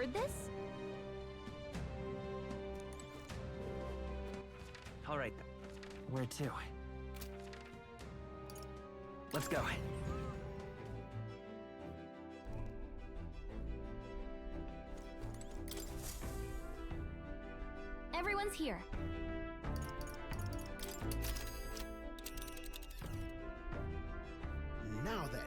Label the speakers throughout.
Speaker 1: heard this?
Speaker 2: All right then. Where to? Let's go.
Speaker 1: Everyone's here.
Speaker 3: Now then.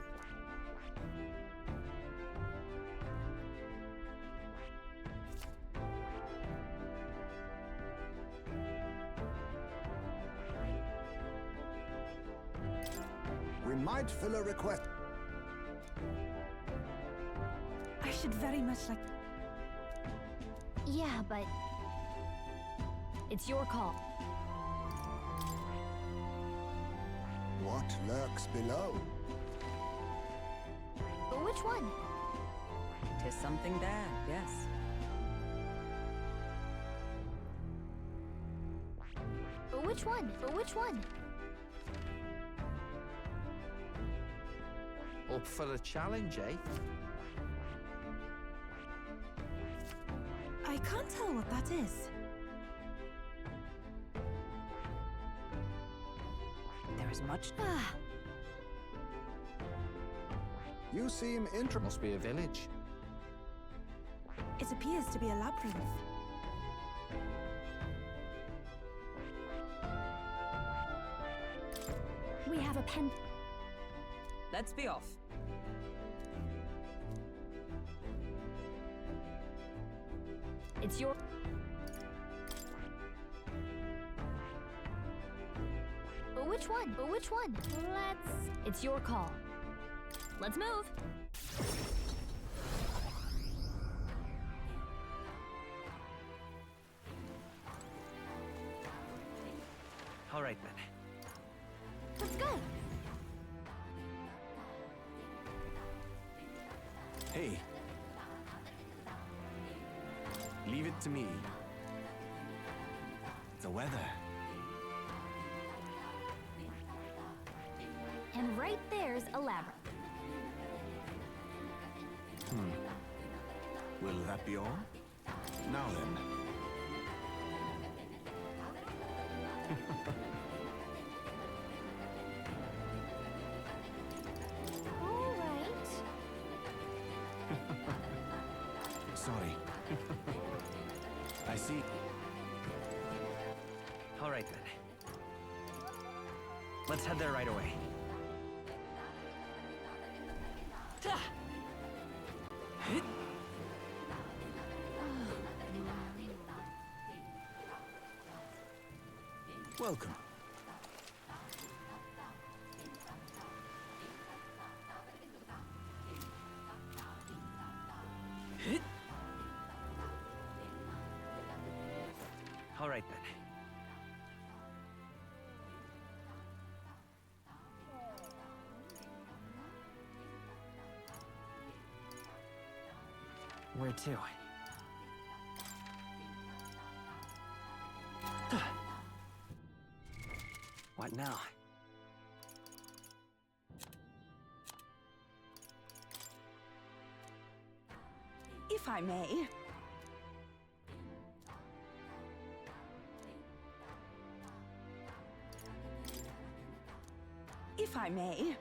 Speaker 4: We might fill a request.
Speaker 5: I should very much like...
Speaker 1: Yeah, but... It's your call.
Speaker 4: What lurks below?
Speaker 1: Which one?
Speaker 5: Tis something there, yes.
Speaker 1: Which one? Which one?
Speaker 2: Up for a challenge, eh?
Speaker 5: I can't tell what that is. There is much...
Speaker 4: You seem interested.
Speaker 2: Must be a village.
Speaker 5: It appears to be a labyrinth.
Speaker 1: We have a pen.
Speaker 5: Let's be off.
Speaker 1: It's your... Which one? Which one? Let's... It's your call. Let's move.
Speaker 2: All right then.
Speaker 1: Let's go.
Speaker 6: Hey. Leave it to me. The weather.
Speaker 1: And right there's a labyrinth.
Speaker 6: Will that be all? Now then.
Speaker 1: All right.
Speaker 6: Sorry. I see.
Speaker 2: All right then. Let's head there right away.
Speaker 6: Welcome.
Speaker 2: All right then. Where to? What now?
Speaker 5: If I may. If I may.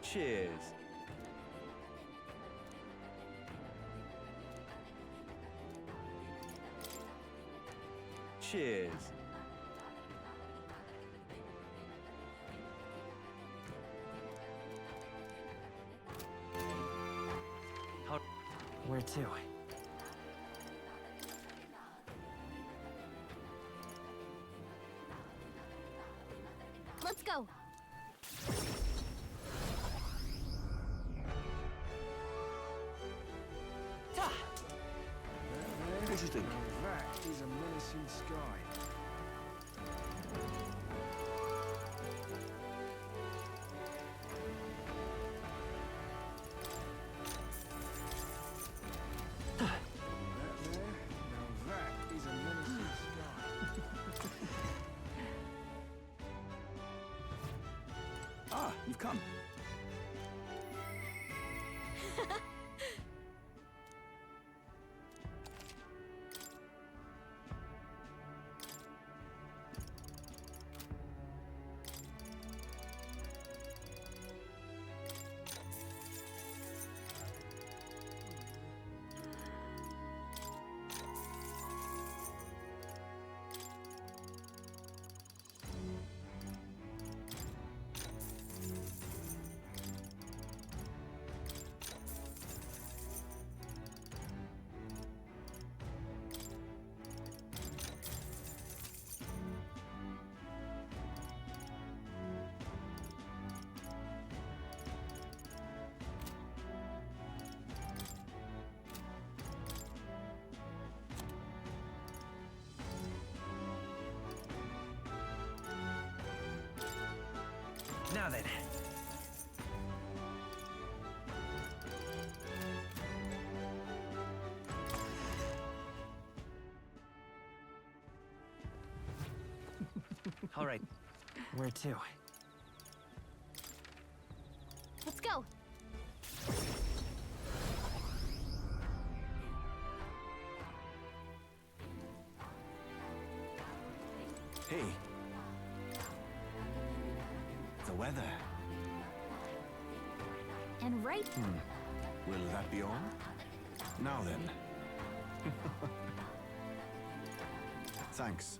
Speaker 2: Cheers. Cheers. Where to?
Speaker 1: Let's go.
Speaker 2: What do you think?
Speaker 3: That is a menacing sky.
Speaker 6: you've come.
Speaker 2: Now then. All right. Where to?
Speaker 1: Let's go.
Speaker 6: Hey. The weather.
Speaker 1: And right.
Speaker 6: Will that be all? Now then. Thanks.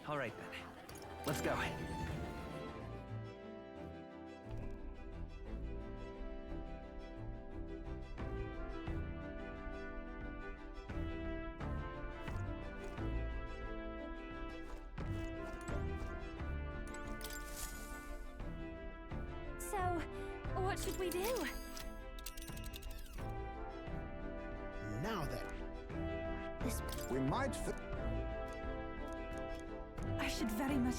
Speaker 2: All right then. Let's go.
Speaker 1: So, what should we do?
Speaker 4: Now then,
Speaker 1: This.
Speaker 4: we might
Speaker 5: I should very much.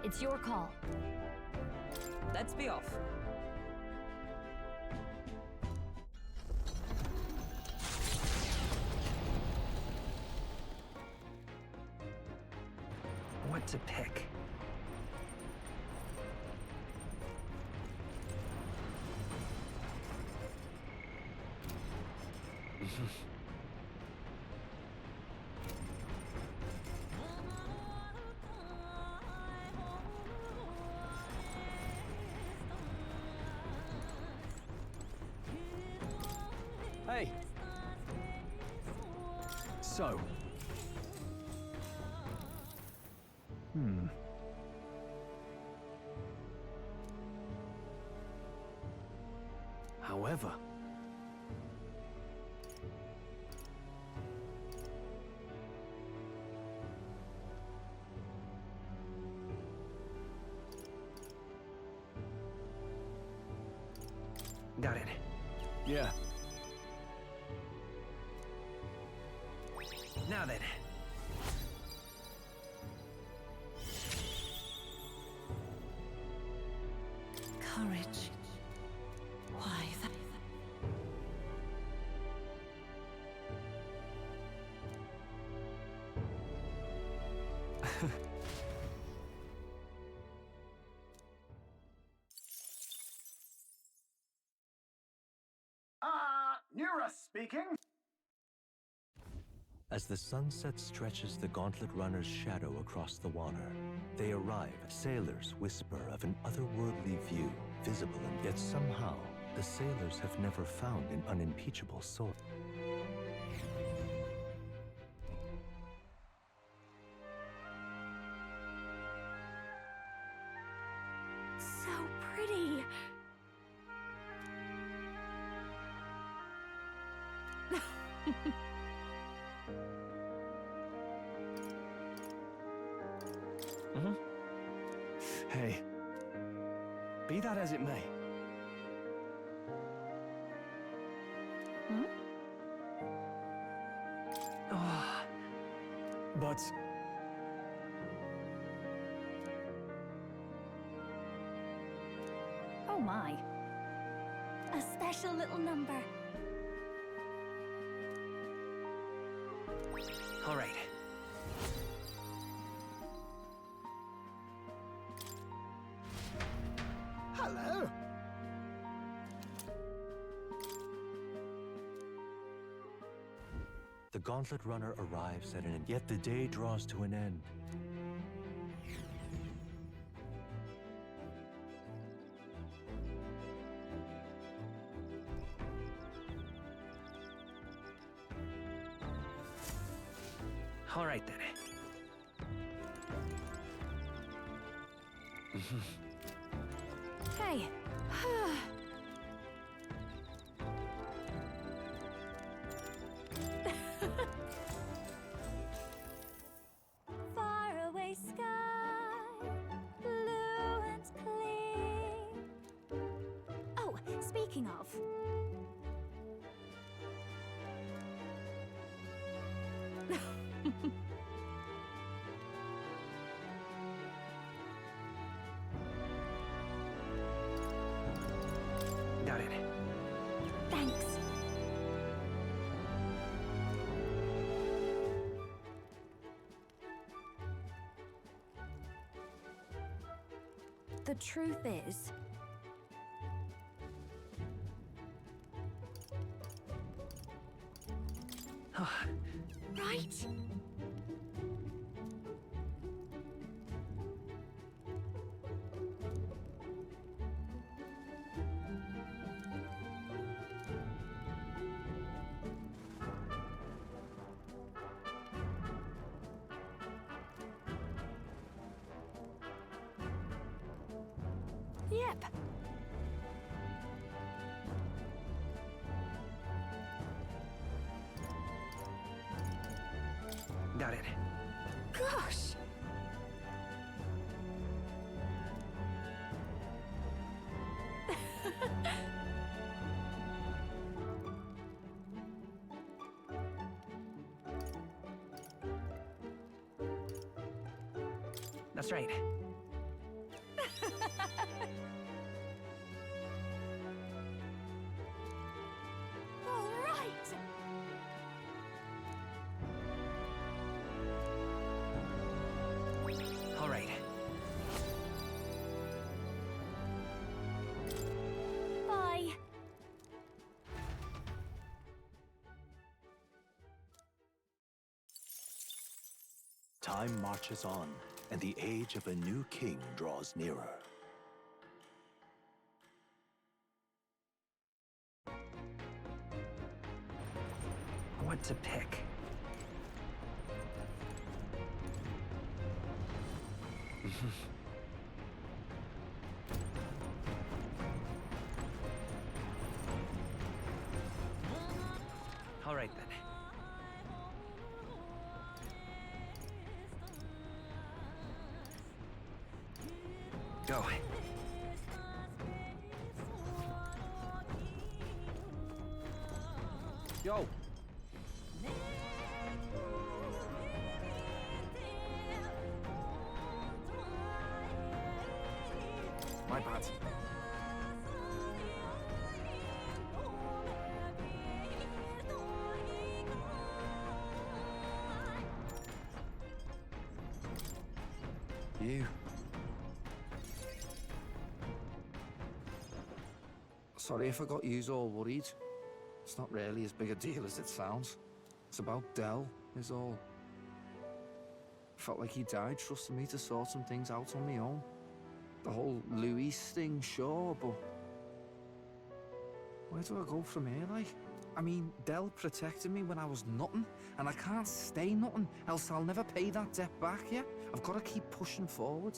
Speaker 1: It's your call.
Speaker 5: Let's be off.
Speaker 2: What to pick?
Speaker 6: Hey. So.
Speaker 2: However. Got it.
Speaker 6: Yeah.
Speaker 2: Now then.
Speaker 5: Courage. Why that?
Speaker 3: Nura speaking.
Speaker 7: As the sunset stretches the gauntlet runner's shadow across the water, they arrive. Sailors whisper of an otherworldly view, visible, and yet somehow the sailors have never found an unimpeachable source.
Speaker 1: So pretty.
Speaker 6: Hey. Be that as it may. But
Speaker 5: Oh my.
Speaker 1: A special little number.
Speaker 2: All right.
Speaker 4: Hello.
Speaker 7: The gauntlet runner arrives at an end, yet the day draws to an end.
Speaker 2: All right then.
Speaker 1: Hey. Far away sky, blue and clear. Oh, speaking of.
Speaker 2: Got it.
Speaker 1: Thanks. The truth is, right? Yep.
Speaker 2: Got it.
Speaker 1: Gosh.
Speaker 2: That's right.
Speaker 1: All right.
Speaker 2: All right.
Speaker 1: Bye.
Speaker 7: Time marches on, and the age of a new king draws nearer.
Speaker 2: What to pick? All right then. Go.
Speaker 6: Yo! My bad. You. Sorry if I got yous all worried. It's not really as big a deal as it sounds. It's about Del, is all. Felt like he died trusting me to sort some things out on my own. The whole Louis thing, sure, but where do I go from here, like? I mean, Del protected me when I was nothing, and I can't stay nothing, else I'll never pay that debt back, yeah? I've got to keep pushing forward.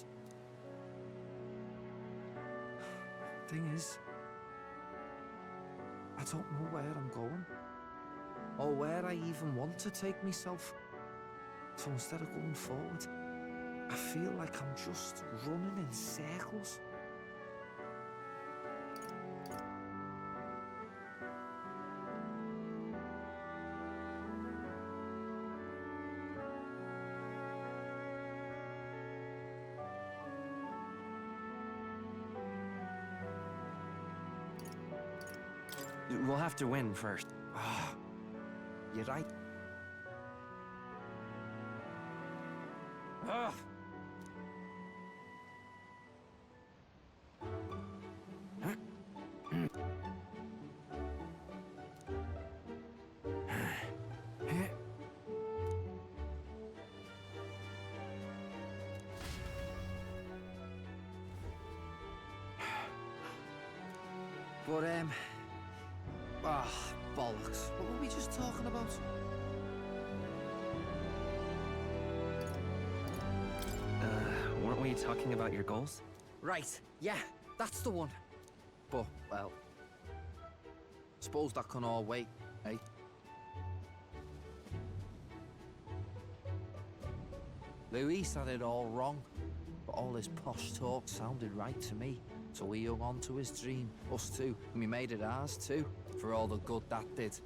Speaker 6: Thing is, I don't know where I'm going, or where I even want to take myself. So instead of going forward, I feel like I'm just running in circles.
Speaker 2: We'll have to win first.
Speaker 6: Ah, you're right. Ah. But, bollocks. What were we just talking about?
Speaker 2: Weren't we talking about your goals?
Speaker 6: Right, yeah, that's the one. But, well, suppose that can all wait, eh? Louis had it all wrong, but all his posh talk sounded right to me. So he hung on to his dream, us too, and we made it ours too, for all the good that did.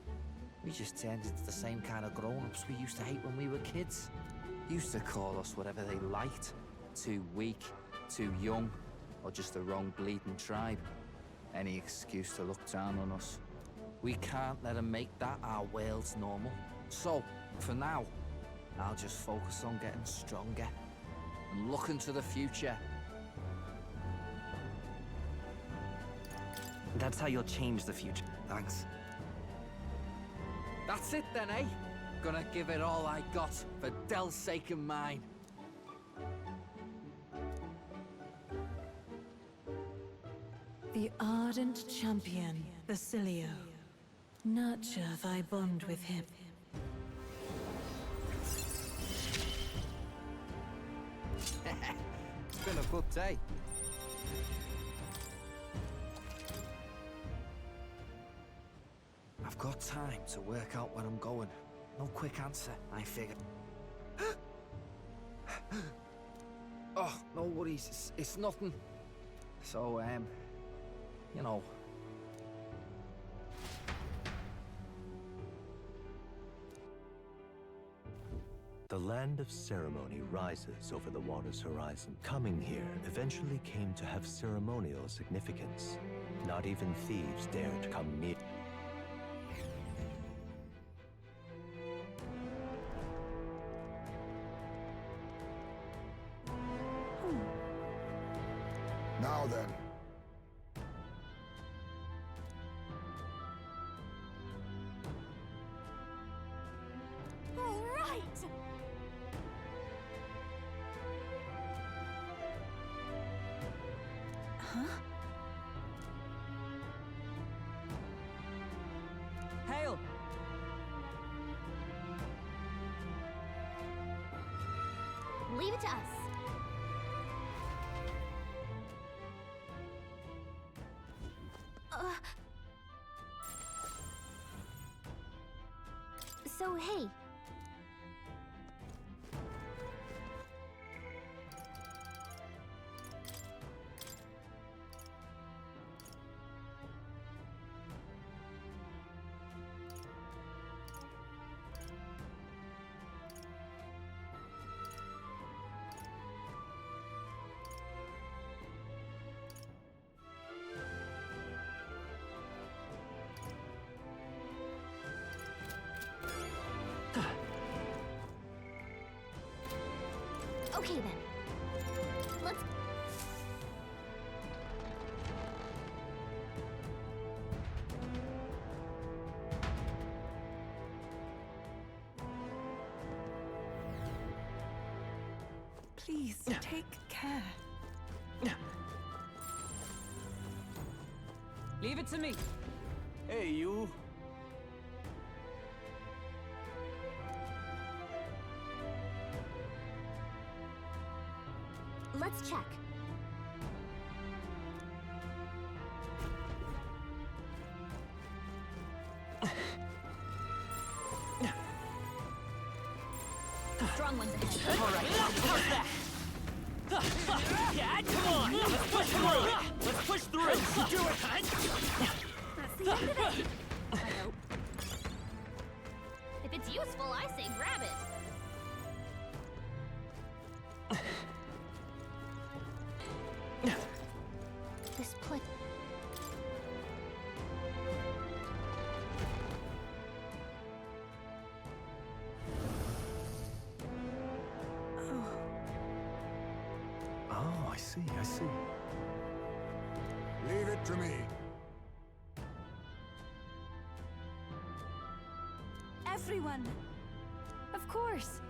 Speaker 6: We just turned into the same kind of grown-ups we used to hate when we were kids. Used to call us whatever they liked. Too weak, too young, or just the wrong bleeding tribe. Any excuse to look down on us. We can't let them make that our world's normal. So, for now, I'll just focus on getting stronger and looking to the future.
Speaker 2: That's how you'll change the future.
Speaker 6: Thanks. That's it then, eh? Gonna give it all I got for Del's sake and mine.
Speaker 5: The ardent champion, Basilio. Nurture thy bond with him.
Speaker 6: It's been a good day. I've got time to work out where I'm going. No quick answer, I figured. Oh, no worries. It's nothing. So, you know.
Speaker 7: The land of ceremony rises over the water's horizon. Coming here eventually came to have ceremonial significance. Not even thieves dared come near.
Speaker 4: Now then.
Speaker 1: All right!
Speaker 5: Huh?
Speaker 2: Hail!
Speaker 1: Leave it to us. So, hey. Okay then. Let's...
Speaker 5: Please, take care.
Speaker 8: Leave it to me. Hey, you.
Speaker 1: Let's check. Strong ones ahead.
Speaker 8: All right, how's that? Yeah, come on. Let's push through. Let's push through. Do it.
Speaker 1: That's the end of it. I hope. If it's useful, I say grab it. This place.
Speaker 7: I see, I see.
Speaker 4: Leave it to me.
Speaker 5: Everyone!
Speaker 1: Of course.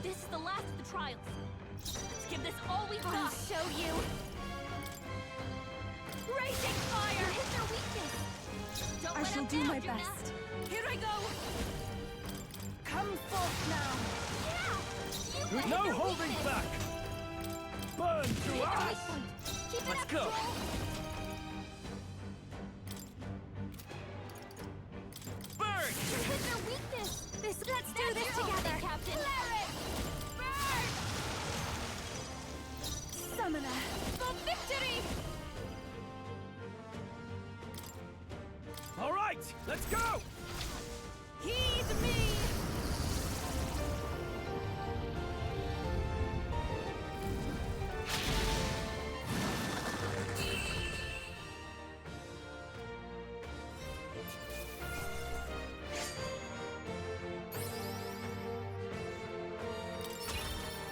Speaker 8: This is the last of the trials. Let's give this all we've
Speaker 1: I'll
Speaker 8: got.
Speaker 1: show you.
Speaker 8: Raging fire!
Speaker 1: Hit their weakness.
Speaker 8: Don't
Speaker 5: I
Speaker 8: let
Speaker 5: shall
Speaker 8: up
Speaker 5: do
Speaker 8: now,
Speaker 5: my
Speaker 8: gymnast.
Speaker 5: best. Here I go! Come forth now!
Speaker 1: Yeah! You hit
Speaker 8: No
Speaker 1: their
Speaker 8: holding
Speaker 1: weakness.
Speaker 8: back! Burn
Speaker 1: Hit
Speaker 8: to
Speaker 1: their
Speaker 8: us!
Speaker 1: weak point. Keep
Speaker 8: Let's
Speaker 1: it up,
Speaker 8: go.
Speaker 1: Joel.
Speaker 8: Burn!
Speaker 1: You hit their weakness. Let's do this together, Captain. Burn!
Speaker 5: Summoner!
Speaker 1: For victory!
Speaker 8: All right, let's go!
Speaker 5: Heed me!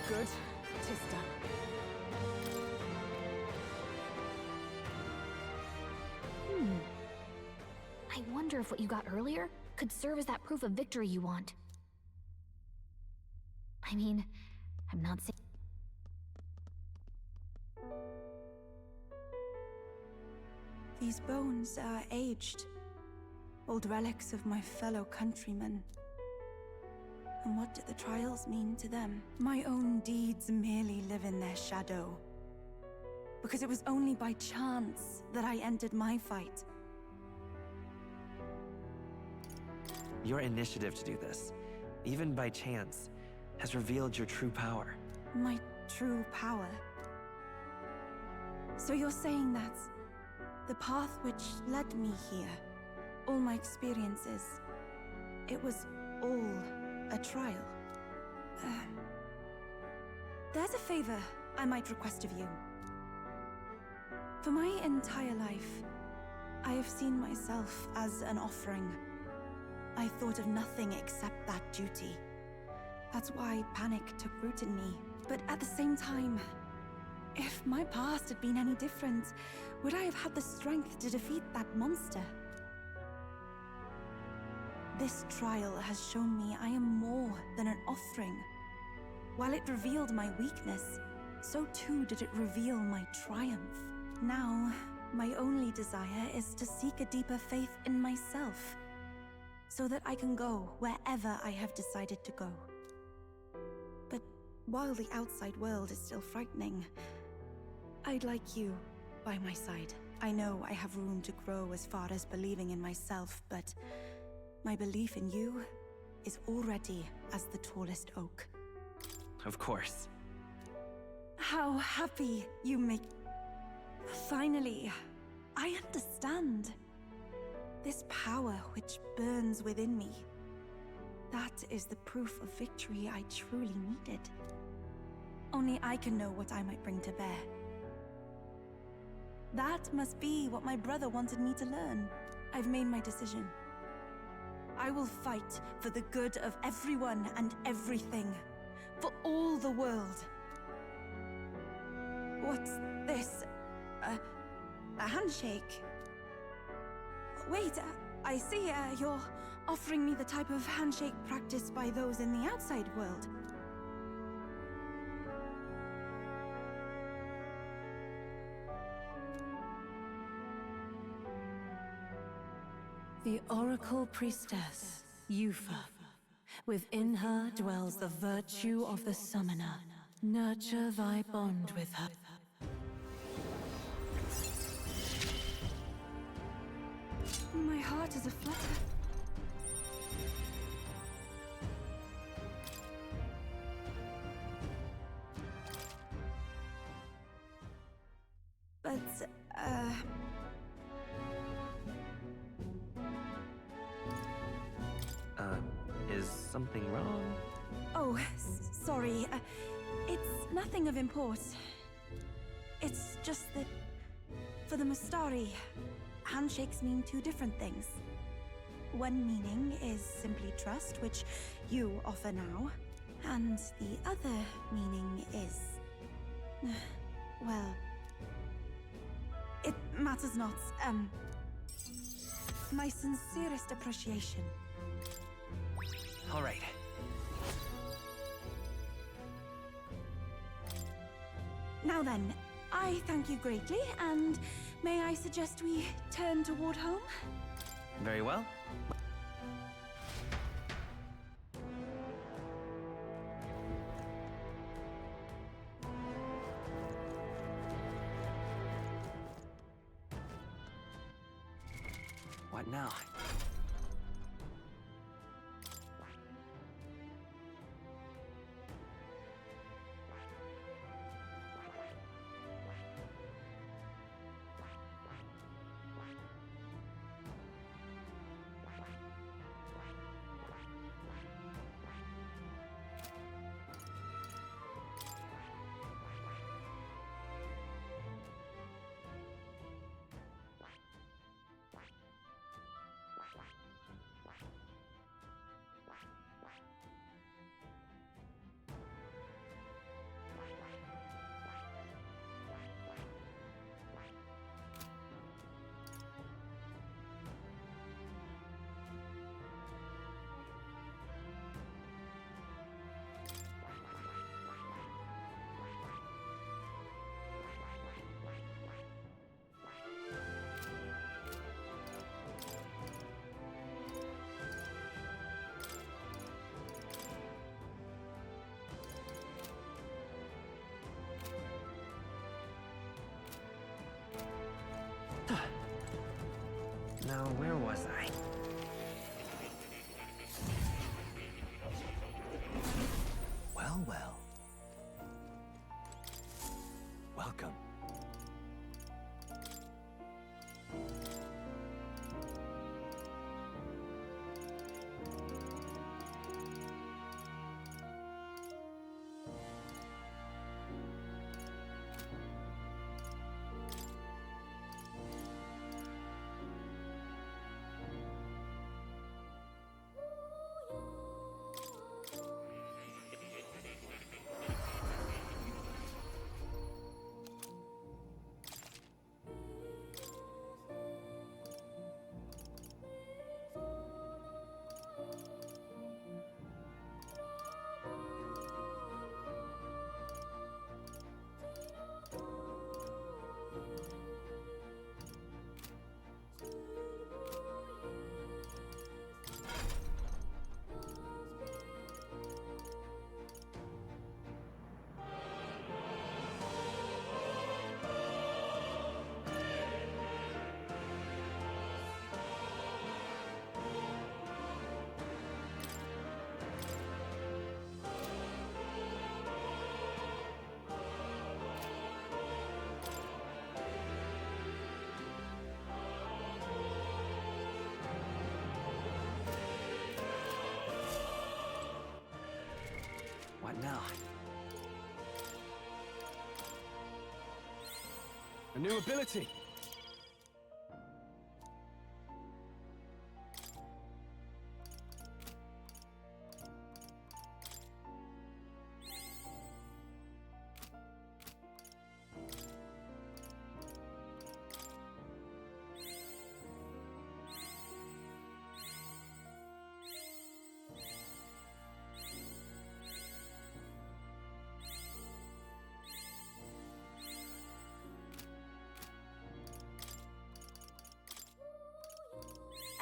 Speaker 5: Good. 'Tis done.
Speaker 1: I wonder if what you got earlier could serve as that proof of victory you want. I mean, I'm not saying...
Speaker 5: These bones are aged. Old relics of my fellow countrymen. And what do the trials mean to them? My own deeds merely live in their shadow. Because it was only by chance that I entered my fight.
Speaker 2: Your initiative to do this, even by chance, has revealed your true power.
Speaker 5: My true power. So you're saying that the path which led me here, all my experiences, it was all a trial. There's a favor I might request of you. For my entire life, I have seen myself as an offering. I thought of nothing except that duty. That's why panic took root in me. But at the same time, if my past had been any different, would I have had the strength to defeat that monster? This trial has shown me I am more than an offering. While it revealed my weakness, so too did it reveal my triumph. Now, my only desire is to seek a deeper faith in myself, so that I can go wherever I have decided to go. But while the outside world is still frightening, I'd like you by my side. I know I have room to grow as far as believing in myself, but my belief in you is already as the tallest oak.
Speaker 2: Of course.
Speaker 5: How happy you make... Finally, I understand. This power which burns within me, that is the proof of victory I truly needed. Only I can know what I might bring to bear. That must be what my brother wanted me to learn. I've made my decision. I will fight for the good of everyone and everything. For all the world. What's this? A handshake? Wait, I see you're offering me the type of handshake practiced by those in the outside world.
Speaker 9: The Oracle Priestess, Yufa. Within her dwells the virtue of the Summoner. Nurture thy bond with her.
Speaker 5: My heart is aflutter. But,
Speaker 2: something wrong?
Speaker 5: Oh, sorry. It's nothing of import. It's just that for the Mustari, handshakes mean two different things. One meaning is simply trust, which you offer now, and the other meaning is... well... it matters not. My sincerest appreciation.
Speaker 2: All right.
Speaker 5: Now then, I thank you greatly, and may I suggest we turn toward home?
Speaker 2: Very well. What now? Now, where was I?
Speaker 7: Well, well. Welcome.
Speaker 2: What now?
Speaker 3: A new ability!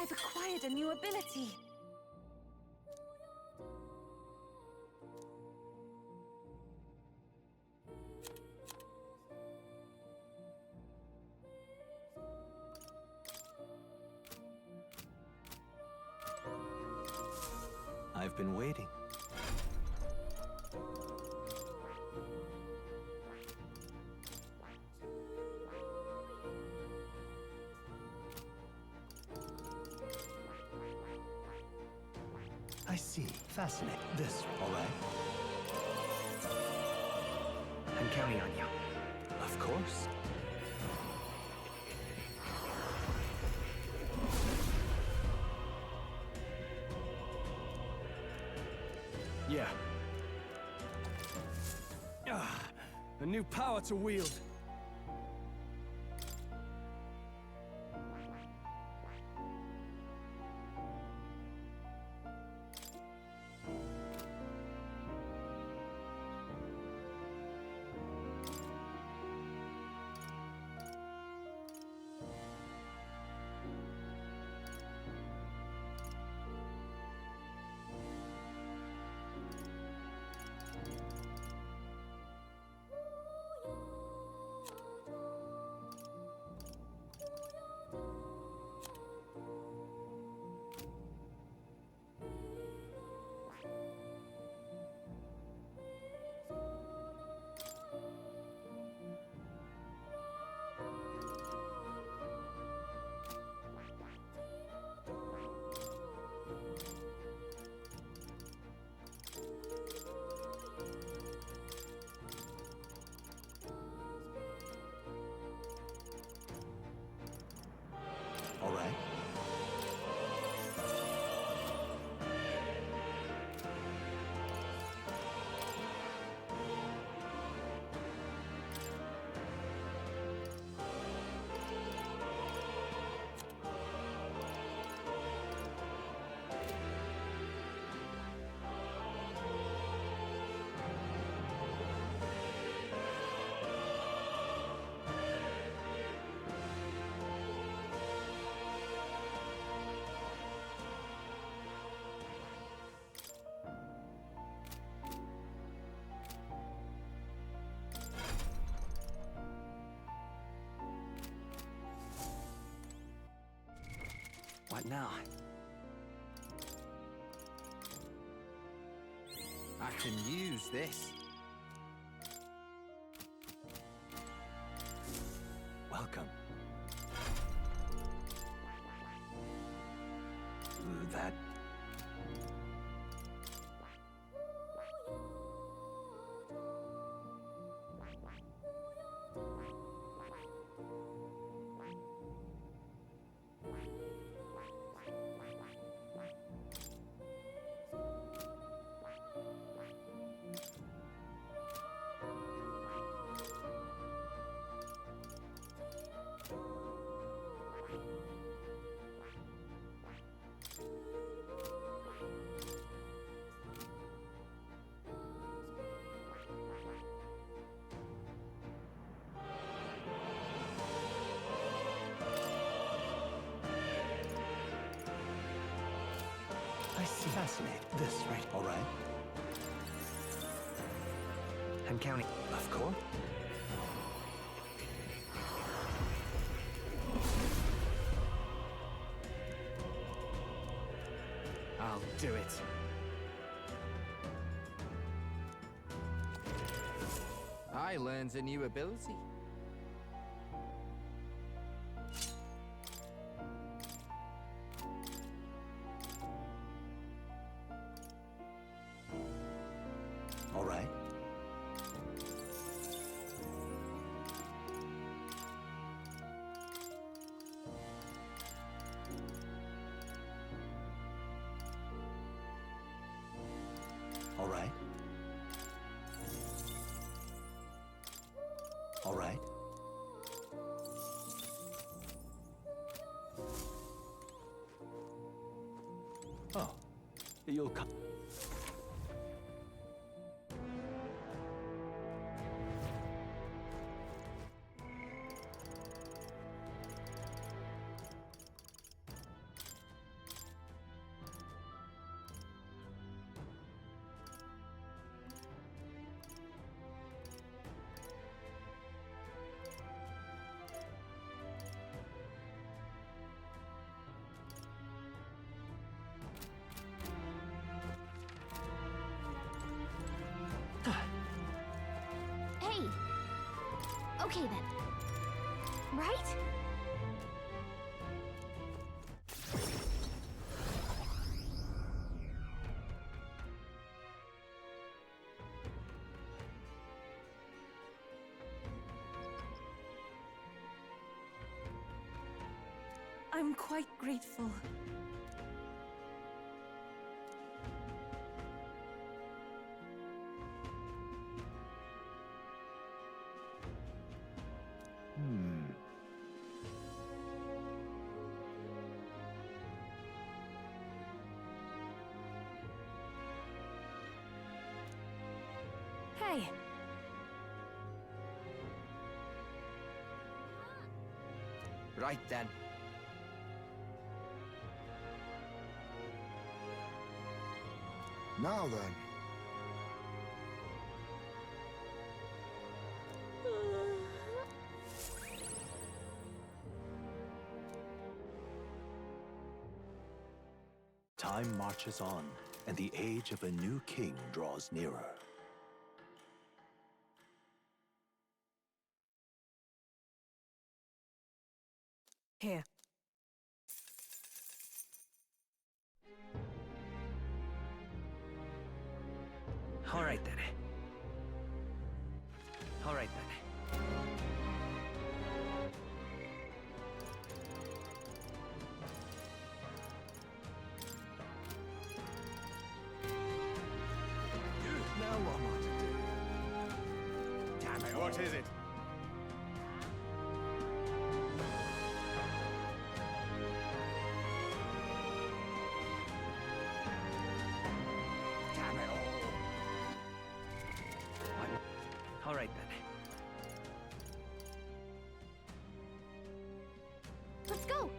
Speaker 5: I've acquired a new ability.
Speaker 7: I've been waiting. I see. Fascinating. This, all right?
Speaker 2: I'm counting on you.
Speaker 7: Of course.
Speaker 10: Yeah. A new power to wield.
Speaker 7: All right.
Speaker 10: What now?
Speaker 6: I can use this.
Speaker 7: Welcome. That... I see. Fascinating. This, right? All right.
Speaker 2: I'm counting.
Speaker 7: Of course.
Speaker 10: I'll do it.
Speaker 6: I learned a new ability.
Speaker 7: All right. All right. All right. Oh, you'll come.
Speaker 1: Hey! Okay then. Right?
Speaker 5: I'm quite grateful.
Speaker 9: Hey,
Speaker 10: Right then.
Speaker 4: Now then.
Speaker 7: Time marches on, and the age of a new king draws nearer.
Speaker 9: here.
Speaker 2: All right then. All right then.
Speaker 10: Now what am I to do? Damn it, what is it? Damn it all.
Speaker 2: All right then.
Speaker 1: Let's go.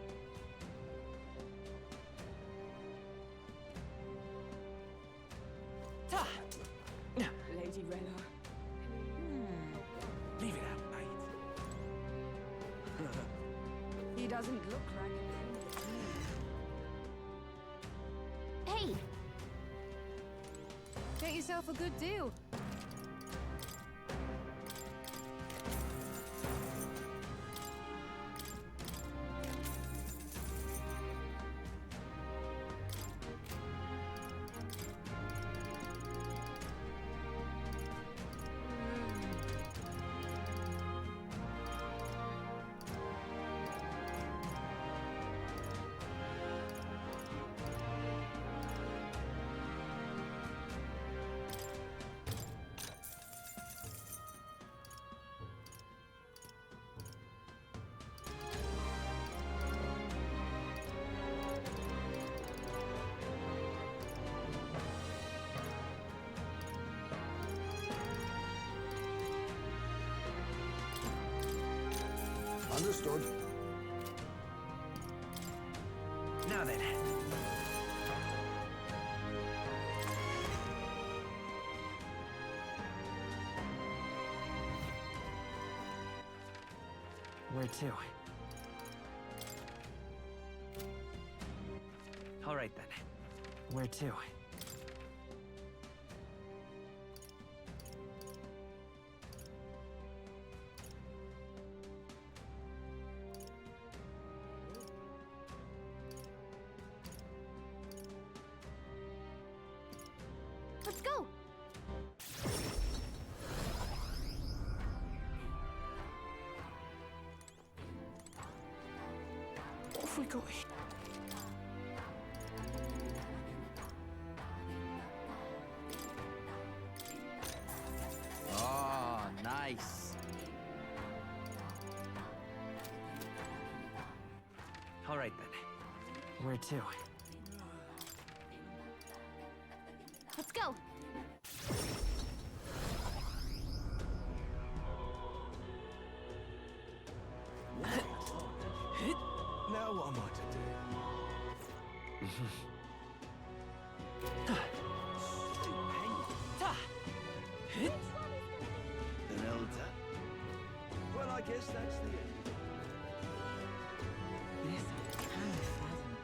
Speaker 11: Lady Rena.
Speaker 10: Leave it out, mate.
Speaker 11: He doesn't look like a
Speaker 1: Hey,
Speaker 9: Get yourself a good deal.
Speaker 4: Understood.
Speaker 2: Now then. Where to? All right then. Where to?
Speaker 1: let's go.
Speaker 10: What have we got here? Oh, nice.
Speaker 2: All right then. Where to?
Speaker 1: Let's go.
Speaker 10: Now what am I to do? An elder? Well, I guess that's the end.
Speaker 11: This I can't fathom.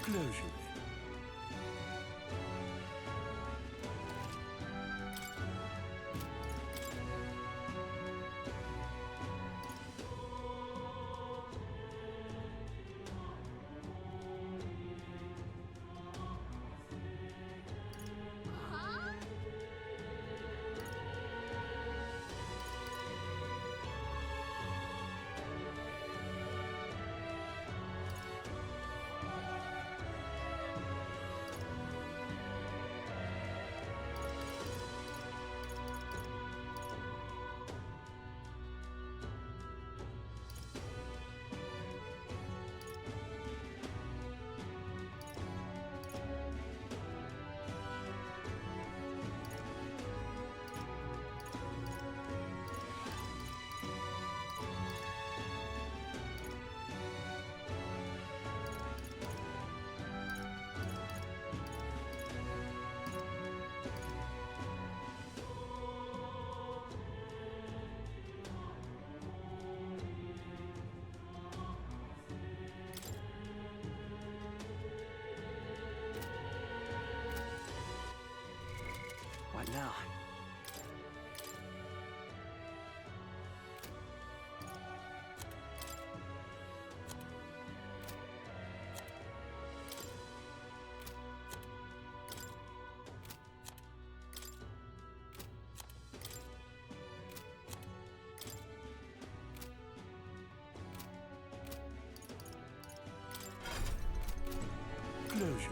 Speaker 10: Close your lips.
Speaker 2: What now?
Speaker 10: Closure.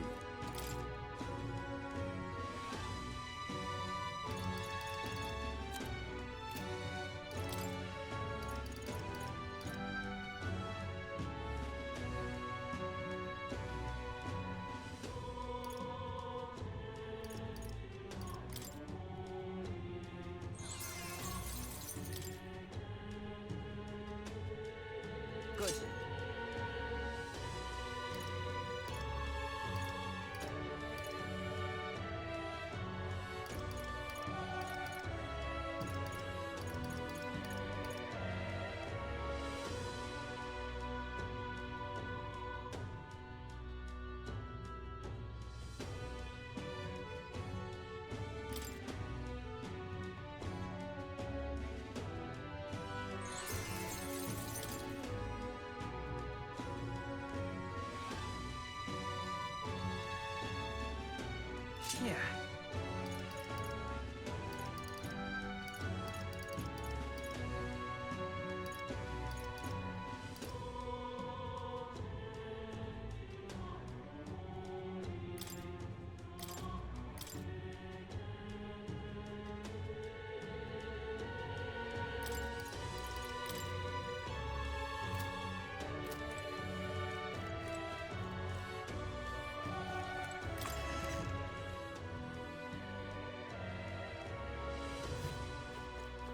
Speaker 11: Good.
Speaker 2: Yeah.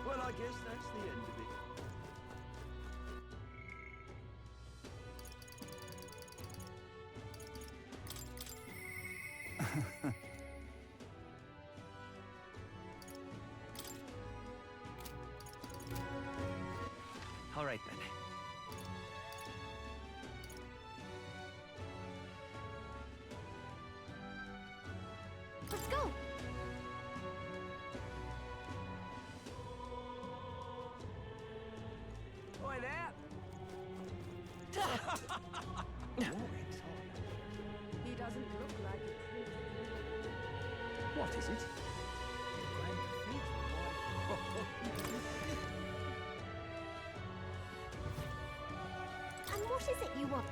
Speaker 10: Well, I guess that's the end of it.
Speaker 2: All right then.
Speaker 1: Let's go!
Speaker 10: Oi there!
Speaker 11: He doesn't look like a prince.
Speaker 10: What is it?
Speaker 11: Grand cathedral,
Speaker 1: And what is it you want?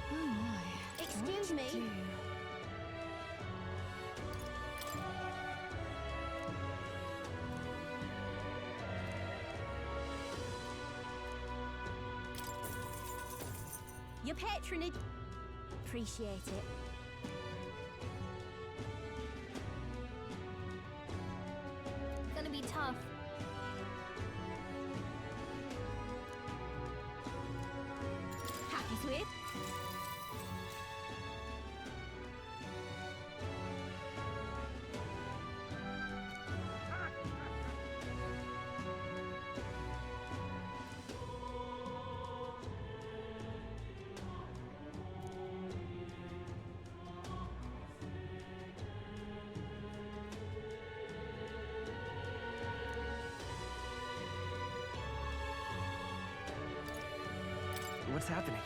Speaker 5: Oh my.
Speaker 1: Excuse
Speaker 5: What
Speaker 1: me?
Speaker 5: to do?
Speaker 1: Your patronage. Appreciate it. Gonna be tough. Happy to it?
Speaker 2: What's happening?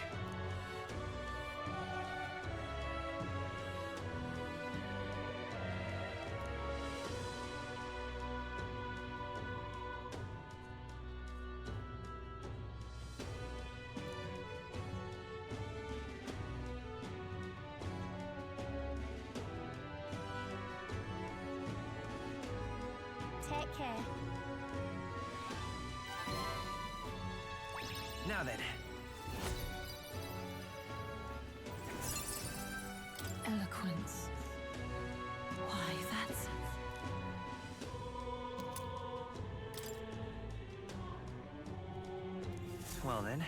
Speaker 1: Okay.
Speaker 2: Now then.
Speaker 9: Eloquence. Why, that's...
Speaker 2: Well then.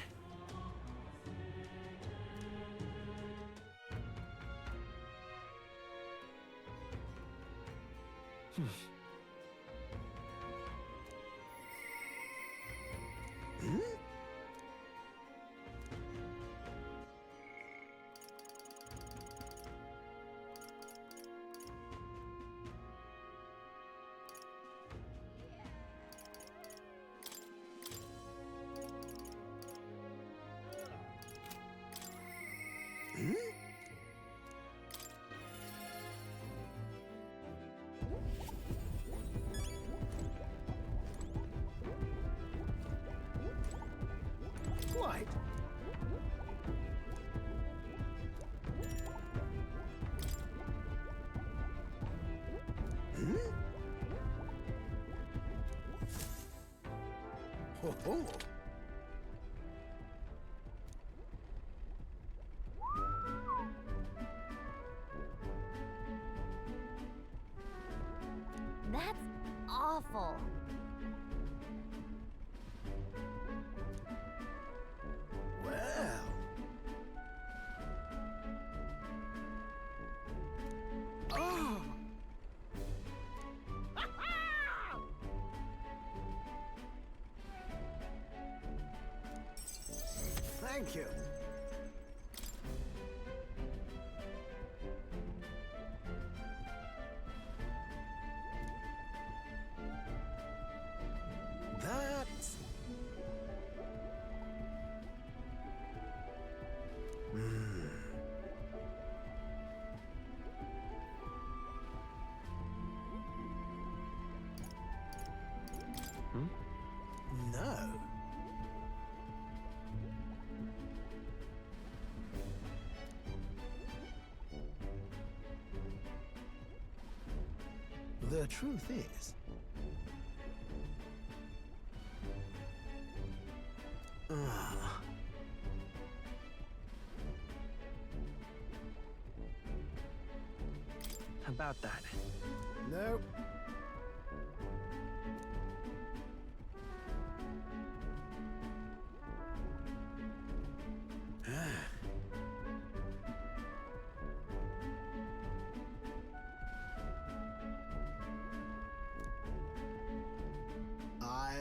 Speaker 10: Quite.
Speaker 4: Ho ho!
Speaker 1: That's awful.
Speaker 10: Well. Oh! Thank you. That's... No. The truth is...
Speaker 2: About that.
Speaker 10: No. I...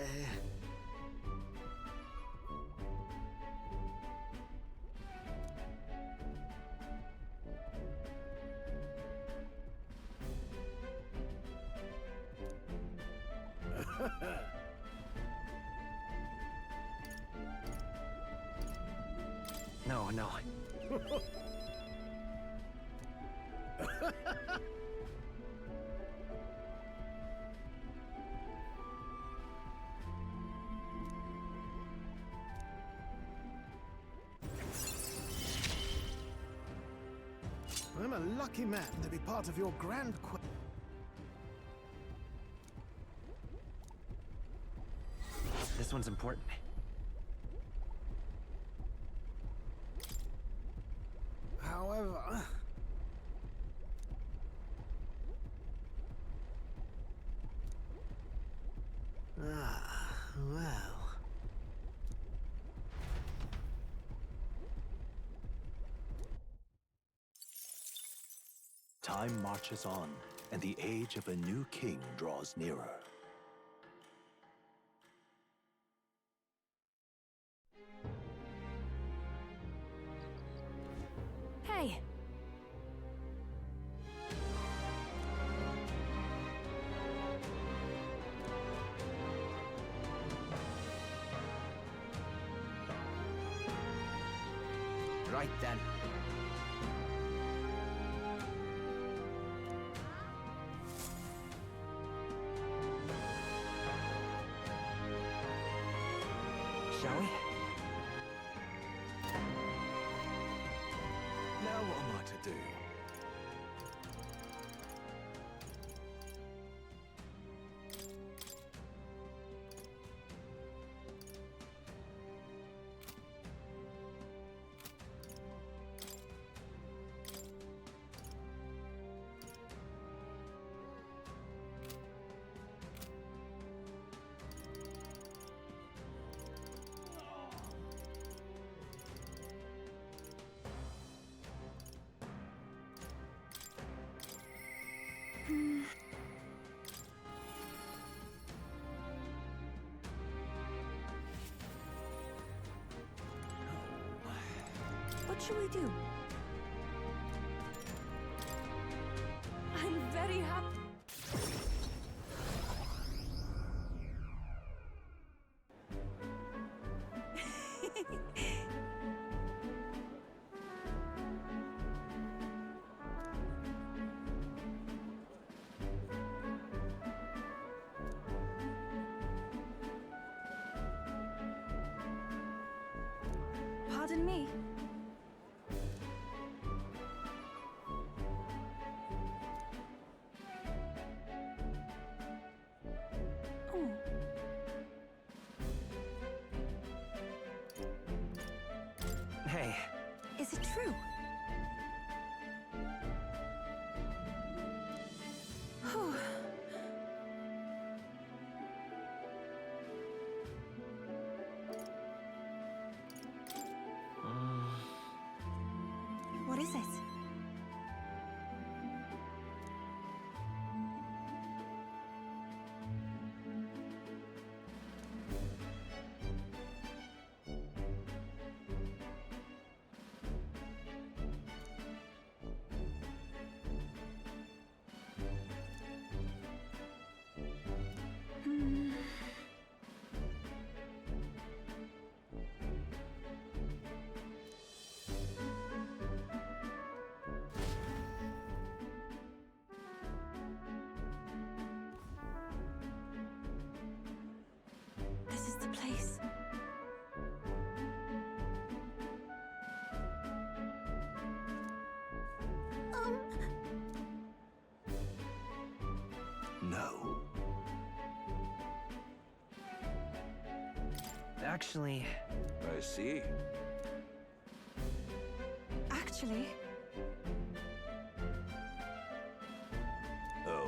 Speaker 2: No, no.
Speaker 10: I'm a lucky man to be part of your grand quest.
Speaker 2: This one's important.
Speaker 10: However... well...
Speaker 7: Time marches on, and the age of a new king draws nearer.
Speaker 1: Hey.
Speaker 6: Right then.
Speaker 2: Shall we?
Speaker 10: Now what am I to do?
Speaker 5: What shall we do? I'm very happy. Pardon me. Oh.
Speaker 2: Hey,
Speaker 5: Is it true? Whew. What is it? Hmm. This is the place.
Speaker 2: no. Actually,
Speaker 10: I see.
Speaker 5: Actually,
Speaker 10: Oh?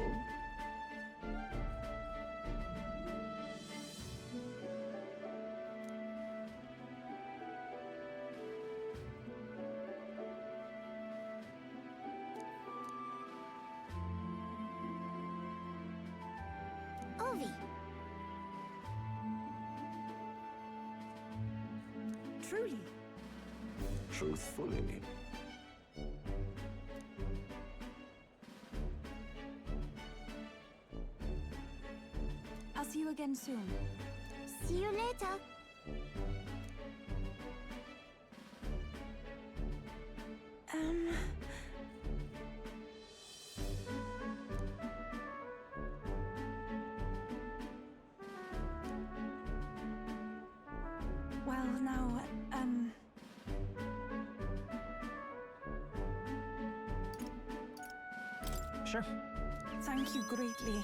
Speaker 1: Ovi.
Speaker 5: truly.
Speaker 10: Truthfully.
Speaker 5: I'll see you again soon.
Speaker 1: See you later.
Speaker 5: Um... Well, now,
Speaker 2: sure.
Speaker 5: thank you greatly.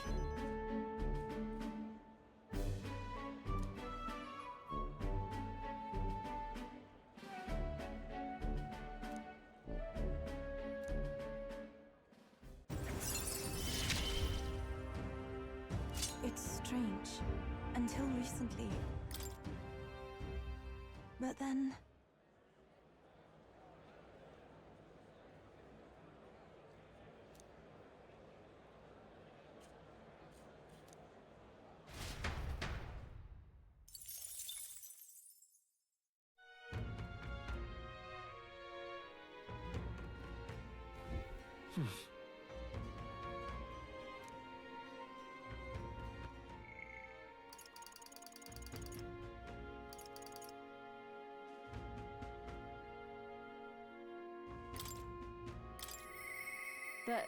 Speaker 5: It's strange. Until recently. But then...
Speaker 11: But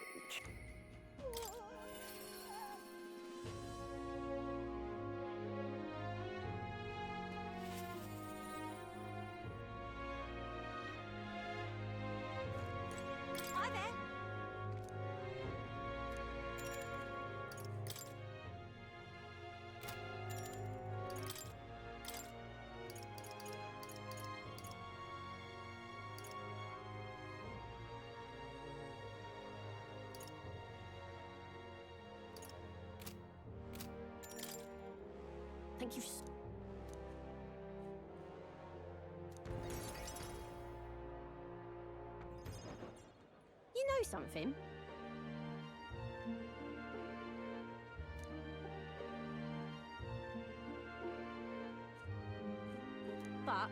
Speaker 1: Hi there.
Speaker 8: Thank you You know something? But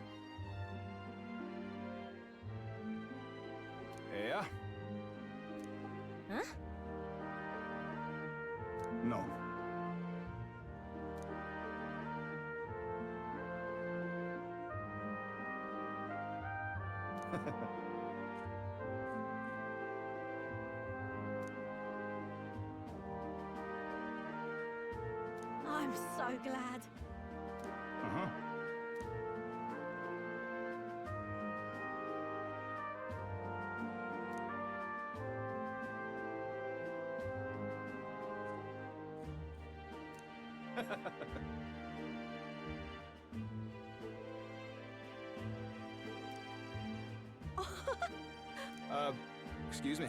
Speaker 5: I'm so glad.
Speaker 10: Uh-huh. Excuse me.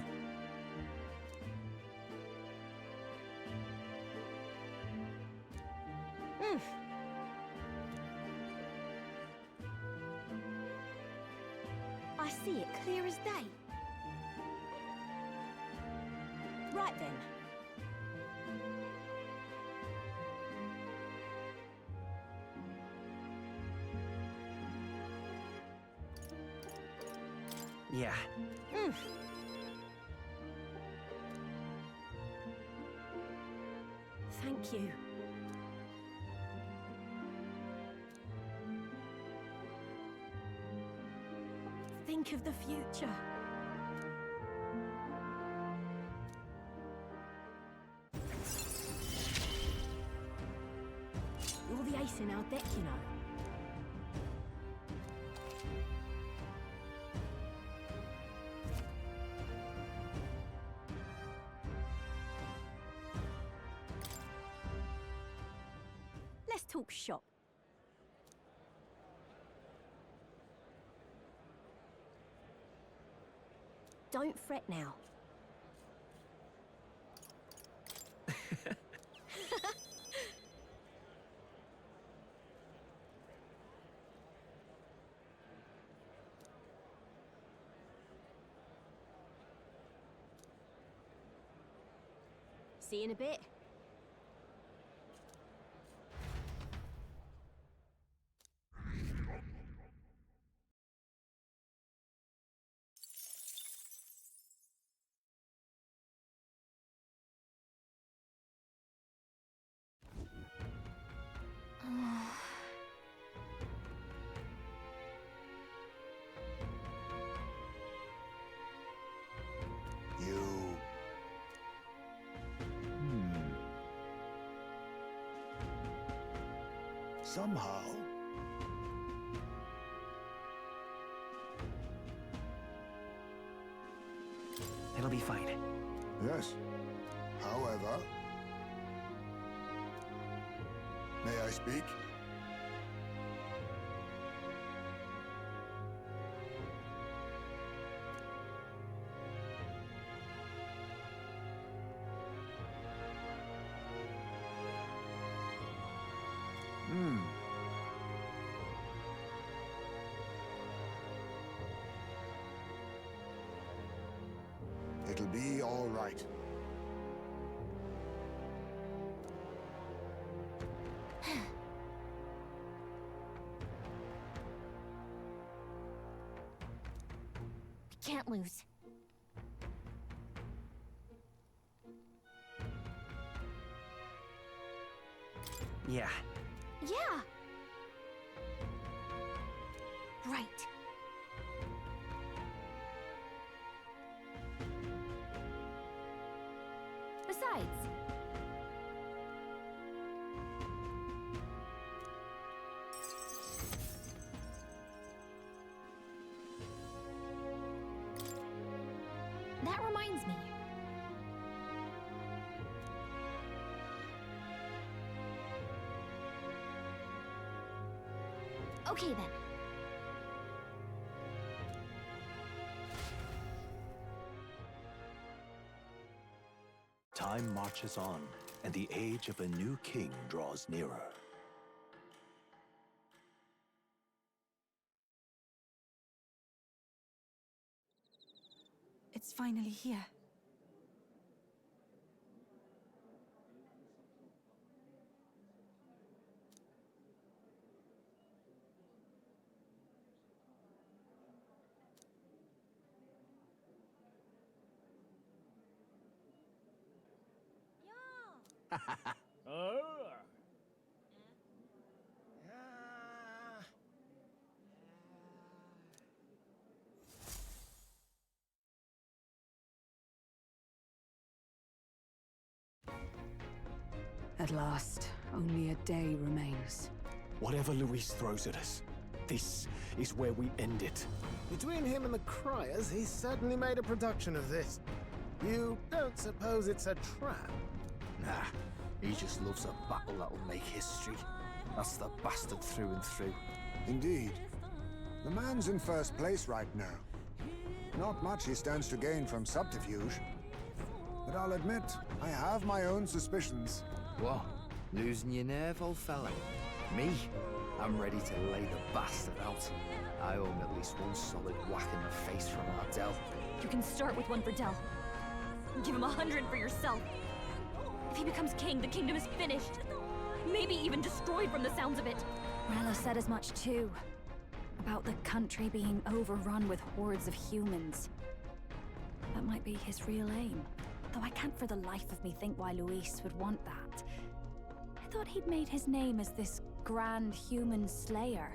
Speaker 8: I see it clear as day. Right then.
Speaker 2: Yeah.
Speaker 8: Thank you. Think of the future. You're the ace in our deck, you know. Let's talk shop. Don't fret now. See you in a bit.
Speaker 4: Somehow.
Speaker 2: It'll be fine.
Speaker 4: Yes. However... May I speak? It'll be all right.
Speaker 1: Can't lose.
Speaker 2: Yeah.
Speaker 1: Yeah! Right. Besides... That reminds me. Okay then.
Speaker 7: Time marches on, and the age of a new king draws nearer.
Speaker 5: It's finally here.
Speaker 9: At last, only a day remains.
Speaker 10: Whatever Luis throws at us, this is where we end it.
Speaker 12: Between him and the criers, he's certainly made a production of this. You don't suppose it's a trap?
Speaker 6: Nah, he just loves a battle that'll make history. That's the bastard through and through.
Speaker 4: Indeed. The man's in first place right now. Not much he stands to gain from subterfuge. But I'll admit, I have my own suspicions.
Speaker 6: What? Losing your nerve, old fella? Me? I'm ready to lay the bastard out. I owe him at least one solid whack in the face from Ardell.
Speaker 8: You can start with one for Del. Give him 100 for yourself. If he becomes king, the kingdom is finished. Maybe even destroyed from the sounds of it.
Speaker 1: Rella said as much too. About the country being overrun with hordes of humans. That might be his real aim. Though I can't for the life of me think why Luis would want that. I thought he'd made his name as this grand human slayer.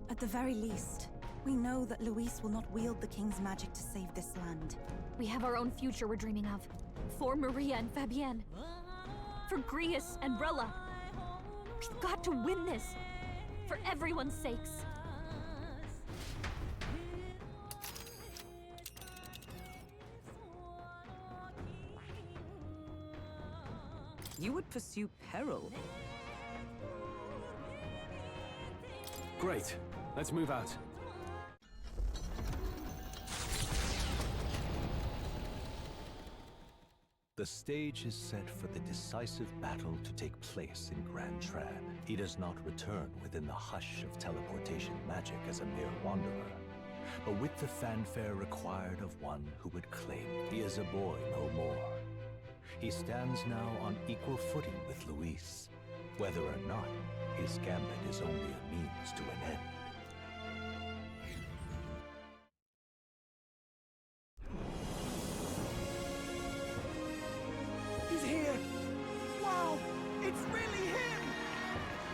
Speaker 5: At the very least, we know that Luis will not wield the king's magic to save this land.
Speaker 8: We have our own future we're dreaming of. For Maria and Fabienne. For Grius and Rella. We've got to win this. For everyone's sakes.
Speaker 13: You would pursue peril?
Speaker 10: Great. Let's move out.
Speaker 7: The stage is set for the decisive battle to take place in Grand Trad. He does not return within the hush of teleportation magic as a mere wanderer, but with the fanfare required of one who would claim he is a boy no more. He stands now on equal footing with Luis, whether or not his gambit is only a means to an end.
Speaker 10: He's here! Wow! It's really him!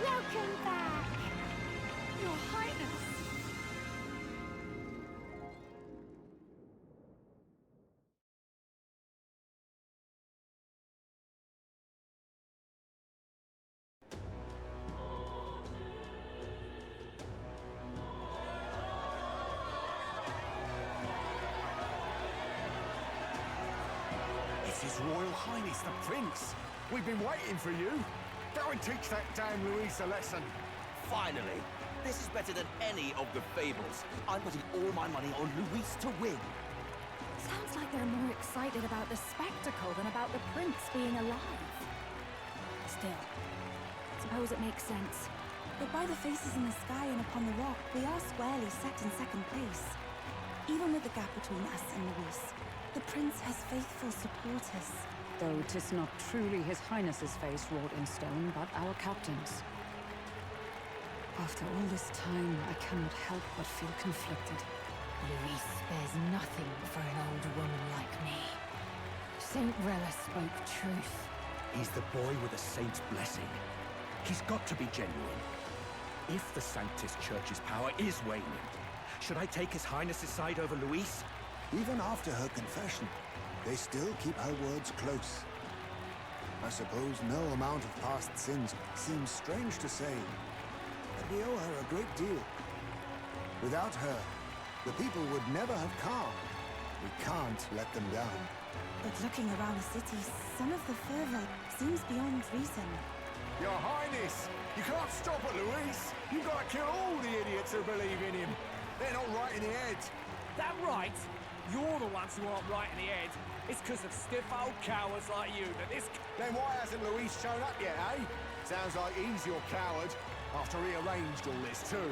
Speaker 1: Welcome back!
Speaker 5: Your Highness!
Speaker 10: It's His Royal Highness the Prince! We've been waiting for you! Go and teach that damn Luis a lesson!
Speaker 14: Finally! This is better than any of the fables. I'm putting all my money on Luis to win.
Speaker 1: Sounds like they're more excited about the spectacle than about the prince being alive. Still, suppose it makes sense.
Speaker 5: But by the faces in the sky and upon the rock, we are squarely set in second place. Even with the gap between us and Luis, the prince has faithful supporters.
Speaker 13: Though 'tis not truly His Highness's face wrought in stone, but our captain's. After all this time, I cannot help but feel conflicted.
Speaker 9: Luis spares nothing for an old woman like me. Saint Rella spoke truth.
Speaker 10: He's the boy with a saint's blessing. He's got to be genuine. If the Sanctus Church's power is waning, should I take His Highness's side over Luis?
Speaker 4: Even after her confession, they still keep her words close. I suppose no amount of past sins seems strange to say, but we owe her a great deal. Without her, the people would never have come. We can't let them down.
Speaker 5: But looking around the city, some of the fervor seems beyond reason.
Speaker 10: Your Highness, you can't stop at Luis. You've got to kill all the idiots who believe in him. They're not right in the head.
Speaker 15: That right? You're the ones who aren't right in the head. It's because of stiff old cowards like you that this...
Speaker 10: Then why hasn't Luis shown up yet, eh? Sounds like he's your coward, after he arranged all this too.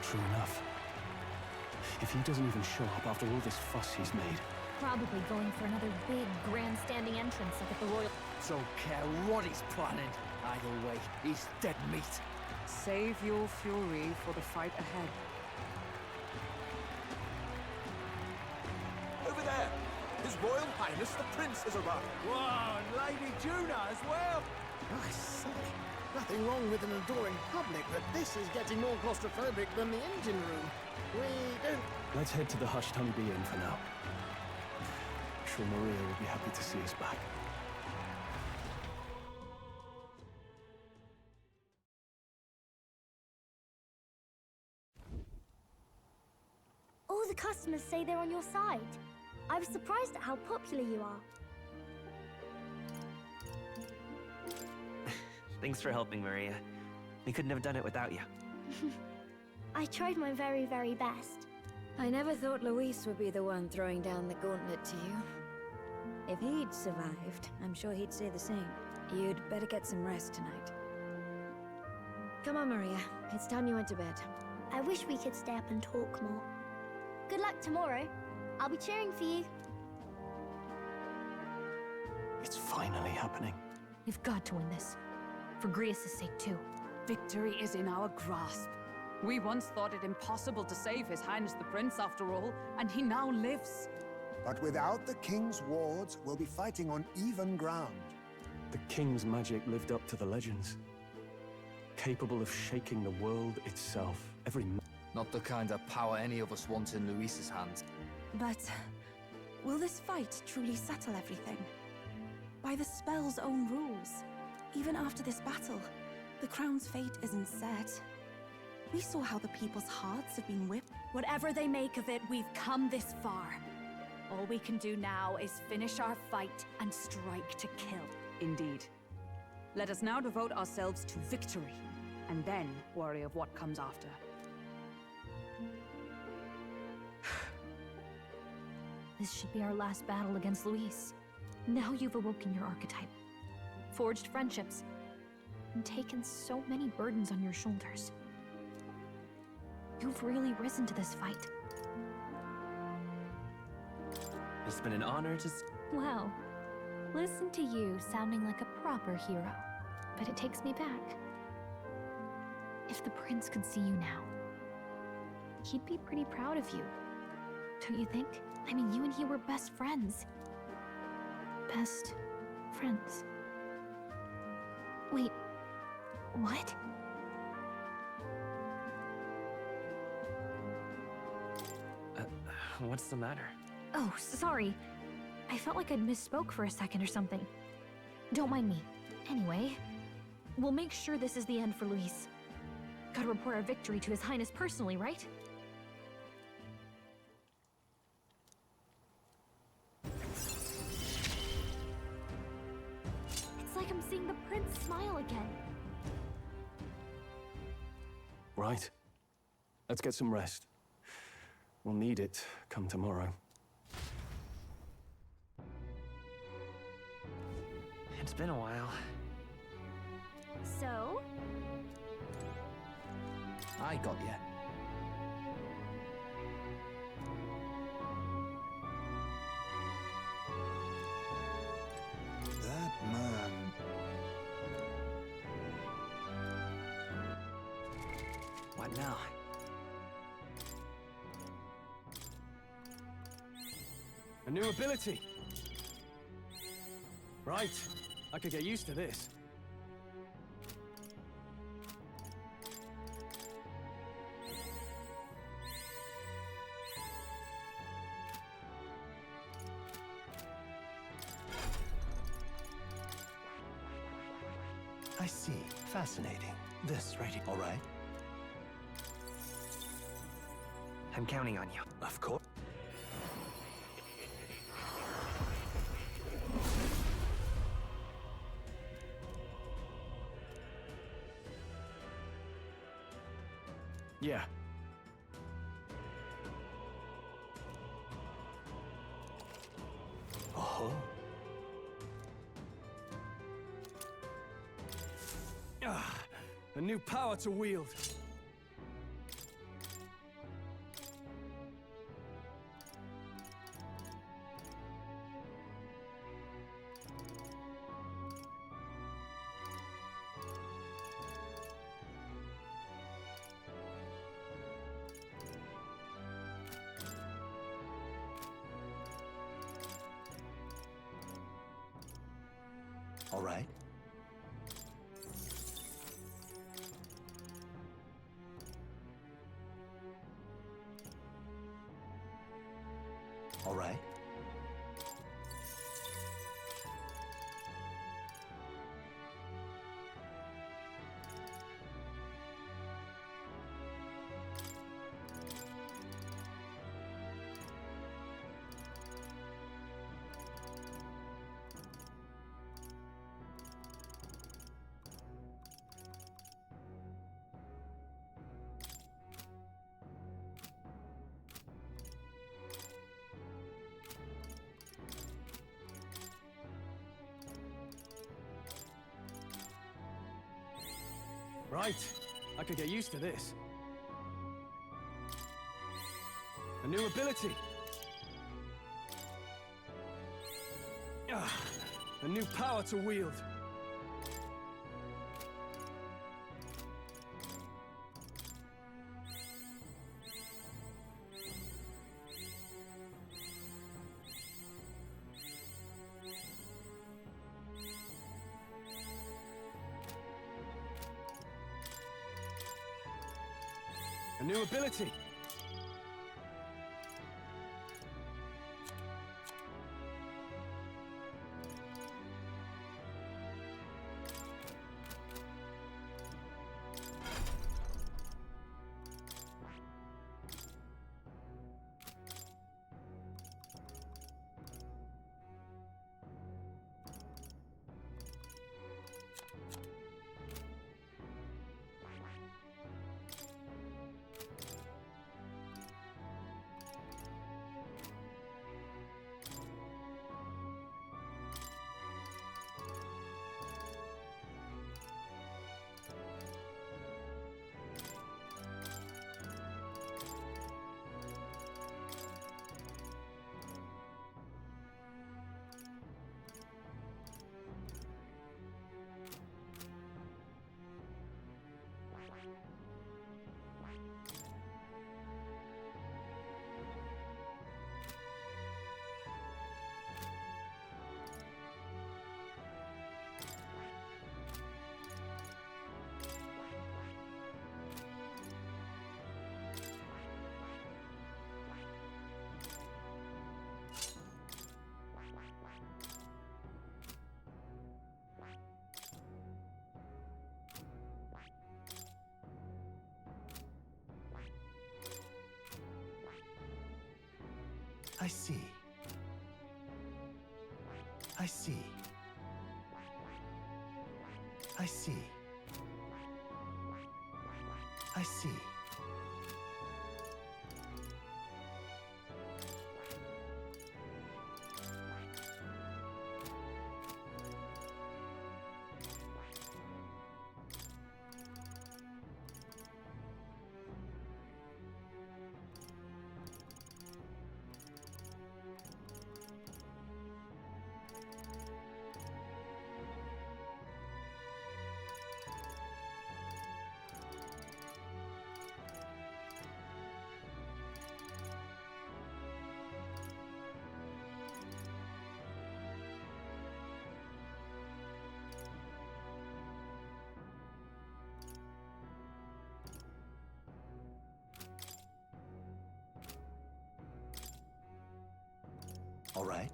Speaker 16: True enough. If he doesn't even show up after all this fuss he's made...
Speaker 8: Probably going for another big, grandstanding entrance like at the Royal...
Speaker 14: Don't care what he's planning. Either way, he's dead meat.
Speaker 13: Save your fury for the fight ahead.
Speaker 14: Over there! His Royal Highness the Prince has arrived.
Speaker 15: Whoa, and Lady Juna as well!
Speaker 12: I say, nothing wrong with an adoring public, but this is getting more claustrophobic than the engine room. We don't...
Speaker 16: Let's head to the hushed honeybee inn for now. I'm sure Maria will be happy to see us back.
Speaker 17: All the customers say they're on your side. I was surprised at how popular you are.
Speaker 2: Thanks for helping, Maria. We couldn't have done it without you.
Speaker 17: I tried my very, very best.
Speaker 1: I never thought Luis would be the one throwing down the gauntlet to you. If he'd survived, I'm sure he'd say the same. You'd better get some rest tonight. Come on, Maria. It's time you went to bed.
Speaker 17: I wish we could stay up and talk more. Good luck tomorrow. I'll be cheering for you.
Speaker 16: It's finally happening.
Speaker 8: You've got to win this. For Grius' sake, too.
Speaker 13: Victory is in our grasp. We once thought it impossible to save His Highness the Prince, after all, and he now lives.
Speaker 4: But without the king's wards, we'll be fighting on even ground.
Speaker 16: The king's magic lived up to the legends. Capable of shaking the world itself.
Speaker 6: Not the kind of power any of us want in Luis's hands.
Speaker 5: But will this fight truly settle everything? By the spell's own rules, even after this battle, the crown's fate isn't set. We saw how the people's hearts have been whipped.
Speaker 1: Whatever they make of it, we've come this far. All we can do now is finish our fight and strike to kill.
Speaker 13: Indeed. Let us now devote ourselves to victory, and then worry of what comes after.
Speaker 8: This should be our last battle against Luis. Now you've awoken your archetype, forged friendships, and taken so many burdens on your shoulders. You've really risen to this fight.
Speaker 2: It's been an honor to...
Speaker 8: Wow. Listen to you sounding like a proper hero. But it takes me back. If the prince could see you now, he'd be pretty proud of you. Don't you think? I mean, you and he were best friends. Best friends. Wait, what?
Speaker 2: What's the matter?
Speaker 8: Oh, sorry. I felt like I'd misspoke for a second or something. Don't mind me. Anyway, we'll make sure this is the end for Luis. Gotta report our victory to His Highness personally, right? It's like I'm seeing the prince smile again.
Speaker 16: Right. Let's get some rest. We'll need it come tomorrow.
Speaker 2: It's been a while.
Speaker 8: So?
Speaker 6: I got you.
Speaker 4: That man...
Speaker 2: What now?
Speaker 16: A new ability! Right. I could get used to this.
Speaker 7: I see. Fascinating. This right here. All right.
Speaker 2: I'm counting on you.
Speaker 7: Of course.
Speaker 16: Yeah.
Speaker 7: Oh.
Speaker 16: A new power to wield.
Speaker 7: All right. All right.
Speaker 16: Right. I could get used to this. A new ability. Ah, a new power to wield. A new ability.
Speaker 7: I see. I see. I see. I see. All right.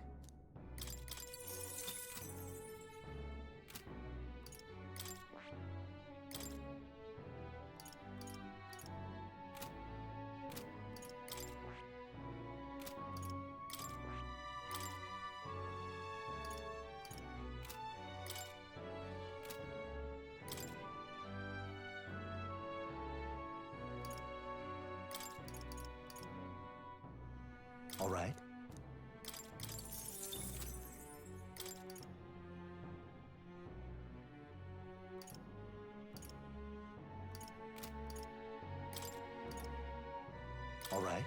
Speaker 7: All right. All right.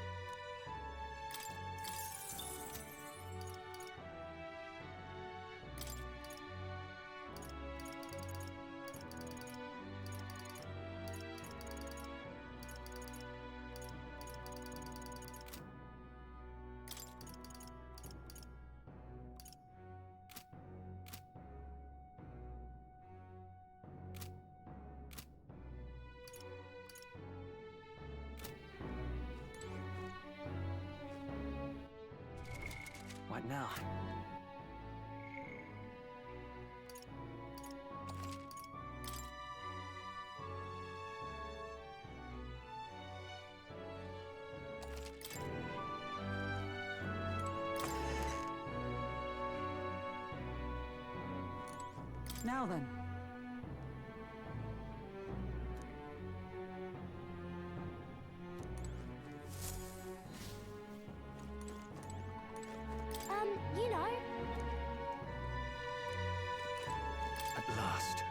Speaker 16: What now?
Speaker 13: Now then.
Speaker 17: You know.
Speaker 16: At last.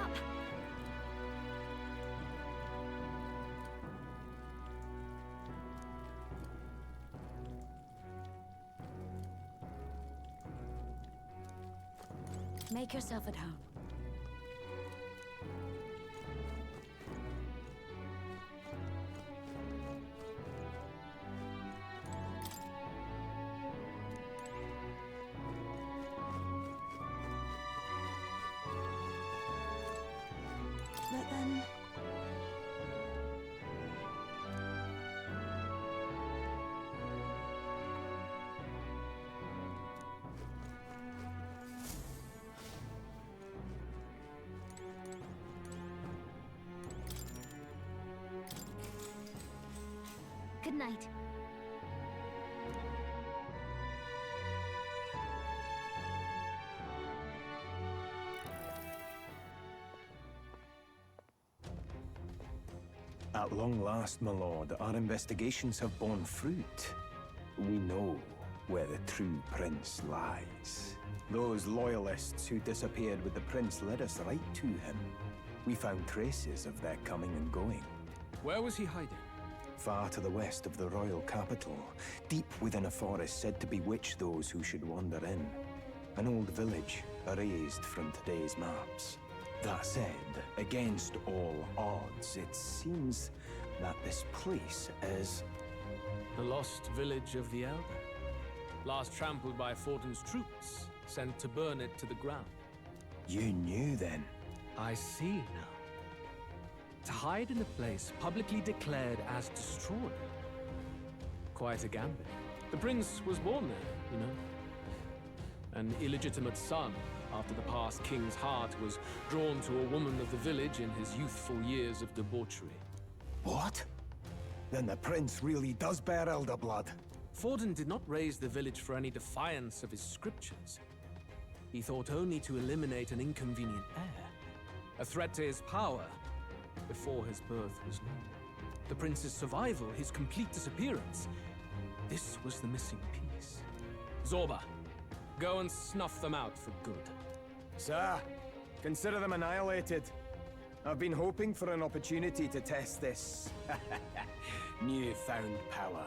Speaker 1: up. Make yourself at home.
Speaker 5: But then...
Speaker 17: Good night.
Speaker 16: At long last, my lord, our investigations have borne fruit. We know where the true prince lies. Those loyalists who disappeared with the prince led us right to him. We found traces of their coming and going.
Speaker 10: Where was he hiding?
Speaker 16: Far to the west of the royal capital, deep within a forest said to bewitch those who should wander in. An old village, erased from today's maps. That said, against all odds, it seems that this place is...
Speaker 10: The lost village of the Elder. Last trampled by Fortin's troops, sent to burn it to the ground.
Speaker 16: You knew then?
Speaker 10: I see now. To hide in a place publicly declared as destroyed. Quite a gambit. The prince was born there, you know. An illegitimate son, after the past king's heart was drawn to a woman of the village in his youthful years of debauchery.
Speaker 16: What? Then the prince really does bear elder blood.
Speaker 10: Fortin did not raise the village for any defiance of his scriptures. He thought only to eliminate an inconvenient heir, a threat to his power, before his birth was known. The prince's survival, his complete disappearance, this was the missing piece. Zorba, go and snuff them out for good.
Speaker 18: Sir, consider them annihilated. I've been hoping for an opportunity to test this newfound power.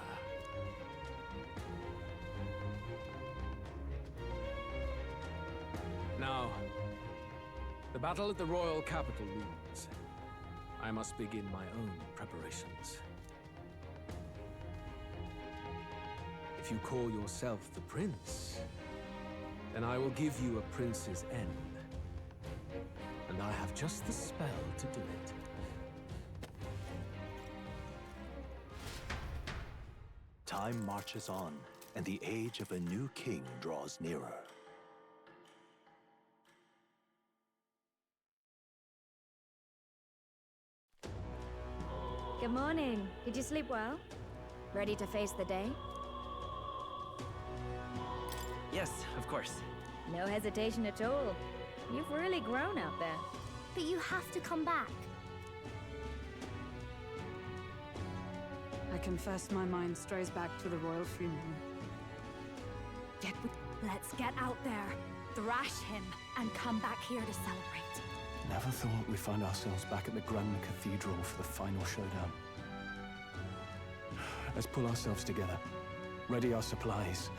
Speaker 10: Now, the battle at the royal capital looms. I must begin my own preparations. If you call yourself the prince, then I will give you a prince's end. And I have just the spell to do it.
Speaker 7: Time marches on, and the age of a new king draws nearer.
Speaker 1: Good morning. Did you sleep well? Ready to face the day?
Speaker 2: Yes, of course.
Speaker 1: No hesitation at all. You've really grown out there.
Speaker 17: But you have to come back.
Speaker 13: I confess my mind strays back to the royal funeral.
Speaker 1: Let's get out there, thrash him, and come back here to celebrate.
Speaker 16: Never thought we'd find ourselves back at the Grand Cathedral for the final showdown. Let's pull ourselves together. Ready our supplies.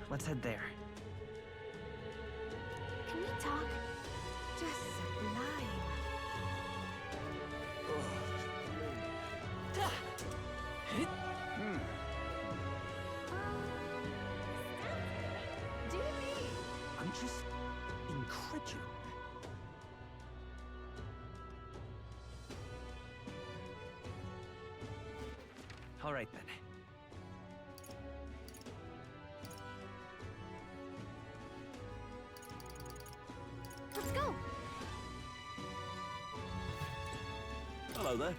Speaker 2: Let's head there.
Speaker 1: Can we talk? Just sublime.
Speaker 10: I'm just incredulous.
Speaker 2: All right, then.
Speaker 17: Let's go.
Speaker 14: Hello there.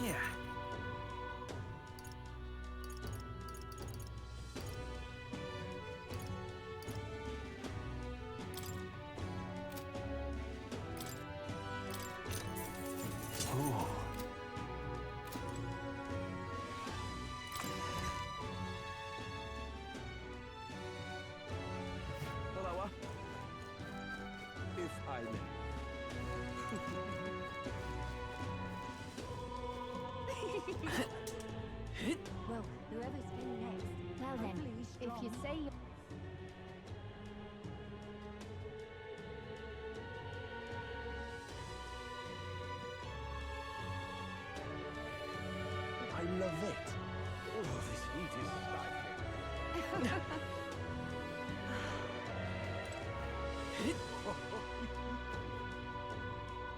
Speaker 2: Yeah. Ooh.
Speaker 15: Lower. If I may.
Speaker 8: Well, whoever's in next. Well then, if you say you're...
Speaker 18: I love it. Oh, this heat is stifling.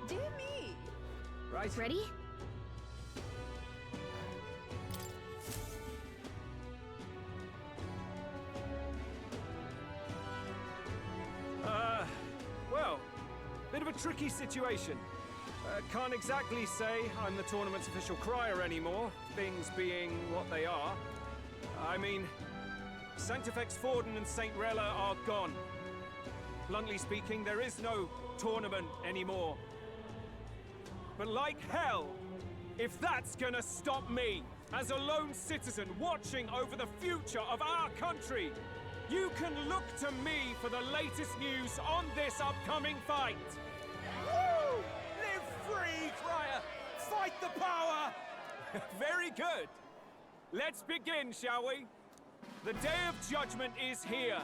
Speaker 5: Dear me!
Speaker 18: Right.
Speaker 8: Ready?
Speaker 15: Well, bit of a tricky situation. Can't exactly say I'm the tournament's official crier anymore, things being what they are. I mean, Sanctifex Forden and St. Rella are gone. Bluntly speaking, there is no tournament anymore. But like hell, if that's gonna stop me, as a lone citizen watching over the future of our country, you can look to me for the latest news on this upcoming fight.
Speaker 18: Woo! Live free, crier! Fight the power!
Speaker 15: Very good. Let's begin, shall we? The Day of Judgment is here.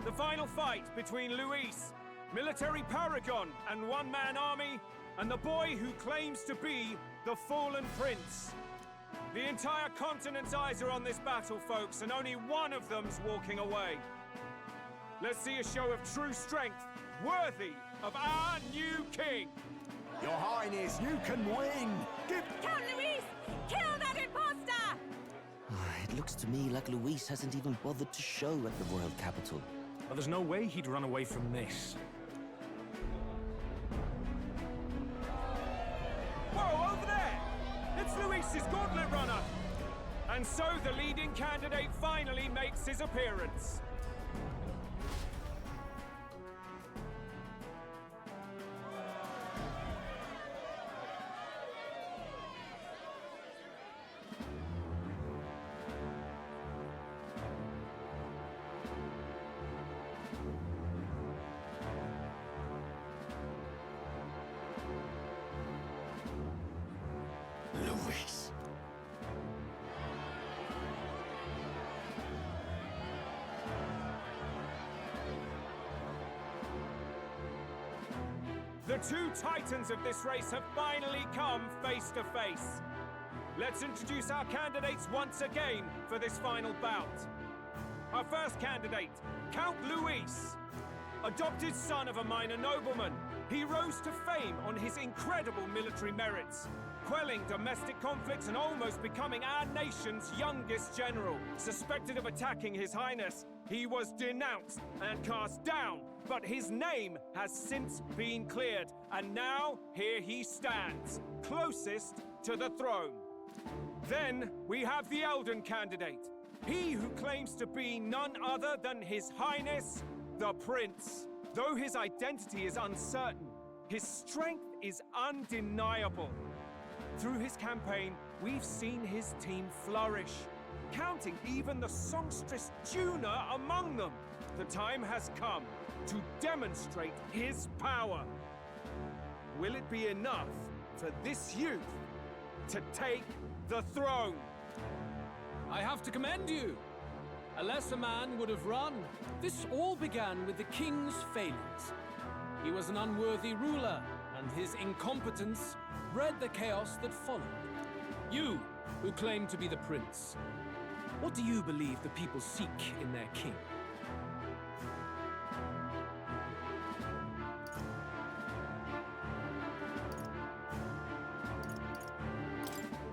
Speaker 15: The final fight between Luis, military paragon and one-man army, and the boy who claims to be the fallen prince. The entire continent's eyes are on this battle, folks, and only one of them's walking away. Let's see a show of true strength, worthy of our new king.
Speaker 18: Your Highness, you can win!
Speaker 5: Count Luis! Kill that imposter!
Speaker 14: It looks to me like Luis hasn't even bothered to show at the royal capital.
Speaker 10: Well, there's no way he'd run away from this.
Speaker 15: Whoa, over there! It's Luis's gauntlet runner! And so the leading candidate finally makes his appearance.
Speaker 14: Luis.
Speaker 15: The two titans of this race have finally come face to face. Let's introduce our candidates once again for this final bout. Our first candidate, Count Luis. Adopted son of a minor nobleman, he rose to fame on his incredible military merits, quelling domestic conflicts and almost becoming our nation's youngest general. Suspected of attacking His Highness, he was denounced and cast down, but his name has since been cleared, and now here he stands, closest to the throne. Then we have the Elden candidate, he who claims to be none other than His Highness, the Prince. Though his identity is uncertain, his strength is undeniable. Through his campaign, we've seen his team flourish, counting even the songstress Juna among them. The time has come to demonstrate his power. Will it be enough for this youth to take the throne?
Speaker 10: I have to commend you. A lesser man would have run. This all began with the king's failures. He was an unworthy ruler, and his incompetence bred the chaos that followed. You, who claim to be the prince, what do you believe the people seek in their king?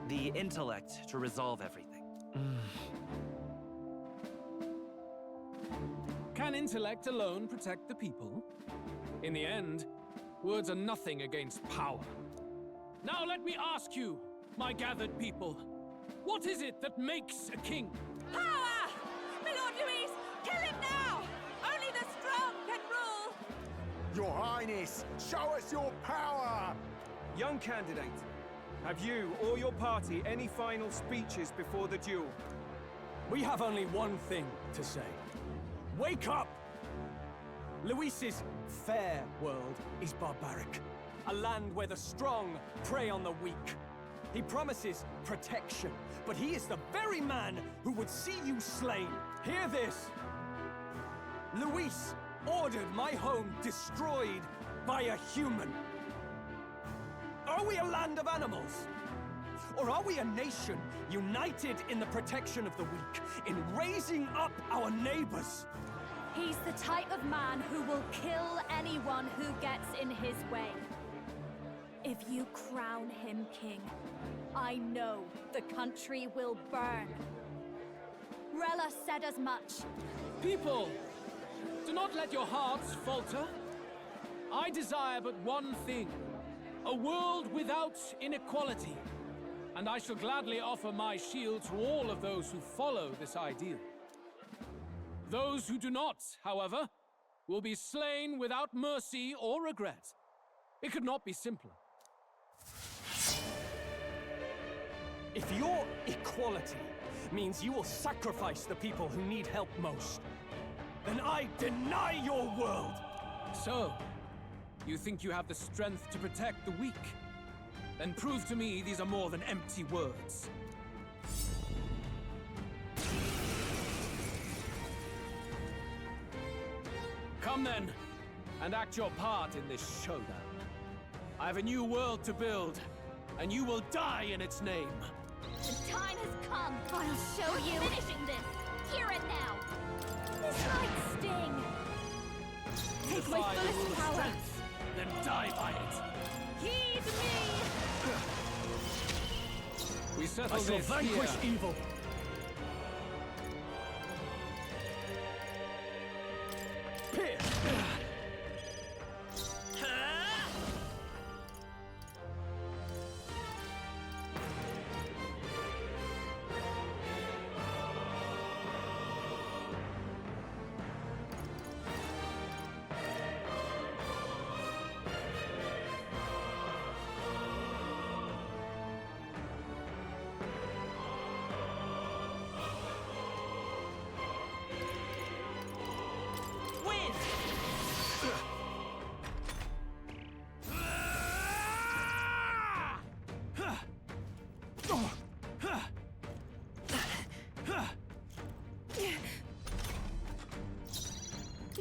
Speaker 2: The intellect to resolve everything.
Speaker 10: Can intellect alone protect the people? In the end, words are nothing against power. Now let me ask you, my gathered people. What is it that makes a king?
Speaker 19: Power! My Lord Luis, kill him now! Only the strong can rule!
Speaker 18: Your Highness, show us your power!
Speaker 15: Young candidate, have you or your party any final speeches before the duel?
Speaker 20: We have only one thing to say. Wake up! Luis's fair world is barbaric. A land where the strong prey on the weak. He promises protection, but he is the very man who would see you slain. Hear this! Luis ordered my home destroyed by a human. Are we a land of animals? Or are we a nation united in the protection of the weak, in raising up our neighbors?
Speaker 1: He's the type of man who will kill anyone who gets in his way. If you crown him king, I know the country will burn. Rella said as much.
Speaker 10: People, do not let your hearts falter. I desire but one thing, a world without inequality. And I shall gladly offer my shield to all of those who follow this ideal. Those who do not, however, will be slain without mercy or regret. It could not be simpler.
Speaker 20: If your equality means you will sacrifice the people who need help most, then I deny your world!
Speaker 10: So, you think you have the strength to protect the weak? Then prove to me these are more than empty words. Come then, and act your part in this showdown. I have a new world to build, and you will die in its name.
Speaker 1: The time has come. I'll show you.
Speaker 17: Finishing this, here and now.
Speaker 1: This might sting. Take my
Speaker 10: Defy the rule
Speaker 1: fullest
Speaker 10: of
Speaker 1: power.
Speaker 10: strength, then die by it.
Speaker 19: Heed me!
Speaker 10: We settle
Speaker 20: I shall
Speaker 10: this
Speaker 20: vanquish
Speaker 10: here.
Speaker 20: evil. Pierce!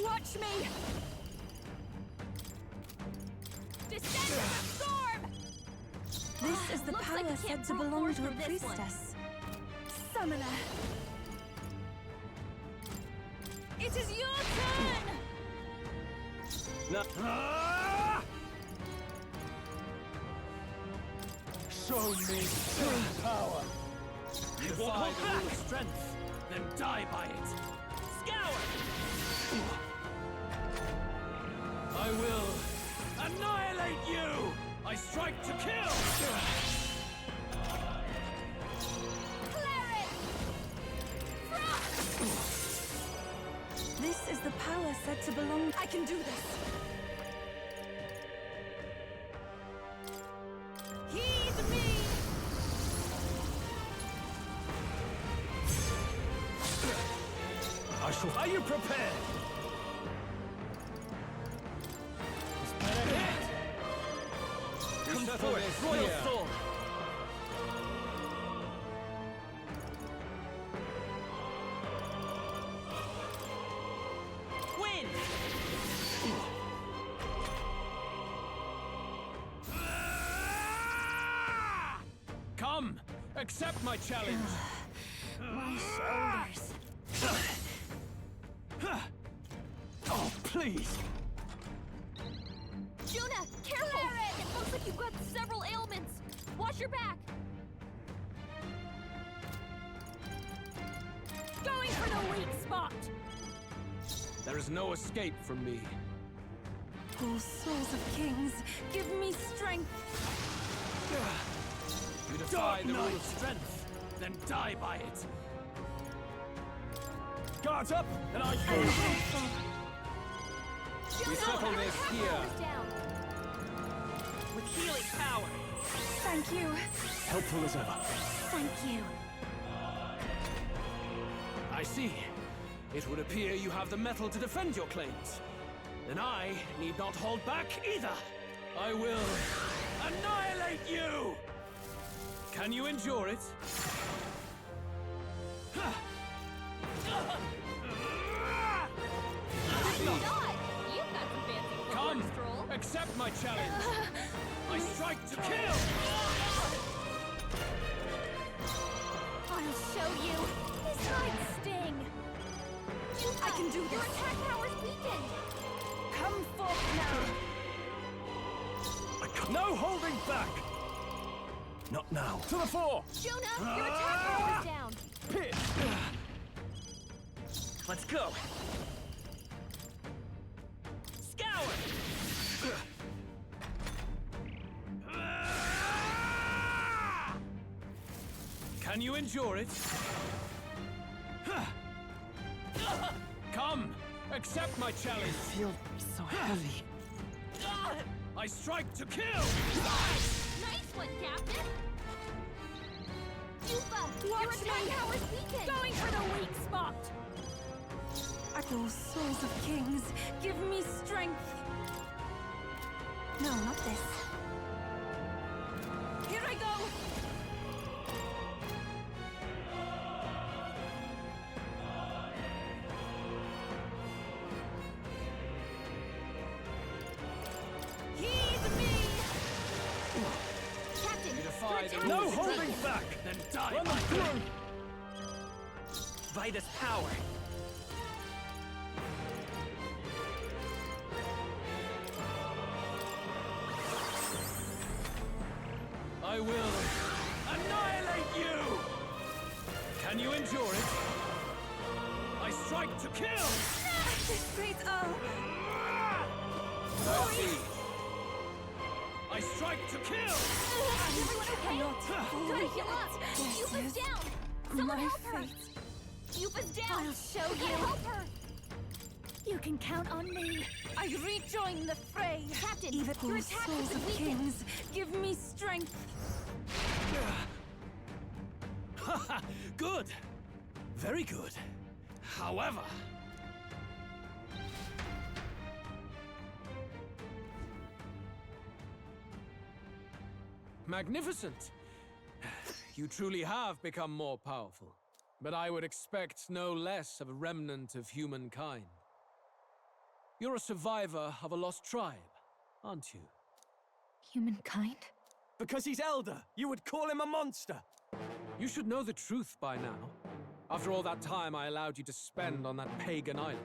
Speaker 19: Watch me! Descend in the storm!
Speaker 5: This is the
Speaker 1: Looks
Speaker 5: power
Speaker 1: like you
Speaker 5: said
Speaker 1: can't
Speaker 5: to
Speaker 1: brute
Speaker 5: belong
Speaker 1: force
Speaker 5: to a
Speaker 1: from this one.
Speaker 5: priestess.
Speaker 19: Summoner! It is your turn!
Speaker 20: Show me true power!
Speaker 10: Defy the rule of strength, then die by it.
Speaker 19: Scour!
Speaker 10: I will annihilate you! I strike to kill!
Speaker 19: Cleric! Frost!
Speaker 5: This is the power said to belong.
Speaker 19: I can do this! Heed me!
Speaker 20: Are you prepared?
Speaker 10: Come
Speaker 20: settle
Speaker 10: forth,
Speaker 20: this
Speaker 10: royal
Speaker 20: here.
Speaker 10: sword!
Speaker 19: Win!
Speaker 10: Come, accept my challenge.
Speaker 1: My shoulders.
Speaker 20: Oh, please!
Speaker 17: Juna, careful! It looks like you've got several ailments. Watch your back.
Speaker 19: Going for the weak spot!
Speaker 10: There is no escape from me.
Speaker 5: Oh, souls of kings, give me strength.
Speaker 10: You defy the rule of strength, then die by it.
Speaker 20: Guards up, and I
Speaker 10: We settle this here.
Speaker 19: With healing power.
Speaker 5: Thank you.
Speaker 20: helpful as ever.
Speaker 5: Thank you.
Speaker 10: I see. It would appear you have the metal to defend your claims. Then I need not hold back either. I will annihilate you! Can you endure it? Come, accept my challenge. I strike to kill!
Speaker 1: I'll show you. This might sting.
Speaker 5: I can do this.
Speaker 1: Your attack power's weakened.
Speaker 5: Come forth now.
Speaker 20: No holding back! Not now. To the fore!
Speaker 1: Jonah, your attack power's down.
Speaker 20: Pit!
Speaker 14: Let's go.
Speaker 19: Scour!
Speaker 10: Can you endure it? Come, accept my challenge.
Speaker 13: I feel so heavy.
Speaker 10: I strike to kill!
Speaker 1: Nice one, Captain. Yufa, your attack power's weakened.
Speaker 19: Going for the weak spot!
Speaker 5: Oh, souls of kings, give me strength. No, not this. Here I go!
Speaker 1: Heed me! Captain,
Speaker 10: You defy
Speaker 1: your
Speaker 10: the
Speaker 1: attack
Speaker 20: No
Speaker 1: is
Speaker 20: holding
Speaker 1: weakened.
Speaker 20: back!
Speaker 10: Then die
Speaker 20: Run
Speaker 10: by
Speaker 20: them through!
Speaker 14: Vitus power.
Speaker 10: I will annihilate you! Can you endure it? I strike to kill!
Speaker 5: This great Earl!
Speaker 10: I see. I strike to kill!
Speaker 1: Everyone okay? Gotta heal up. Yufa's down. Someone
Speaker 5: My
Speaker 1: help her.
Speaker 5: fate.
Speaker 1: Yufa's down.
Speaker 5: I'll show
Speaker 1: Gotta
Speaker 5: you.
Speaker 1: help her. You can count on me.
Speaker 5: I rejoin the fray.
Speaker 1: Captain,
Speaker 5: Even
Speaker 1: your
Speaker 5: oh,
Speaker 1: attack
Speaker 5: souls
Speaker 1: is
Speaker 5: of
Speaker 1: weakened.
Speaker 5: kings, give me strength.
Speaker 10: Good. Very good. However... Magnificent! You truly have become more powerful. But I would expect no less of a remnant of humankind. You're a survivor of a lost tribe, aren't you?
Speaker 8: Humankind?
Speaker 20: Because he's elder, you would call him a monster!
Speaker 10: You should know the truth by now. After all that time I allowed you to spend on that pagan island.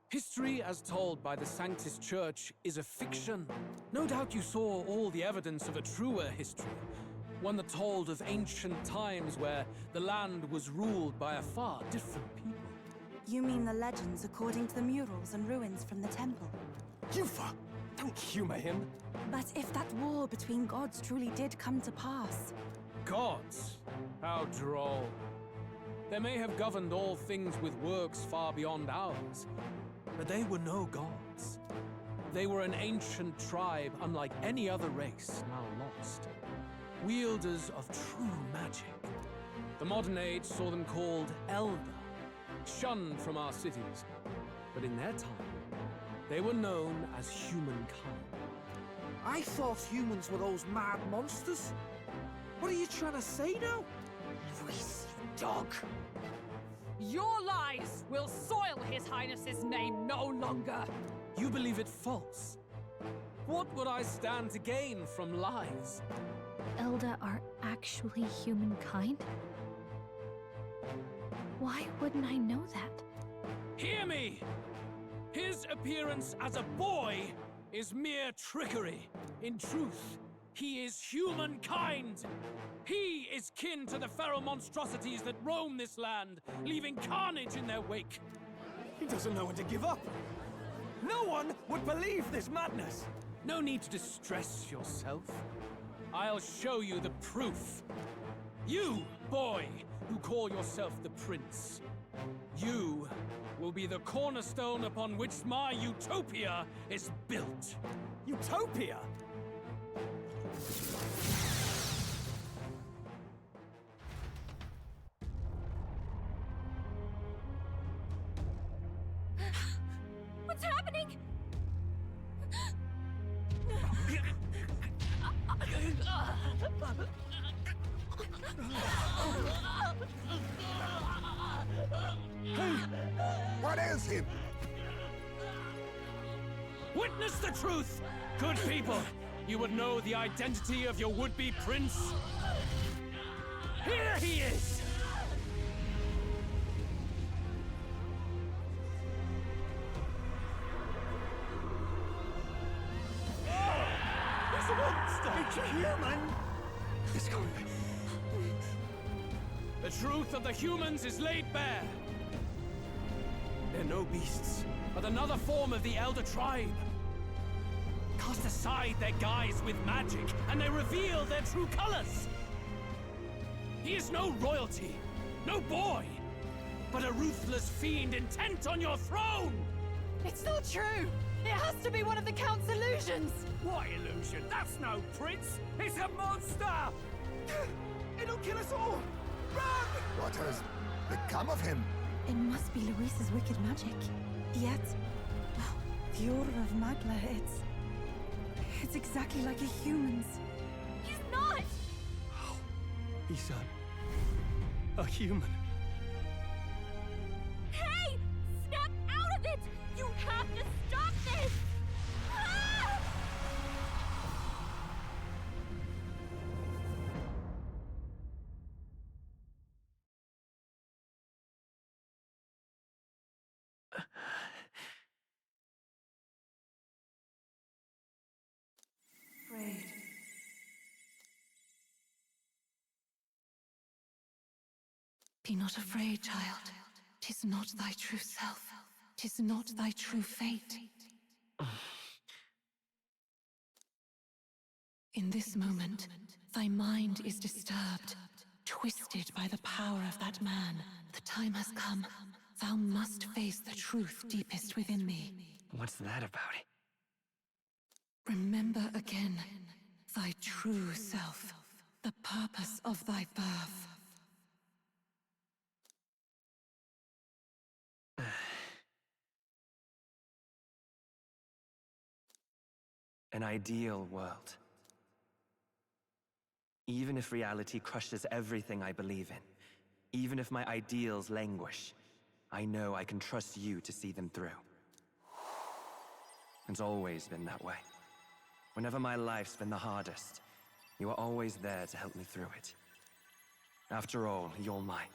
Speaker 10: History, as told by the Sanctus Church, is a fiction. No doubt you saw all the evidence of a truer history. One that told of ancient times where the land was ruled by a far different people.
Speaker 5: You mean the legends according to the murals and ruins from the temple?
Speaker 20: Yufa! Don't humor him!
Speaker 5: But if that war between gods truly did come to pass...
Speaker 10: Gods? How droll. They may have governed all things with works far beyond ours, but they were no gods. They were an ancient tribe unlike any other race now lost. Wielders of true magic. The modern age saw them called Elder, shunned from our cities. But in their time, they were known as humankind.
Speaker 6: I thought humans were those mad monsters. What are you trying to say now?
Speaker 19: Luis, you dog! Your lies will soil His Highness's name no longer!
Speaker 10: You believe it false? What would I stand to gain from lies?
Speaker 8: Elda are actually humankind? Why wouldn't I know that?
Speaker 10: Hear me! His appearance as a boy is mere trickery. In truth, he is humankind. He is kin to the feral monstrosities that roam this land, leaving carnage in their wake.
Speaker 20: He doesn't know when to give up. No one would believe this madness.
Speaker 10: No need to distress yourself. I'll show you the proof. You, boy, who call yourself the prince. You will be the cornerstone upon which my utopia is built.
Speaker 20: Utopia?
Speaker 1: What's happening?
Speaker 4: What ails him?
Speaker 10: Witness the truth! Good people, you would know the identity of your would-be prince. Here he is!
Speaker 20: It's a monster! It's a human! It's gone.
Speaker 10: The truth of the humans is laid bare. They're no beasts, but another form of the Elder Tribe. Cast aside their guise with magic, and they reveal their true colors. He is no royalty, no boy, but a ruthless fiend intent on your throne!
Speaker 19: It's not true! It has to be one of the Count's illusions!
Speaker 15: What illusion? That's no prince! It's a monster!
Speaker 20: It'll kill us all! Run!
Speaker 4: What has become of him?
Speaker 5: It must be Luis's wicked magic. Yet, the aura of Magla, it's exactly like a human's.
Speaker 1: He's not!
Speaker 20: He's a human.
Speaker 1: Hey! Snap out of it! You have to stop this! Ah!
Speaker 9: Afraid. Be not afraid, child. 'Tis not thy true self. 'Tis not thy true fate. In this moment, thy mind is disturbed, twisted by the power of that man. The time has come. Thou must face the truth deepest within thee.
Speaker 2: What's that about?
Speaker 9: Remember again thy true self, the purpose of thy birth.
Speaker 2: An ideal world. Even if reality crushes everything I believe in, even if my ideals languish, I know I can trust you to see them through. It's always been that way. Whenever my life's been the hardest, you are always there to help me through it. After all, you're mine.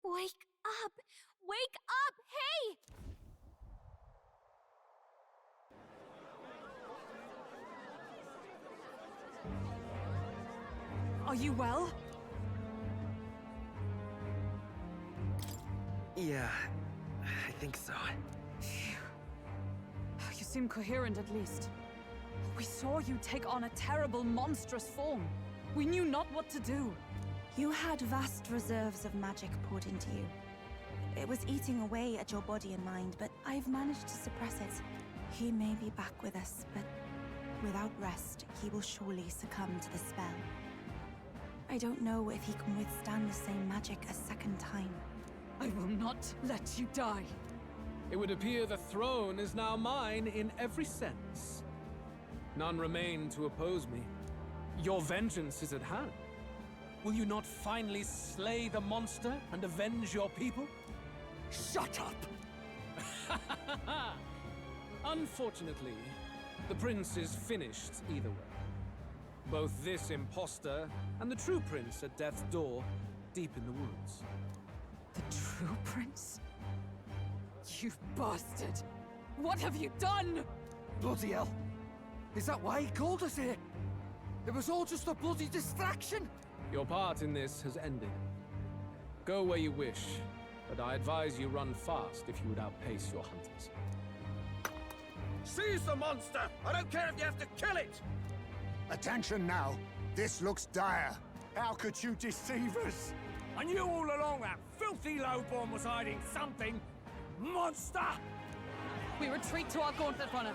Speaker 1: Wake up! Wake up! Hey!
Speaker 13: Are you well?
Speaker 2: Yeah, I think so.
Speaker 13: You seem coherent at least. We saw you take on a terrible, monstrous form. We knew not what to do.
Speaker 5: You had vast reserves of magic poured into you. It was eating away at your body and mind, but I've managed to suppress it. He may be back with us, but without rest, he will surely succumb to the spell. I don't know if he can withstand the same magic a second time.
Speaker 13: I will not let you die.
Speaker 10: It would appear the throne is now mine in every sense. None remain to oppose me. Your vengeance is at hand. Will you not finally slay the monster and avenge your people?
Speaker 20: Shut up!
Speaker 10: Unfortunately, the prince is finished either way. Both this imposter and the true prince at death's door, deep in the woods.
Speaker 13: The true prince? You bastard! What have you done?
Speaker 20: Bloody hell! Is that why he called us here? It was all just a bloody distraction!
Speaker 10: Your part in this has ended. Go where you wish, but I advise you run fast if you would outpace your hunters.
Speaker 12: Seize the monster! I don't care if you have to kill it!
Speaker 4: Attention now. This looks dire. How could you deceive us?
Speaker 20: I knew all along that filthy lowborn was hiding something. Monster!
Speaker 19: We retreat to our gauntlet runner.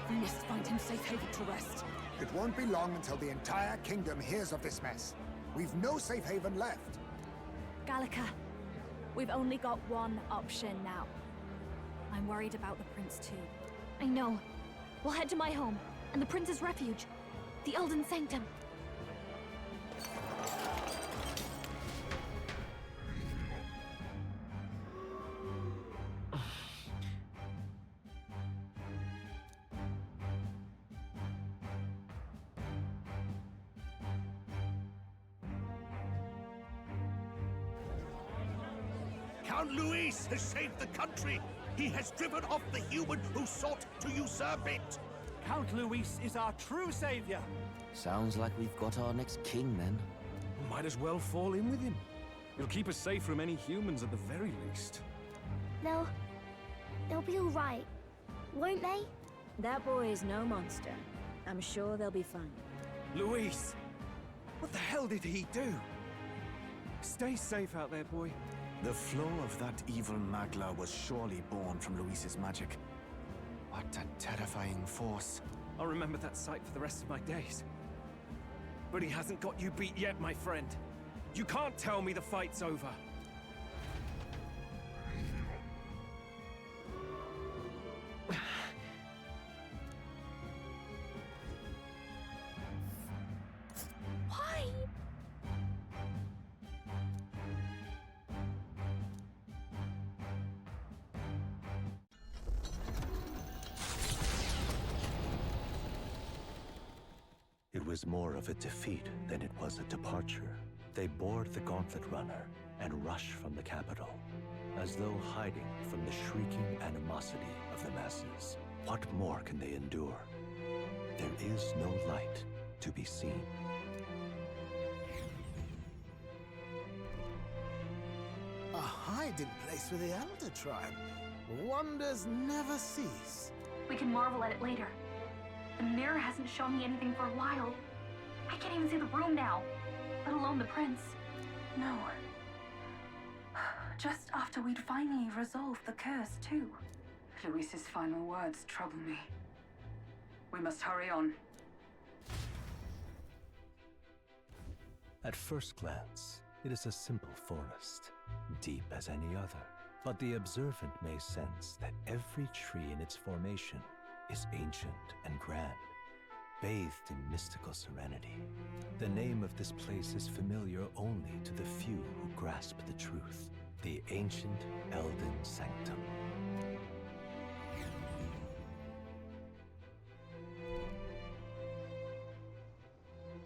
Speaker 19: We must find him safe haven to rest.
Speaker 4: It won't be long until the entire kingdom hears of this mess. We've no safe haven left.
Speaker 1: Gallica, we've only got one option now. I'm worried about the prince too.
Speaker 8: I know. We'll head to my home, and the prince's refuge. The Elden Sanctum.
Speaker 12: Count Luis has saved the country. He has driven off the human who sought to usurp it.
Speaker 20: Count Luis is our true savior.
Speaker 14: Sounds like we've got our next king, then.
Speaker 10: Might as well fall in with him. It'll keep us safe from any humans at the very least.
Speaker 17: They'll be all right, won't they?
Speaker 1: That boy is no monster. I'm sure they'll be fine.
Speaker 2: Luis! What the hell did he do?
Speaker 10: Stay safe out there, boy.
Speaker 18: The flow of that evil Magla was surely born from Luis's magic. What a terrifying force.
Speaker 2: I'll remember that sight for the rest of my days. But he hasn't got you beat yet, my friend. You can't tell me the fight's over.
Speaker 8: Why?
Speaker 7: It was more of a defeat than it was a departure. They board the gauntlet runner and rush from the capital, as though hiding from the shrieking animosity of the masses. What more can they endure? There is no light to be seen.
Speaker 12: A hiding place for the Elder Tribe. Wonders never cease.
Speaker 8: We can marvel at it later. The mirror hasn't shown me anything for a while. I can't even see the room now, let alone the prince.
Speaker 5: No. Just after we'd finally resolved the curse, too.
Speaker 13: Luis's final words trouble me. We must hurry on.
Speaker 7: At first glance, it is a simple forest, deep as any other. But the observant may sense that every tree in its formation is ancient and grand, bathed in mystical serenity. The name of this place is familiar only to the few who grasp the truth. The ancient Elden Sanctum.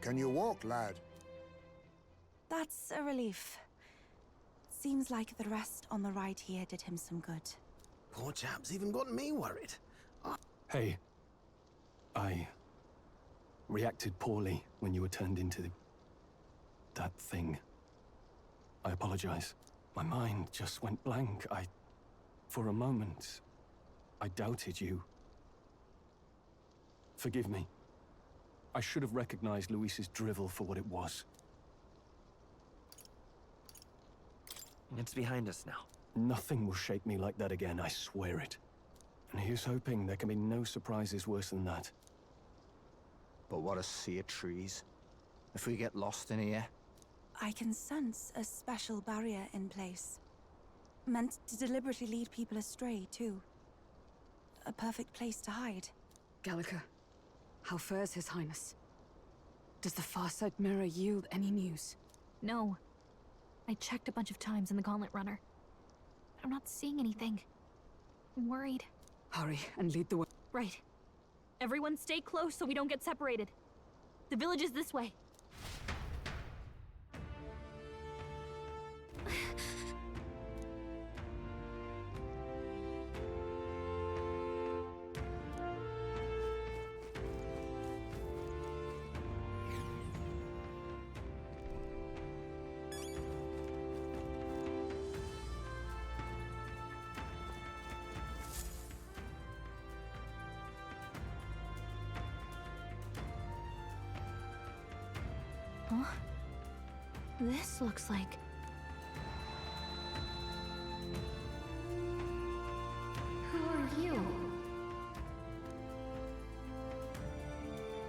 Speaker 4: Can you walk, lad?
Speaker 5: That's a relief. Seems like the rest on the ride here did him some good.
Speaker 12: Poor chap's even got me worried.
Speaker 20: Hey, I reacted poorly when you were turned into that thing. I apologize. My mind just went blank. For a moment, I doubted you. Forgive me. I should have recognized Luis's drivel for what it was.
Speaker 2: It's behind us now.
Speaker 20: Nothing will shake me like that again, I swear it. And here's hoping there can be no surprises worse than that.
Speaker 6: But what a sea of trees. If we get lost in here...
Speaker 5: I can sense a special barrier in place. Meant to deliberately lead people astray, too. A perfect place to hide.
Speaker 13: Gallica, how fares His Highness? Does the Farsight Mirror yield any news?
Speaker 8: No. I checked a bunch of times in the Gauntlet Runner. I'm not seeing anything. I'm worried.
Speaker 13: Hurry and lead the way.
Speaker 8: Right. Everyone stay close so we don't get separated. The village is this way. Huh? This looks like... Who are you?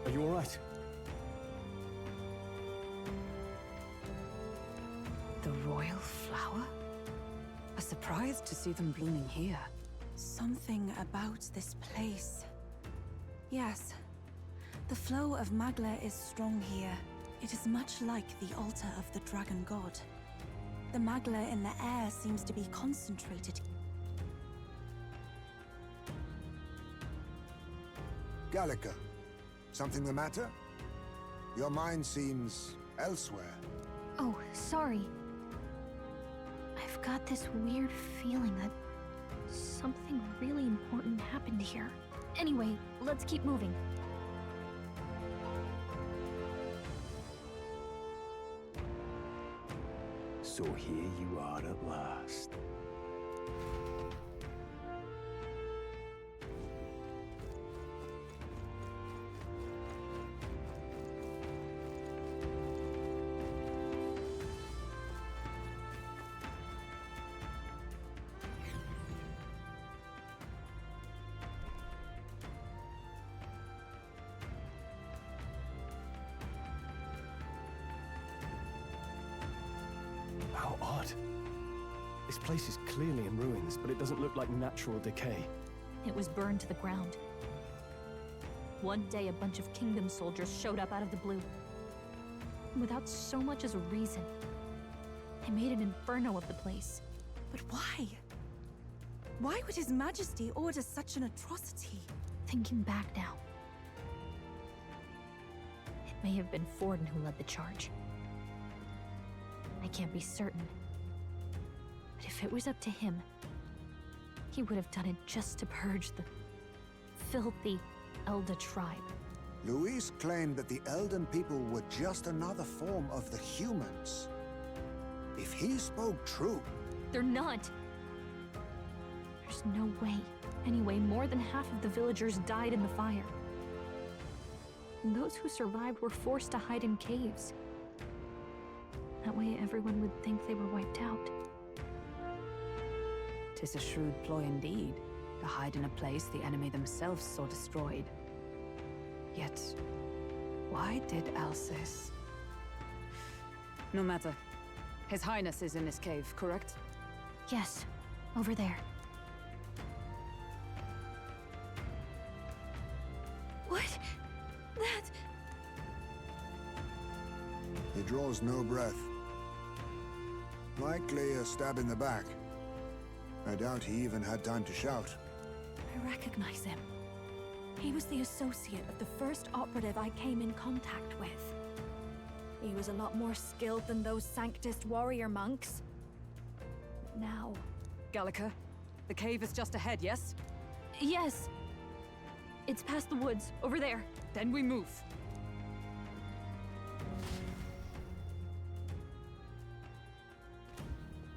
Speaker 20: Are you all right?
Speaker 13: The royal flower? A surprise to see them blooming here.
Speaker 5: Something about this place. Yes. The flow of Magla is strong here. It is much like the altar of the dragon god. The Magla in the air seems to be concentrated.
Speaker 4: Gallica, something the matter? Your mind seems elsewhere.
Speaker 8: Oh, sorry. I've got this weird feeling that something really important happened here. Anyway, let's keep moving.
Speaker 16: So here you are at last.
Speaker 20: How odd. This place is clearly in ruins, but it doesn't look like natural decay.
Speaker 1: It was burned to the ground. One day, a bunch of kingdom soldiers showed up out of the blue. Without so much as a reason. They made an inferno of the place.
Speaker 5: But why? Why would His Majesty order such an atrocity?
Speaker 1: Thinking back now, it may have been Forden who led the charge. I can't be certain. But if it was up to him, he would have done it just to purge the filthy Elda tribe.
Speaker 4: Luis claimed that the Elden people were just another form of the humans. If he spoke true...
Speaker 1: They're not! There's no way. Anyway, more than half of the villagers died in the fire. And those who survived were forced to hide in caves. That way everyone would think they were wiped out.
Speaker 13: 'Tis a shrewd ploy indeed, to hide in a place the enemy themselves saw destroyed. Yet, why did Alcest? No matter. His Highness is in this cave, correct?
Speaker 1: Yes, over there.
Speaker 5: What? That...
Speaker 4: He draws no breath. Likely a stab in the back. I doubt he even had time to shout.
Speaker 1: I recognize him. He was the associate of the first operative I came in contact with. He was a lot more skilled than those Sanctist warrior monks. But now...
Speaker 13: Gallica, the cave is just ahead, yes?
Speaker 1: Yes. It's past the woods, over there.
Speaker 13: Then we move.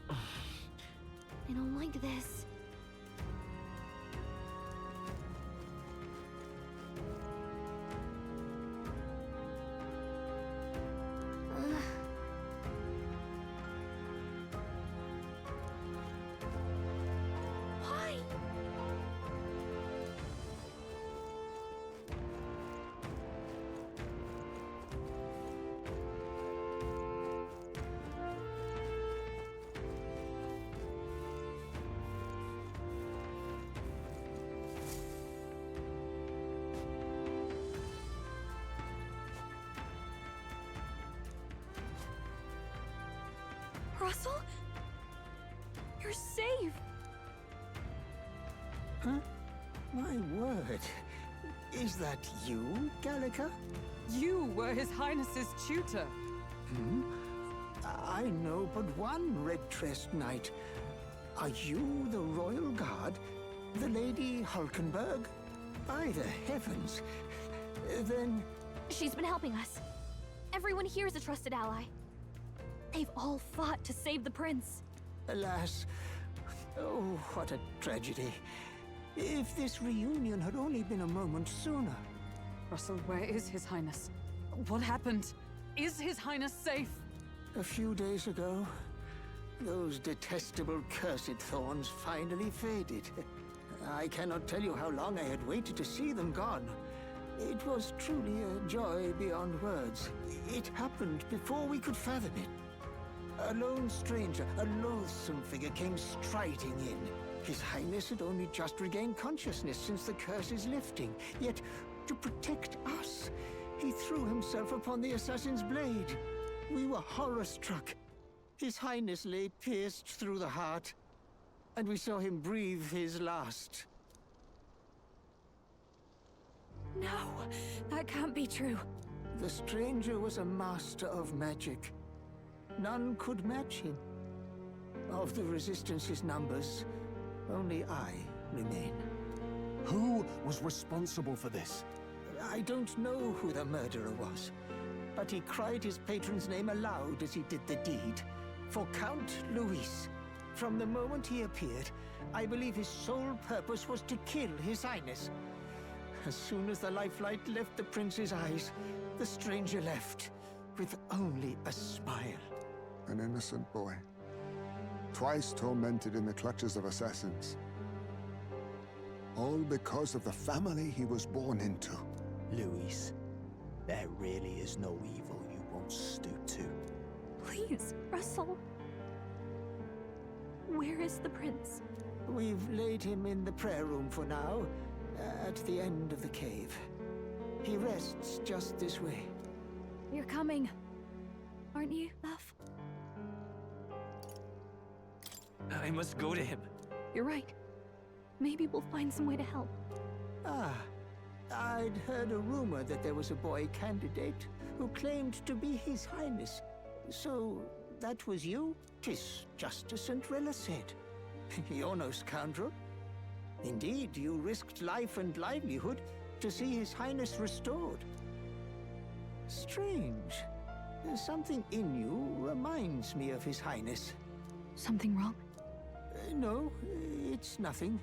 Speaker 8: I don't like this.
Speaker 1: Why? Russell? You're safe!
Speaker 12: Huh? My word. Is that you, Gallica?
Speaker 13: You were His Highness's tutor.
Speaker 12: Hmm? I know but one red-tressed knight. Are you the royal guard? The Lady Hulkenberg? By the heavens. Then...
Speaker 1: She's been helping us. Everyone here is a trusted ally. They've all fought to save the prince.
Speaker 12: Alas. Oh, what a tragedy. If this reunion had only been a moment sooner.
Speaker 13: Russell, where is His Highness? What happened?
Speaker 19: Is His Highness safe?
Speaker 12: A few days ago, those detestable cursed thorns finally faded. I cannot tell you how long I had waited to see them gone. It was truly a joy beyond words. It happened before we could fathom it. A lone stranger, a loathsome figure, came striding in. His Highness had only just regained consciousness since the curse's lifting. Yet, to protect us, he threw himself upon the assassin's blade. We were horror-struck. His Highness lay pierced through the heart, and we saw him breathe his last.
Speaker 1: No, that can't be true.
Speaker 12: The stranger was a master of magic. None could match him. Of the Resistance's numbers, only I remain.
Speaker 18: Who was responsible for this?
Speaker 12: I don't know who the murderer was, but he cried his patron's name aloud as he did the deed. For Count Luis. From the moment he appeared, I believe his sole purpose was to kill His Highness. As soon as the lifelight left the prince's eyes, the stranger left, with only a smile.
Speaker 4: An innocent boy. Twice tormented in the clutches of assassins. All because of the family he was born into.
Speaker 14: Luis, there really is no evil you won't stoop to.
Speaker 1: Please, Russell. Where is the prince?
Speaker 12: We've laid him in the prayer room for now, at the end of the cave. He rests just this way.
Speaker 1: You're coming, aren't you, love?
Speaker 2: I must go to him.
Speaker 1: You're right. Maybe we'll find some way to help.
Speaker 12: Ah, I'd heard a rumor that there was a boy candidate who claimed to be His Highness. So, that was you? 'Tis just as Cinderella said. You're no scoundrel. Indeed, you risked life and livelihood to see His Highness restored. Strange. Something in you reminds me of His Highness.
Speaker 1: Something wrong?
Speaker 12: No, it's nothing.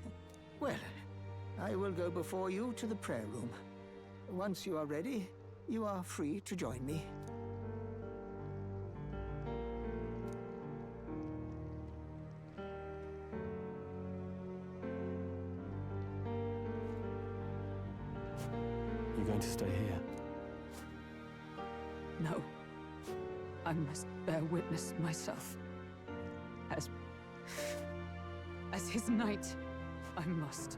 Speaker 12: Well, I will go before you to the prayer room. Once you are ready, you are free to join me.
Speaker 18: You're going to stay here?
Speaker 13: No. I must bear witness myself. As his knight, I must.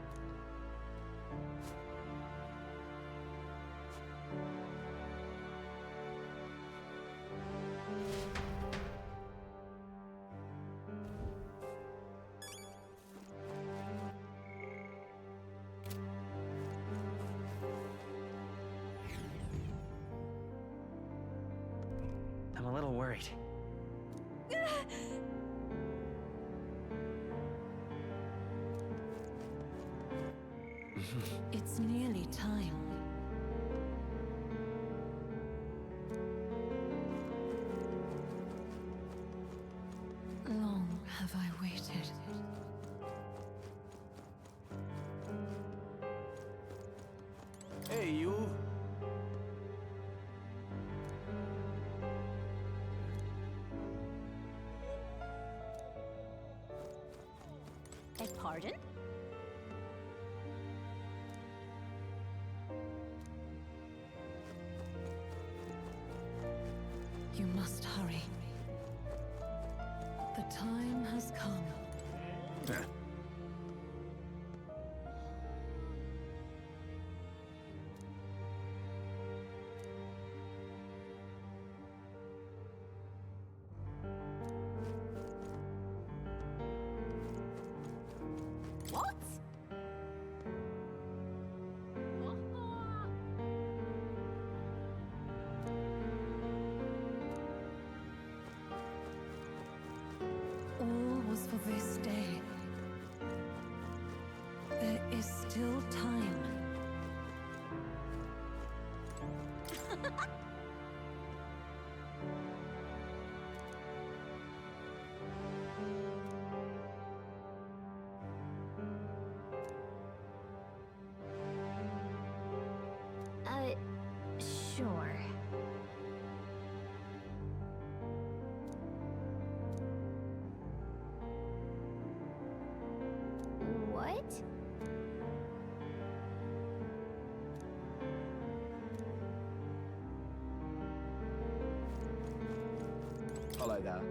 Speaker 2: I'm a little worried.
Speaker 9: It's nearly time. Long have I waited.
Speaker 18: Hey, you!
Speaker 17: Beg pardon?
Speaker 9: You must hurry. The time has come.
Speaker 17: What?
Speaker 9: All was for this day. There is still time.
Speaker 17: Sure.
Speaker 18: like that.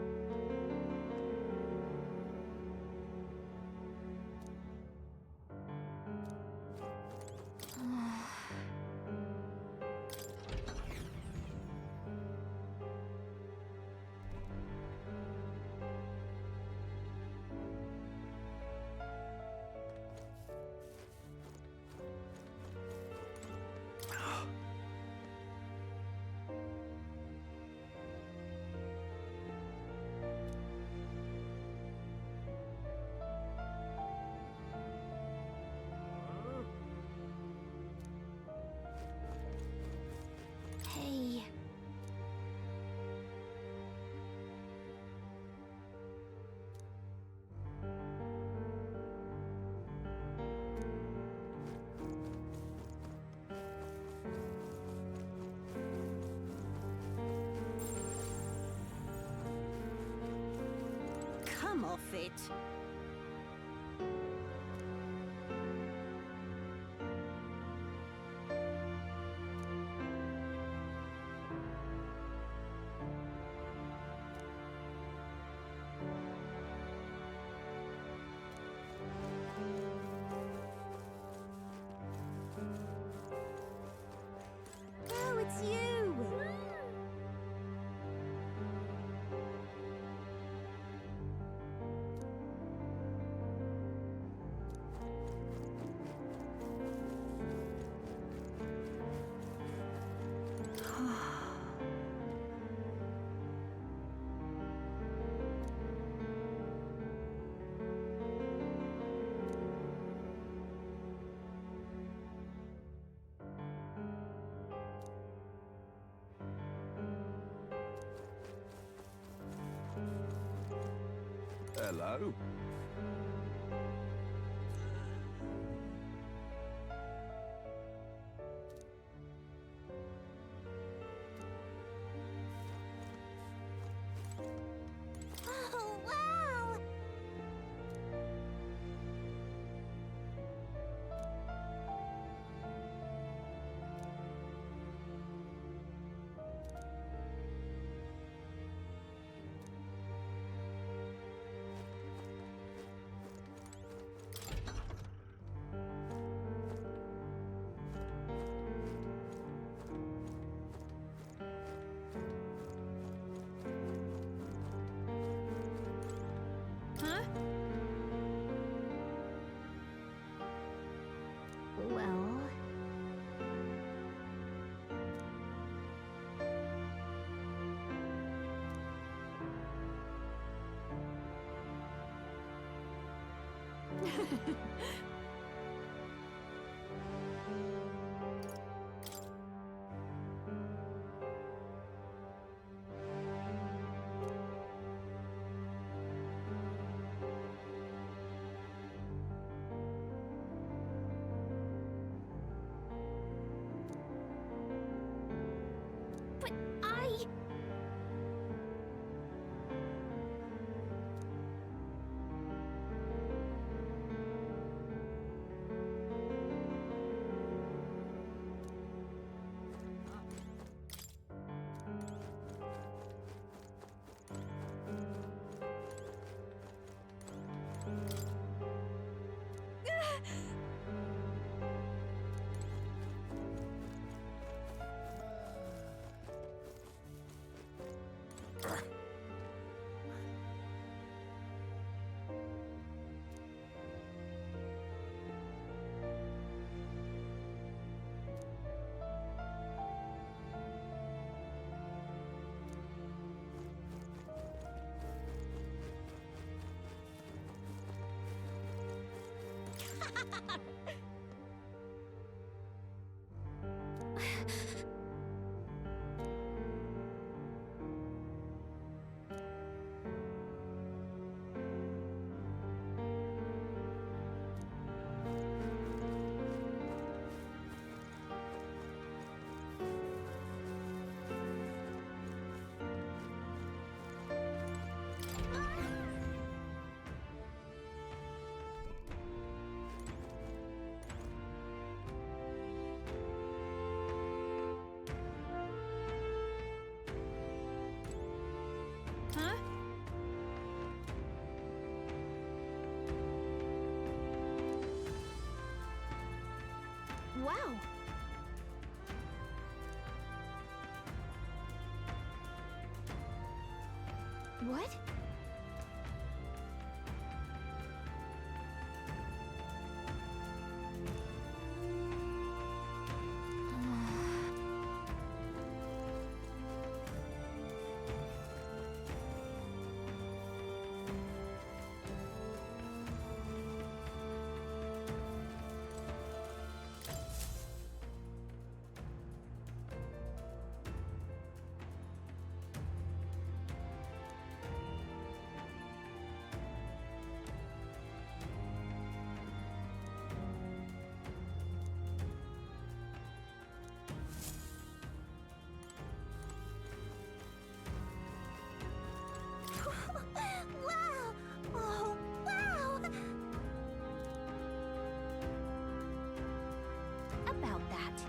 Speaker 17: Hey.
Speaker 21: Come off it.
Speaker 17: Oh, it's you!
Speaker 2: Hello.
Speaker 17: Oh, wow!
Speaker 8: Huh?
Speaker 17: Well... But I... Wow. What? Wow! Oh, wow! About that.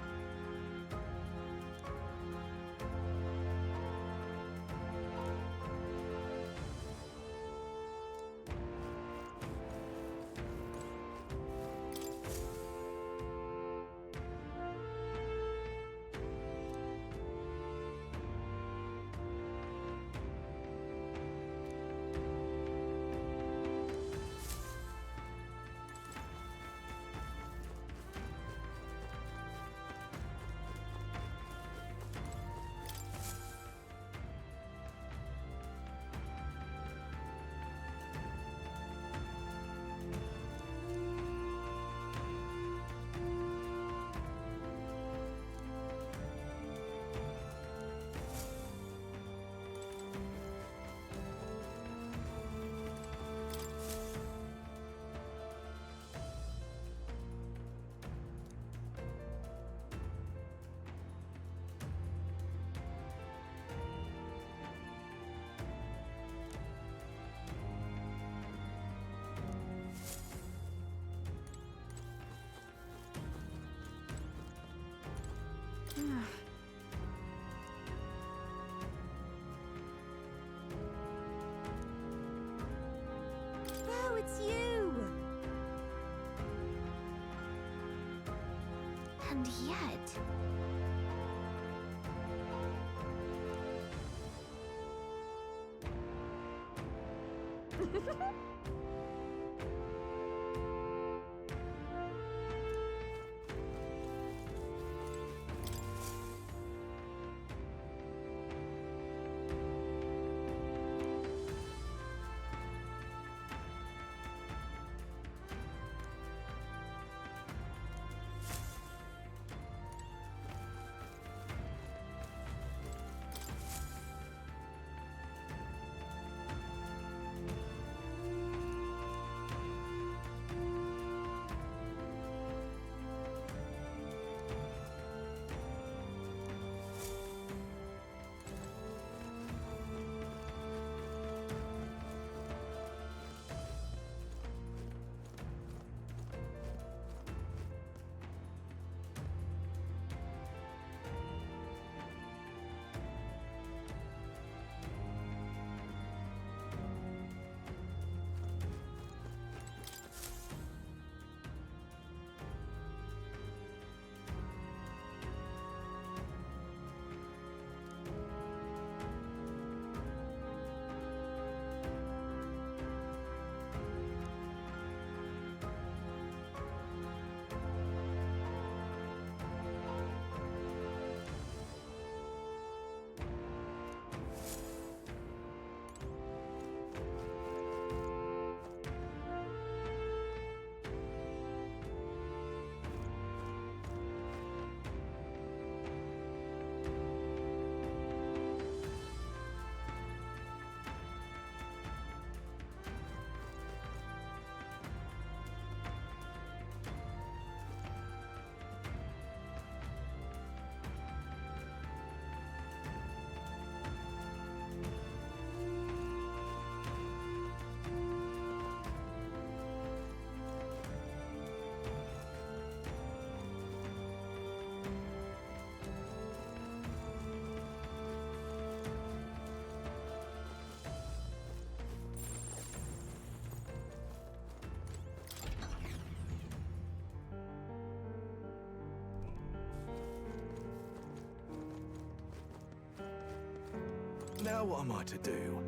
Speaker 17: Oh, it's you! And yet...
Speaker 20: Now what am I to do?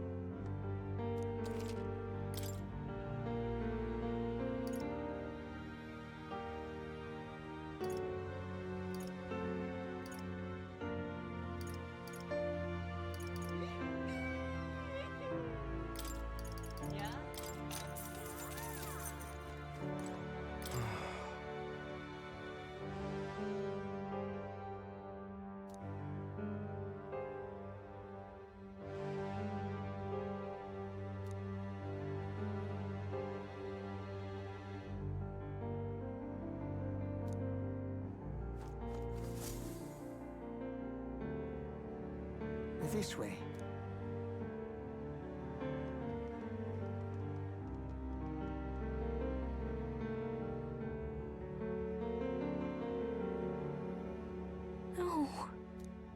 Speaker 12: This way.
Speaker 1: No.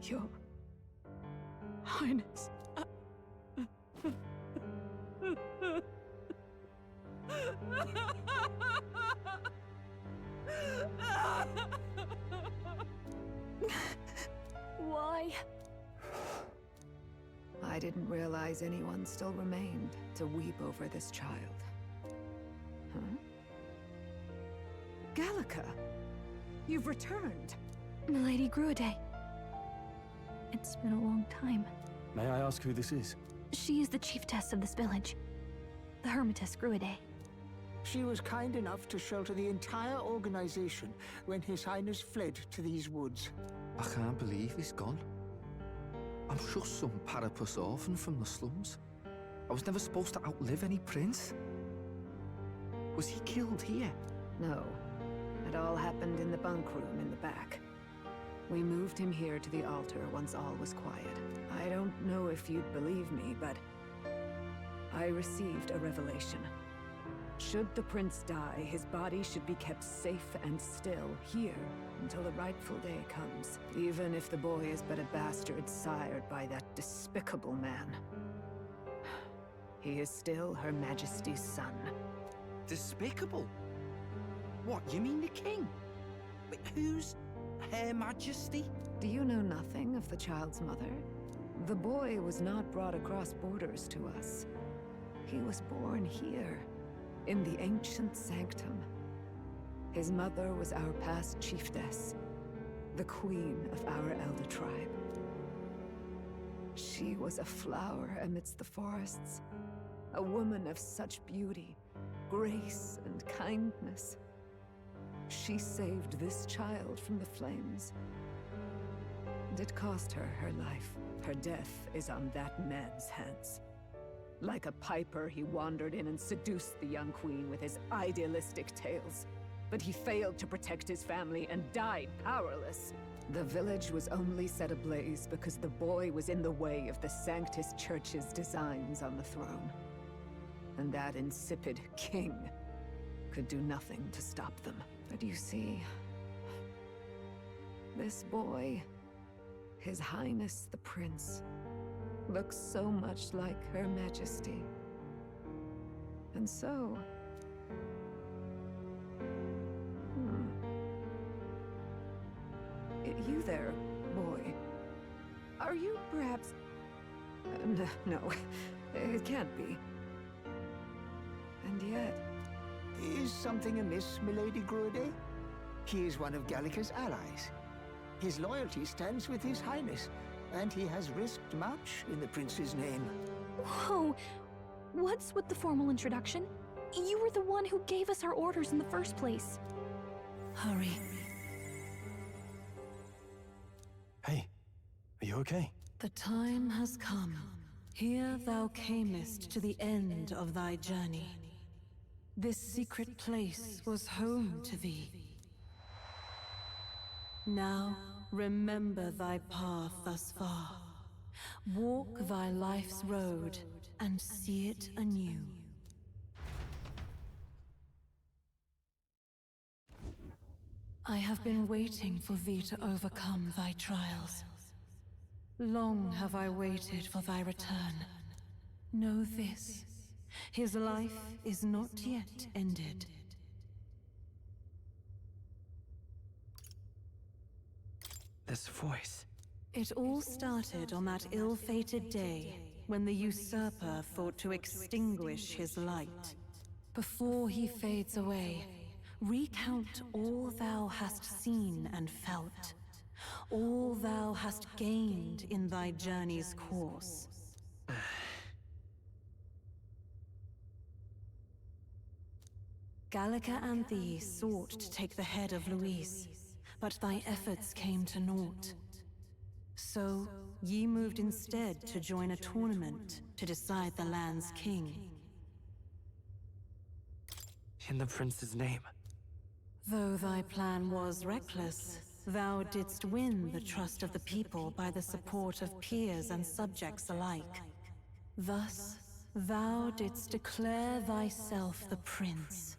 Speaker 1: Your Highness. Why?
Speaker 13: I didn't realize anyone still remained to weep over this child. Huh? Gallica! You've returned!
Speaker 1: Milady Gruide. It's been a long time.
Speaker 20: May I ask who this is?
Speaker 1: She is the chiefess of this village. The Hermitess Gruide.
Speaker 12: She was kind enough to shelter the entire organization when His Highness fled to these woods.
Speaker 6: I can't believe he's gone. I'm just some parapus orphan from the slums. I was never supposed to outlive any prince. Was he killed here?
Speaker 13: No. It all happened in the bunk room in the back. We moved him here to the altar once all was quiet. I don't know if you'd believe me, but I received a revelation. Should the prince die, his body should be kept safe and still here until the rightful day comes, even if the boy is but a bastard sired by that despicable man. He is still Her Majesty's son.
Speaker 14: Despicable? What, you mean the king? Wait, who's Her Majesty?
Speaker 13: Do you know nothing of the child's mother? The boy was not brought across borders to us. He was born here, in the ancient sanctum. His mother was our past chiefess, the queen of our elder tribe. She was a flower amidst the forests, a woman of such beauty, grace, and kindness. She saved this child from the flames, and it cost her her life. Her death is on that man's hands. Like a piper, he wandered in and seduced the young queen with his idealistic tales. But he failed to protect his family and died powerless. The village was only set ablaze because the boy was in the way of the Sanctus Church's designs on the throne. And that insipid king could do nothing to stop them. But you see, this boy, His Highness the Prince, looks so much like Her Majesty. And so... You there, boy. Are you perhaps... No, it can't be. And yet...
Speaker 12: Is something amiss, Milady Gruide? He is one of Gallica's allies. His loyalty stands with His Highness, and he has risked much in the prince's name.
Speaker 1: Whoa! What's with the formal introduction? You were the one who gave us our orders in the first place.
Speaker 9: Hurry.
Speaker 20: Hey, are you okay?
Speaker 9: The time has come. Here thou camest to the end of thy journey. This secret place was home to thee. Now, remember thy path thus far. Walk thy life's road and see it anew. I have been waiting for thee to overcome thy trials. Long have I waited for thy return. Know this, his life is not yet ended.
Speaker 2: This voice.
Speaker 9: It all started on that ill-fated day when the usurper thought to extinguish his light. Before he fades away, recount all thou hast seen and felt, all thou hast gained in thy journey's course. Gallica and thee sought to take the head of Luis, but thy efforts came to naught. So, ye moved instead to join a tournament to decide the land's king.
Speaker 2: In the prince's name.
Speaker 9: Though thy plan was reckless, thou didst win the trust of the people by the support of peers and subjects alike. Thus, thou didst declare thyself the prince.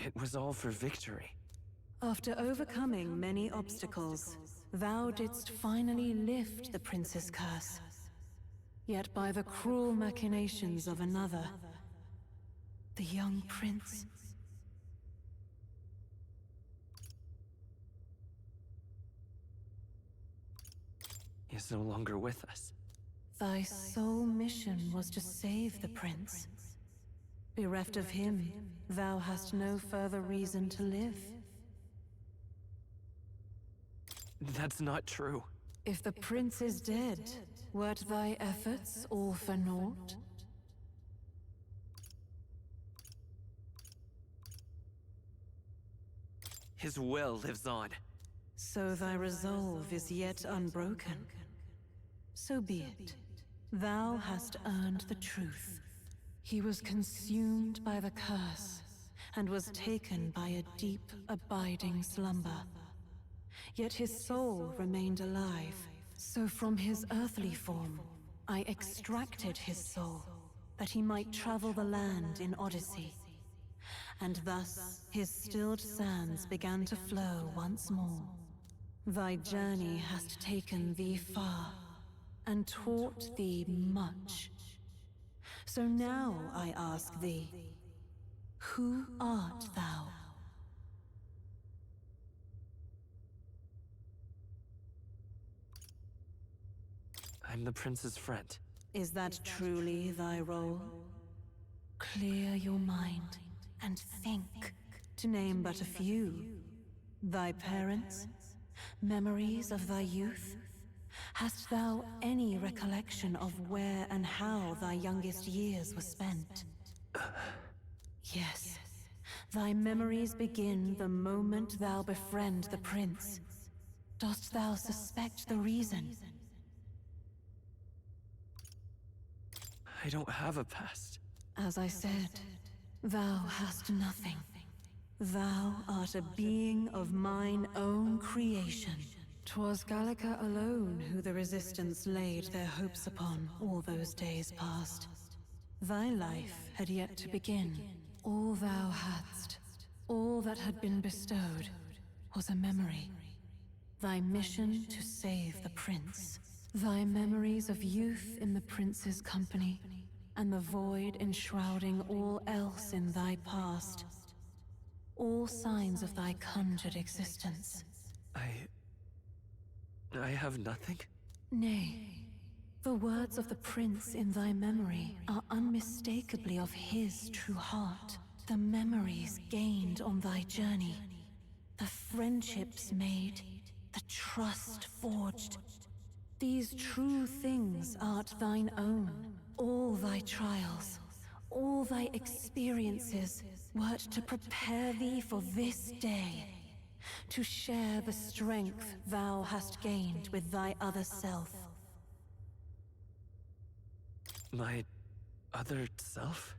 Speaker 2: It was all for victory.
Speaker 9: After overcoming many obstacles, thou didst finally lift the prince's curse. Yet by the cruel machinations of another, the young prince,
Speaker 2: He is no longer with us.
Speaker 9: thy sole mission was to save the prince. Bereft of him, thou hast no further reason to live.
Speaker 2: That's not true.
Speaker 9: If the prince is dead, wert thy efforts all for naught?
Speaker 2: His will lives on.
Speaker 9: So thy resolve is yet unbroken. So be it. Thou hast earned the truth. He was consumed by the curse, and was taken by a deep, abiding slumber. Yet his soul remained alive, so from his earthly form, I extracted his soul, that he might travel the land in Odyssey. And thus, his stilled sands began to flow once more. Thy journey hast taken thee far, and taught thee much. So now I ask thee, who art thou?
Speaker 2: I'm the prince's friend.
Speaker 9: Is that truly thy role? Clear your mind and think, to name but a few. Thy parents? Memories of thy youth? Hast thou any recollection of where and how thy youngest years were spent? Yes. Thy memories begin the moment thou befriend the prince. Dost thou suspect the reason?
Speaker 2: I don't have a past.
Speaker 9: As I said, thou hast nothing. Thou art a being of mine own creation. 'Twas Gallica alone who the Resistance laid their hopes upon all those days past. Thy life had yet to begin. All thou hadst, all that had been bestowed, was a memory. Thy mission to save the prince. Thy memories of youth in the prince's company, and the void enshrouding all else in thy past. All signs of thy conjured existence.
Speaker 2: I have nothing?
Speaker 9: Nay, the words of the prince in thy memory are unmistakably of his true heart. The memories gained on thy journey, the friendships made, the trust forged. These true things art thine own. All thy trials, all thy experiences, wert to prepare thee for this day. To share the strength thou hast gained with thy other self.
Speaker 2: My other self?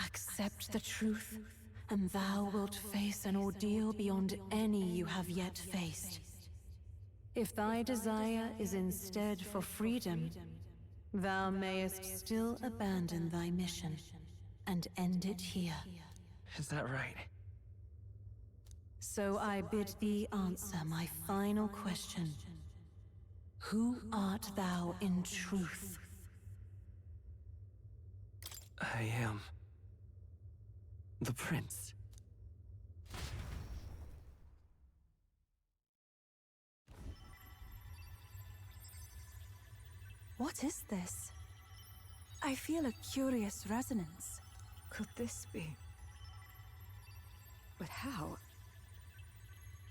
Speaker 9: Accept the truth, and thou wilt face an ordeal beyond any you have yet faced. If thy desire is instead for freedom, thou mayest still abandon thy mission and end it here.
Speaker 2: Is that right?
Speaker 9: So I bid thee answer my final question. Who art thou in truth?
Speaker 2: I am... the prince.
Speaker 5: What is this? I feel a curious resonance.
Speaker 11: Could this be? But how?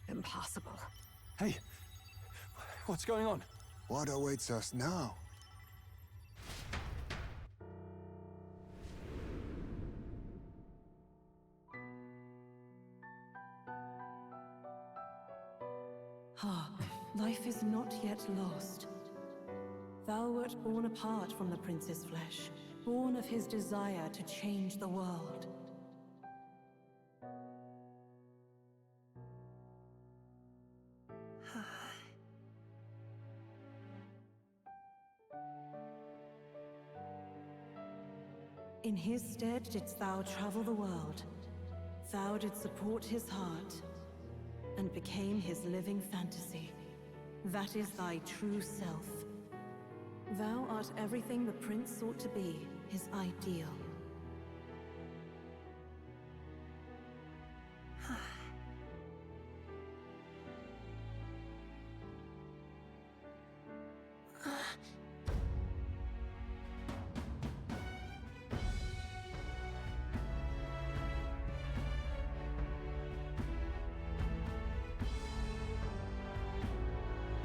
Speaker 11: Impossible.
Speaker 20: Hey, what's going on?
Speaker 4: What awaits us now?
Speaker 9: Ah, life is not yet lost. Thou wert born apart from the prince's flesh, born of his desire to change the world. In his stead didst thou travel the world. Thou didst support his heart, and became his living fantasy. That is thy true self. Thou art everything the prince sought to be, his ideal.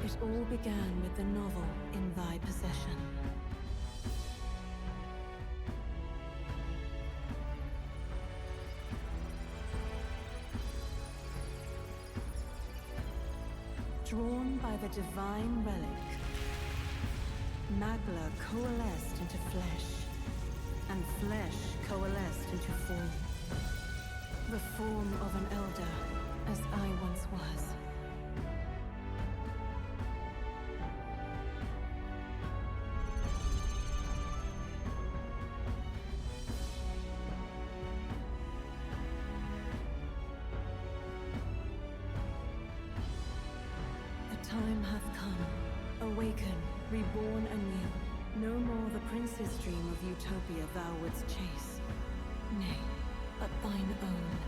Speaker 9: It all began with the novel in thy possession. Drawn by the divine relic, Magla coalesced into flesh, and flesh coalesced into form. The form of an elder, as I once was. Time hath come. Awaken, reborn anew. No more the prince's dream of utopia thou wouldst chase. Nay, but thine own.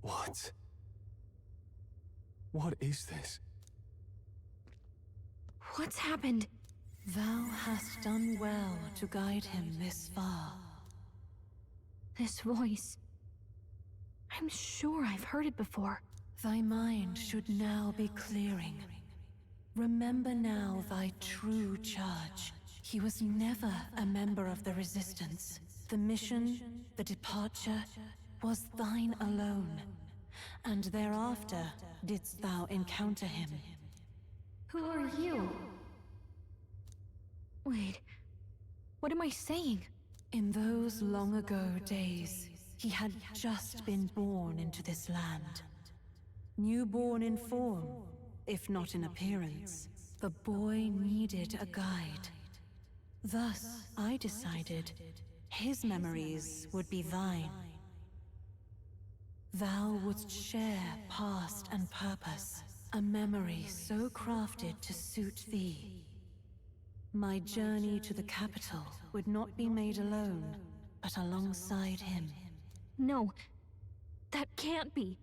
Speaker 20: What? What is this?
Speaker 8: What's happened?
Speaker 9: Thou hast done well to guide him this far.
Speaker 8: This voice... I'm sure I've heard it before.
Speaker 9: Thy mind should now be clearing. Remember now thy true charge. He was never a member of the Resistance. The mission, the departure, was thine alone. And thereafter didst thou encounter him.
Speaker 8: Who are you? Wait, what am I saying?
Speaker 9: In those long ago days, he had just been born into this land. Newborn in form, if not in appearance, the boy needed a guide. Thus, I decided his memories would be thine. Thou wouldst share past and purpose, a memory so crafted to suit thee. My journey to the capital would not be made alone, but alongside him.
Speaker 8: No, that can't be.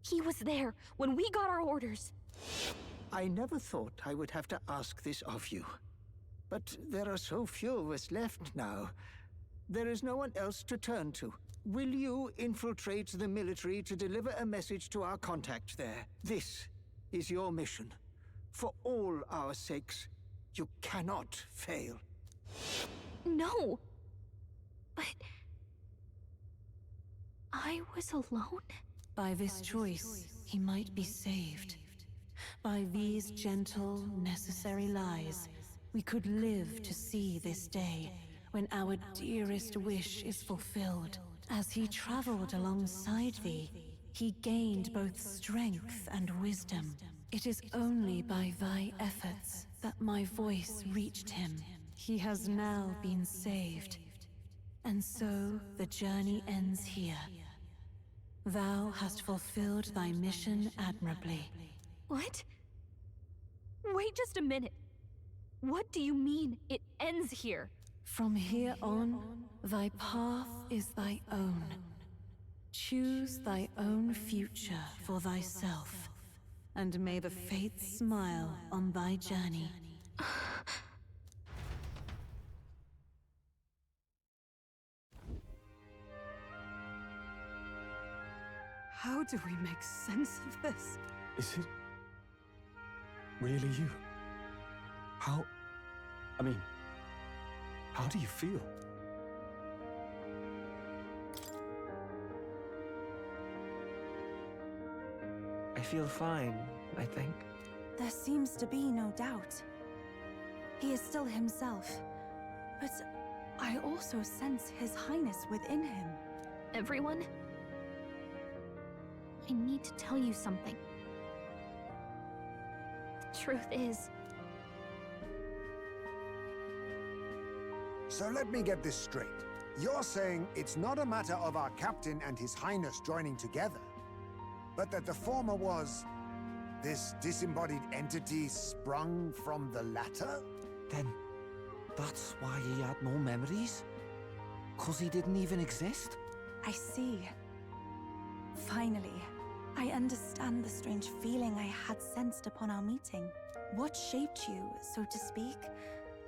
Speaker 8: He was there when we got our orders.
Speaker 12: I never thought I would have to ask this of you. But there are so few of us left now. There is no one else to turn to. Will you infiltrate the military to deliver a message to our contact there? This is your mission. For all our sakes, you cannot fail.
Speaker 8: No! But... I was alone?
Speaker 9: By this choice, he might be saved. By these gentle, necessary lies, we could live to see this day, when our dearest wish is fulfilled. As he traveled alongside thee, he gained both strength and wisdom. It is only by thy efforts that my voice reached him. He has now been saved. And so the journey ends here. Thou hast fulfilled thy mission admirably.
Speaker 8: What? Wait just a minute. What do you mean, it ends here?
Speaker 9: From here on, thy path is thy own. Choose thy own future for thyself, and may the fates smile on thy journey. How do we make sense of this?
Speaker 20: Is it really you? How do you feel?
Speaker 2: I feel fine, I think.
Speaker 5: There seems to be no doubt. He is still himself, but I also sense His Highness within him.
Speaker 8: Everyone? I need to tell you something. The truth is...
Speaker 4: So let me get this straight. You're saying it's not a matter of our captain and His Highness joining together, but that the former was this disembodied entity sprung from the latter?
Speaker 6: Then that's why he had no memories? 'Cause he didn't even exist?
Speaker 5: I see. Finally, I understand the strange feeling I had sensed upon our meeting. What shaped you, so to speak,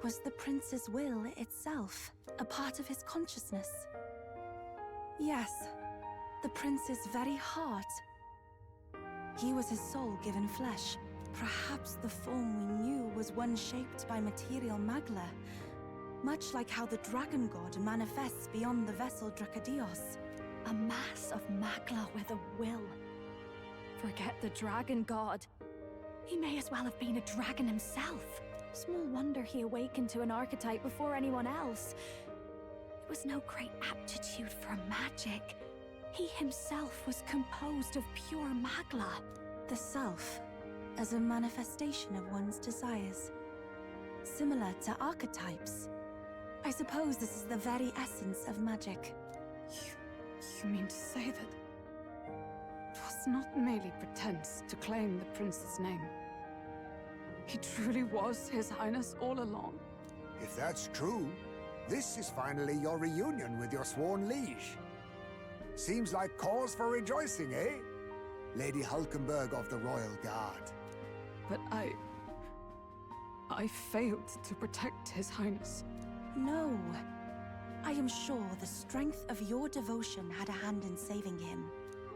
Speaker 5: was the prince's will itself, a part of his consciousness. Yes, the prince's very heart. He was his soul given flesh. Perhaps the form we knew was one shaped by material magla, much like how the dragon god manifests beyond the vessel Drakadios.
Speaker 1: A mass of magla with a will. Forget the dragon god. He may as well have been a dragon himself. Small wonder he awakened to an archetype before anyone else. It was no great aptitude for magic. He himself was composed of pure magla.
Speaker 5: The self, as a manifestation of one's desires. Similar to archetypes. I suppose this is the very essence of magic.
Speaker 9: You mean to say that... it was not merely pretense to claim the prince's name? He truly was His Highness all along?
Speaker 4: If that's true, this is finally your reunion with your sworn liege. Seems like cause for rejoicing, eh? Lady Hulkenberg of the Royal Guard.
Speaker 9: But I failed to protect His Highness.
Speaker 5: No. I am sure the strength of your devotion had a hand in saving him.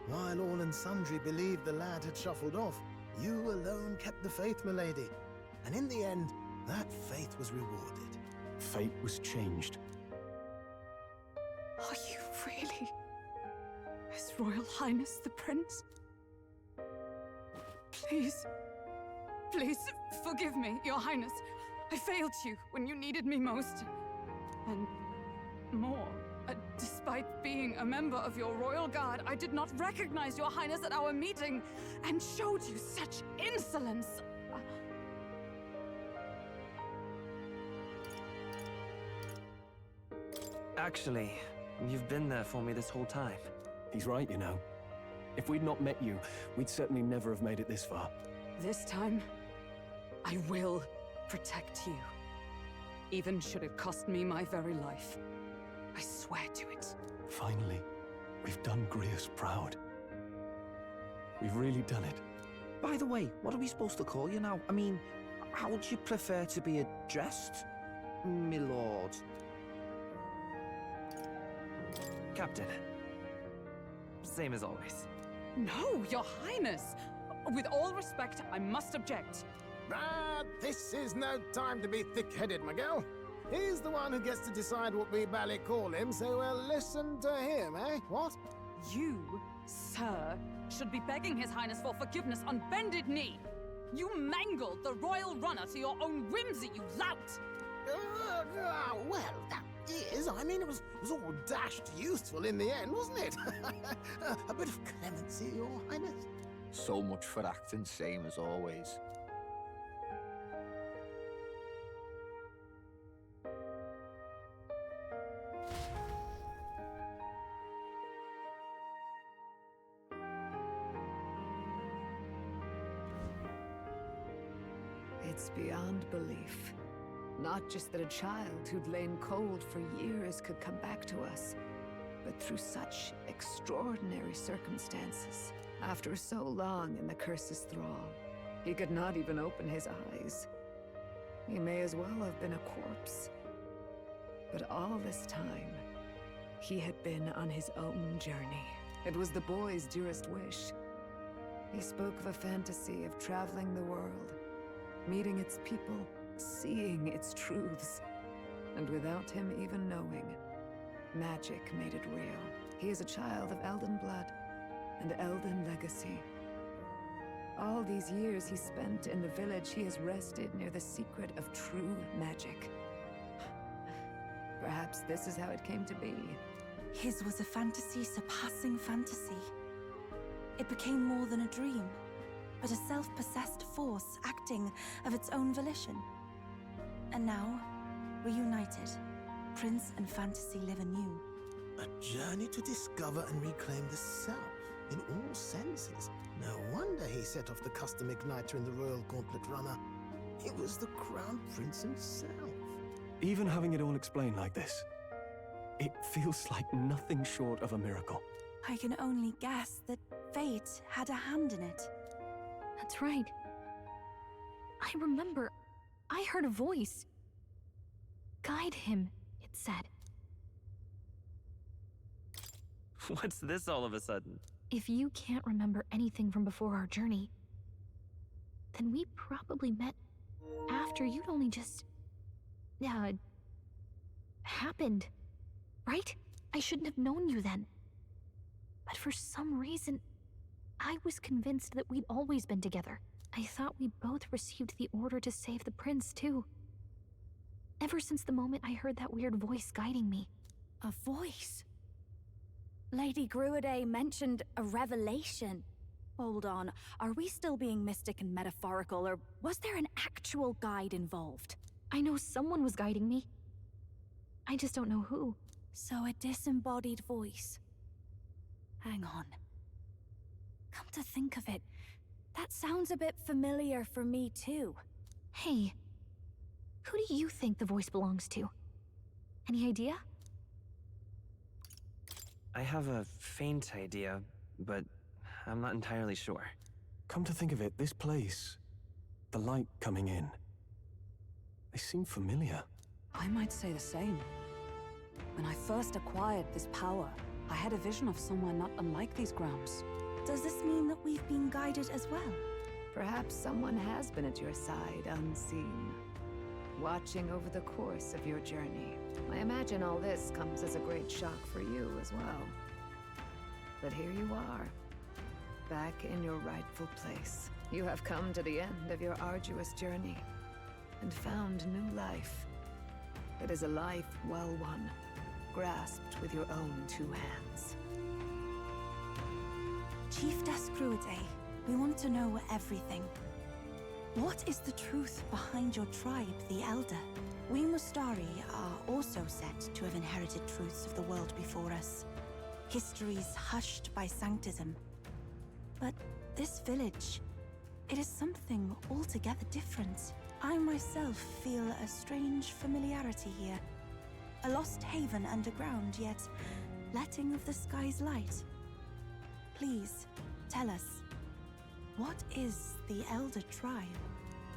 Speaker 21: While all and sundry believed the lad had shuffled off, you alone kept the faith, milady. And in the end, that faith was rewarded.
Speaker 20: Fate was changed.
Speaker 9: Are you really His Royal Highness the Prince? Please, please forgive me, Your Highness. I failed you when you needed me most. And more, despite being a member of your Royal Guard, I did not recognize Your Highness at our meeting and showed you such insolence.
Speaker 2: Actually, you've been there for me this whole time.
Speaker 20: He's right, you know. If we'd not met you, we'd certainly never have made it this far.
Speaker 9: This time, I will protect you. Even should it cost me my very life. I swear to it.
Speaker 20: Finally, we've done Grius proud. We've really done it.
Speaker 6: By the way, what are we supposed to call you now? I mean, how would you prefer to be addressed, my lord?
Speaker 2: Captain. Same as always.
Speaker 19: No, Your Highness! With all respect, I must object.
Speaker 21: Ah, this is no time to be thick-headed, Miguel. He's the one who gets to decide what we bally call him, so we'll listen to him, eh? What?
Speaker 19: You, sir, should be begging His Highness for forgiveness on bended knee. You mangled the royal runner to your own whimsy, you lout!
Speaker 21: Well, that is, I mean, it was all dashed useful in the end, wasn't it? A bit of clemency, Your Highness.
Speaker 6: So much for acting same as always.
Speaker 13: It's beyond belief. Not just that a child who'd lain cold for years could come back to us, but through such extraordinary circumstances. After so long in the curse's thrall, he could not even open his eyes. He may as well have been a corpse. But all this time, he had been on his own journey. It was the boy's dearest wish. He spoke of a fantasy of traveling the world, meeting its people, seeing its truths. And without him even knowing, magic made it real. He is a child of Elden blood and Elden legacy. All these years he spent in the village, he has rested near the secret of true magic. Perhaps this is how it came to be.
Speaker 5: His was a fantasy surpassing fantasy. It became more than a dream, but a self-possessed force acting of its own volition. And now, reunited, Prince and fantasy live anew.
Speaker 21: A journey to discover and reclaim the self, in all senses. No wonder he set off the custom igniter in the Royal Gauntlet Runner. It was the Crown Prince himself.
Speaker 18: Even having it all explained like this, it feels like nothing short of a miracle.
Speaker 5: I can only guess that fate had a hand in it.
Speaker 8: That's right. I remember, I heard a voice. Guide him, it said.
Speaker 2: What's this all of a sudden?
Speaker 8: If you can't remember anything from before our journey, then we probably met after you'd only just... happened, right? I shouldn't have known you then. But for some reason, I was convinced that we'd always been together. I thought we both received the order to save the prince, too. Ever since the moment I heard that weird voice guiding me.
Speaker 1: A voice? Lady Gruade mentioned a revelation. Hold on, are we still being mystic and metaphorical, or was there an actual guide involved?
Speaker 8: I know someone was guiding me. I just don't know who.
Speaker 1: So a disembodied voice. Hang on. Come to think of it, that sounds a bit familiar for me too.
Speaker 8: Hey, who do you think the voice belongs to? Any idea?
Speaker 2: I have a faint idea, but I'm not entirely sure.
Speaker 18: Come to think of it, this place, the light coming in, they seem familiar.
Speaker 13: I might say the same. When I first acquired this power, I had a vision of somewhere not unlike these grounds.
Speaker 5: Does this mean that we've been guided as well?
Speaker 13: Perhaps someone has been at your side unseen, watching over the course of your journey. I imagine all this comes as a great shock for you as well. But here you are, back in your rightful place. You have come to the end of your arduous journey and found new life. It is a life well won, grasped with your own two hands.
Speaker 5: Chiefess Gruade, we want to know everything. What is the truth behind your tribe, the Elder? We Mustari are also said to have inherited truths of the world before us. Histories hushed by sanctism. But this village, it is something altogether different. I myself feel a strange familiarity here. A lost haven underground, yet letting of the sky's light. Please, tell us, what is the Elder Tribe?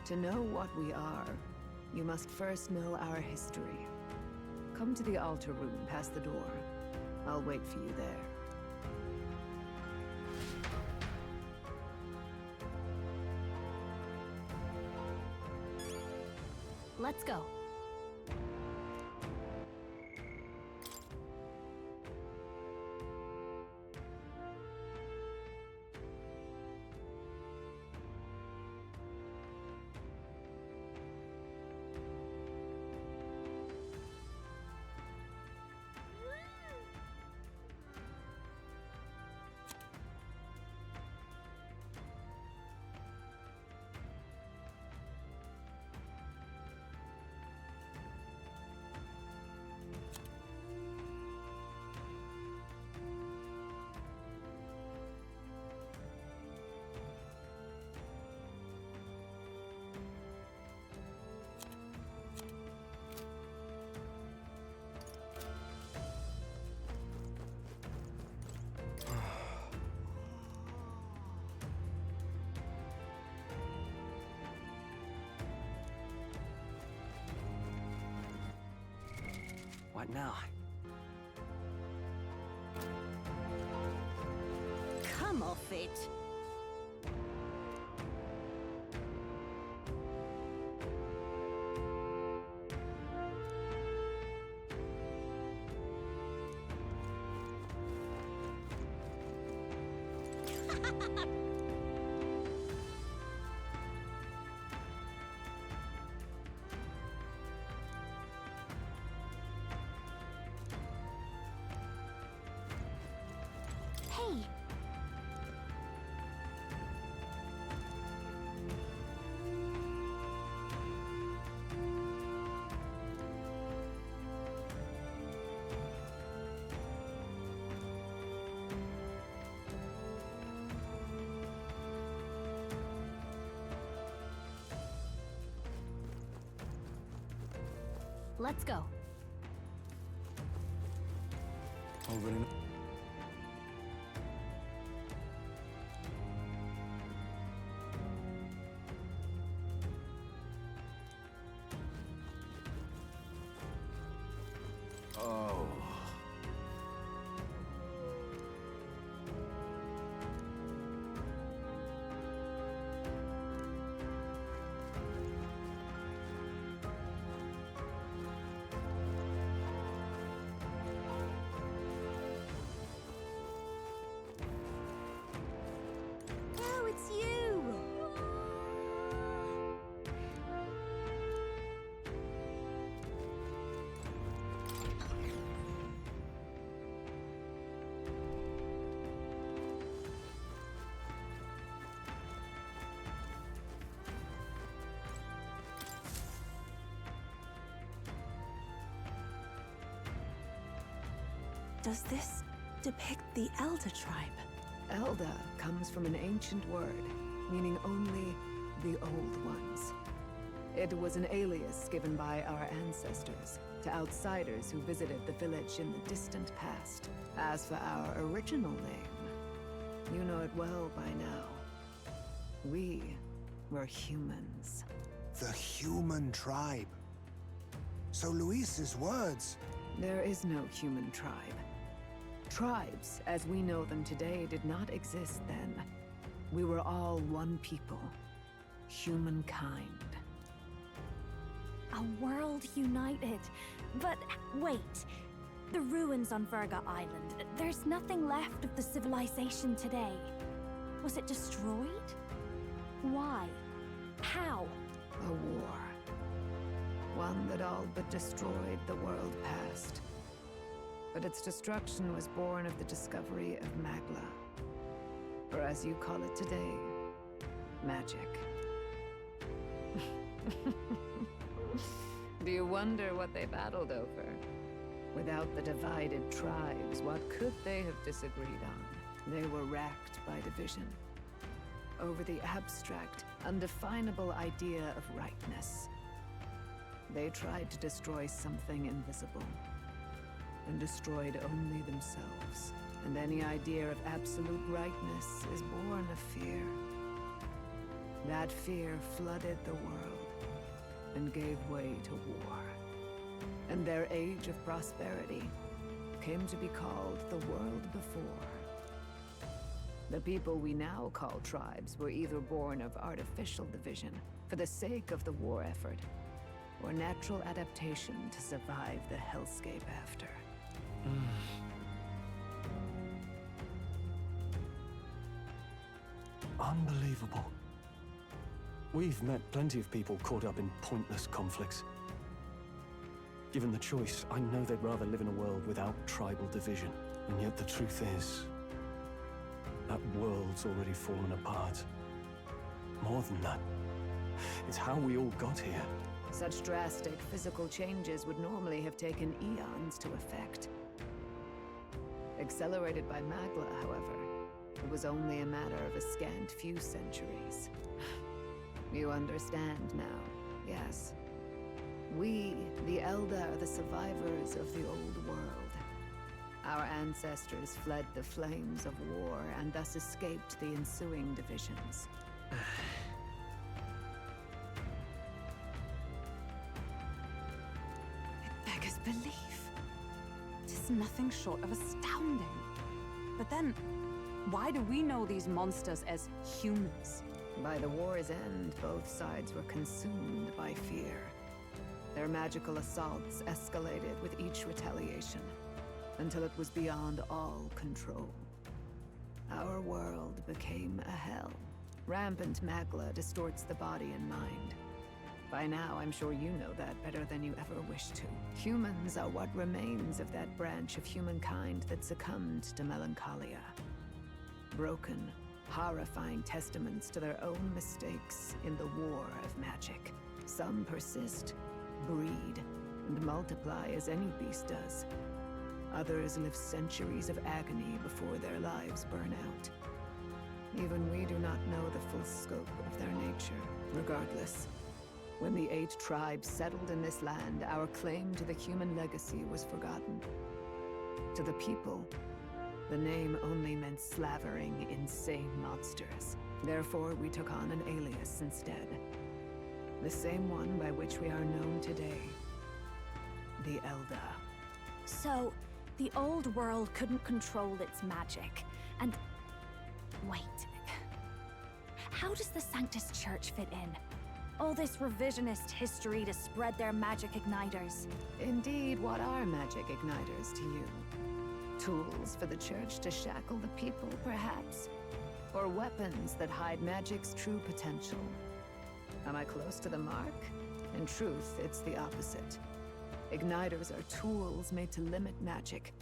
Speaker 13: To know what we are, you must first know our history. Come to the altar room past the door. I'll wait for you there.
Speaker 8: Let's go.
Speaker 2: What now?
Speaker 3: Come off it.
Speaker 8: Hey! Let's go.
Speaker 2: Over and... Oh.
Speaker 3: Oh, it's you!
Speaker 5: Does this depict the Elder tribe?
Speaker 13: Elder comes from an ancient word, meaning only the old ones. It was an alias given by our ancestors to outsiders who visited the village in the distant past. As for our original name, you know it well by now. We were humans.
Speaker 4: The human tribe. So Luis's words...
Speaker 13: There is no human tribe. Tribes, as we know them today, did not exist then. We were all one people. Humankind.
Speaker 1: A world united. But wait. The ruins on Verga Island. There's nothing left of the civilization today. Was it destroyed? Why? How?
Speaker 13: A war. One that all but destroyed the world past. But its destruction was born of the discovery of Magla. Or as you call it today, magic. Do you wonder what they battled over? Without the divided tribes, what could they have disagreed on? They were racked by division. Over the abstract, undefinable idea of rightness. They tried to destroy something invisible, and destroyed only themselves. And any idea of absolute rightness is born of fear. That fear flooded the world, and gave way to war. And their age of prosperity came to be called the world before. The people we now call tribes were either born of artificial division for the sake of the war effort, or natural adaptation to survive the hellscape after.
Speaker 20: Unbelievable. We've met plenty of people caught up in pointless conflicts. Given the choice, I know they'd rather live in a world without tribal division. And yet the truth is, that world's already fallen apart. More than that, it's how we all got here.
Speaker 13: Such drastic physical changes would normally have taken eons to effect. Accelerated by Magla, however, it was only a matter of a scant few centuries. You understand now, yes? We, the Elder, are the survivors of the old world. Our ancestors fled the flames of war and thus escaped the ensuing divisions.
Speaker 5: It beggars belief. It is nothing short of astounding. But then, why do we know these monsters as humans?
Speaker 13: By the war's end, both sides were consumed by fear. Their magical assaults escalated with each retaliation, until it was beyond all control. Our world became a hell. Rampant Magla distorts the body and mind. By now, I'm sure you know that better than you ever wished to. Humans are what remains of that branch of humankind that succumbed to melancholia. Broken, horrifying testaments to their own mistakes in the war of magic. Some persist, breed, and multiply as any beast does. Others live centuries of agony before their lives burn out. Even we do not know the full scope of their nature. Regardless, when the 8 tribes settled in this land, our claim to the human legacy was forgotten. To the people, the name only meant slavering, insane monsters. Therefore, we took on an alias instead. The same one by which we are known today. The Elder.
Speaker 1: So, the old world couldn't control its magic, and... Wait. How does the Sanctus Church fit in? All this revisionist history to spread their magic igniters.
Speaker 13: Indeed, what are magic igniters to you? Tools for the Church to shackle the people, perhaps? Or weapons that hide magic's true potential? Am I close to the mark? In truth, it's the opposite. Igniters are tools made to limit magic.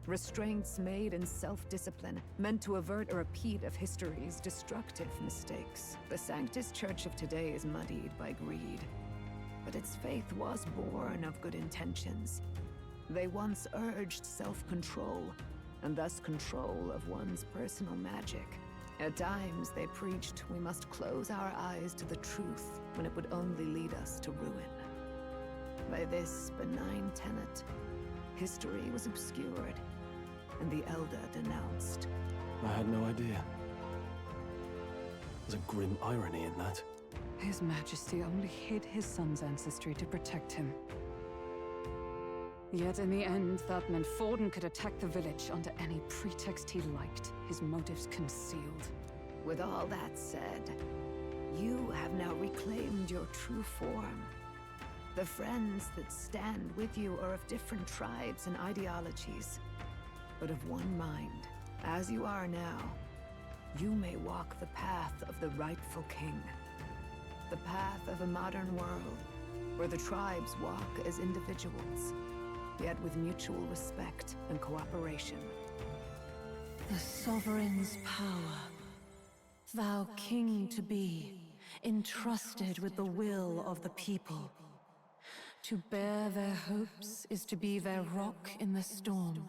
Speaker 13: Restraints made in self-discipline, meant to avert a repeat of history's destructive mistakes. The Sanctus Church of today is muddied by greed. But its faith was born of good intentions. They once urged self-control, and thus control of one's personal magic. At times, they preached we must close our eyes to the truth when it would only lead us to ruin. By this benign tenet, history was obscured, and the Elder denounced.
Speaker 20: I had no idea. There's a grim irony in that.
Speaker 19: His Majesty only hid his son's ancestry to protect him. Yet in the end, that meant Forden could attack the village under any pretext he liked, his motives concealed.
Speaker 13: With all that said, you have now reclaimed your true form. The friends that stand with you are of different tribes and ideologies, but of one mind. As you are now, you may walk the path of the rightful king. The path of a modern world, where the tribes walk as individuals, yet with mutual respect and cooperation.
Speaker 9: The sovereign's power, thou king to be, entrusted with the will of the people. To bear their hopes is to be their rock in the storm,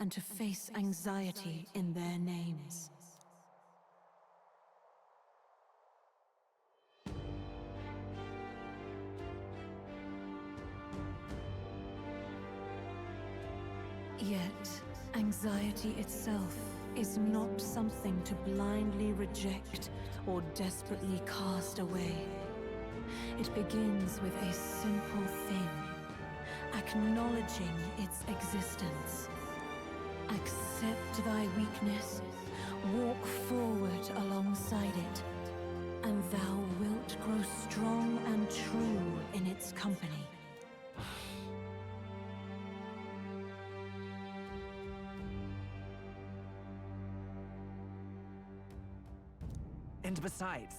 Speaker 9: and to face anxiety in their names. Yet, anxiety itself is not something to blindly reject or desperately cast away. It begins with a simple thing, a acknowledging its existence. Accept thy weakness, walk forward alongside it, and thou wilt grow strong and true in its company.
Speaker 2: And besides,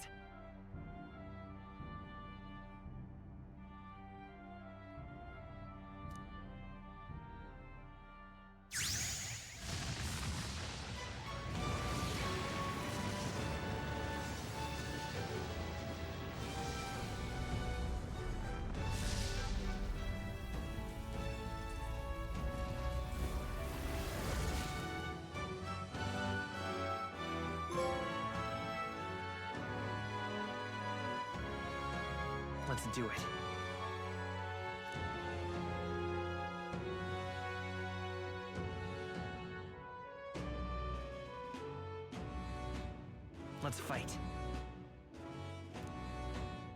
Speaker 2: let's do it. Let's fight.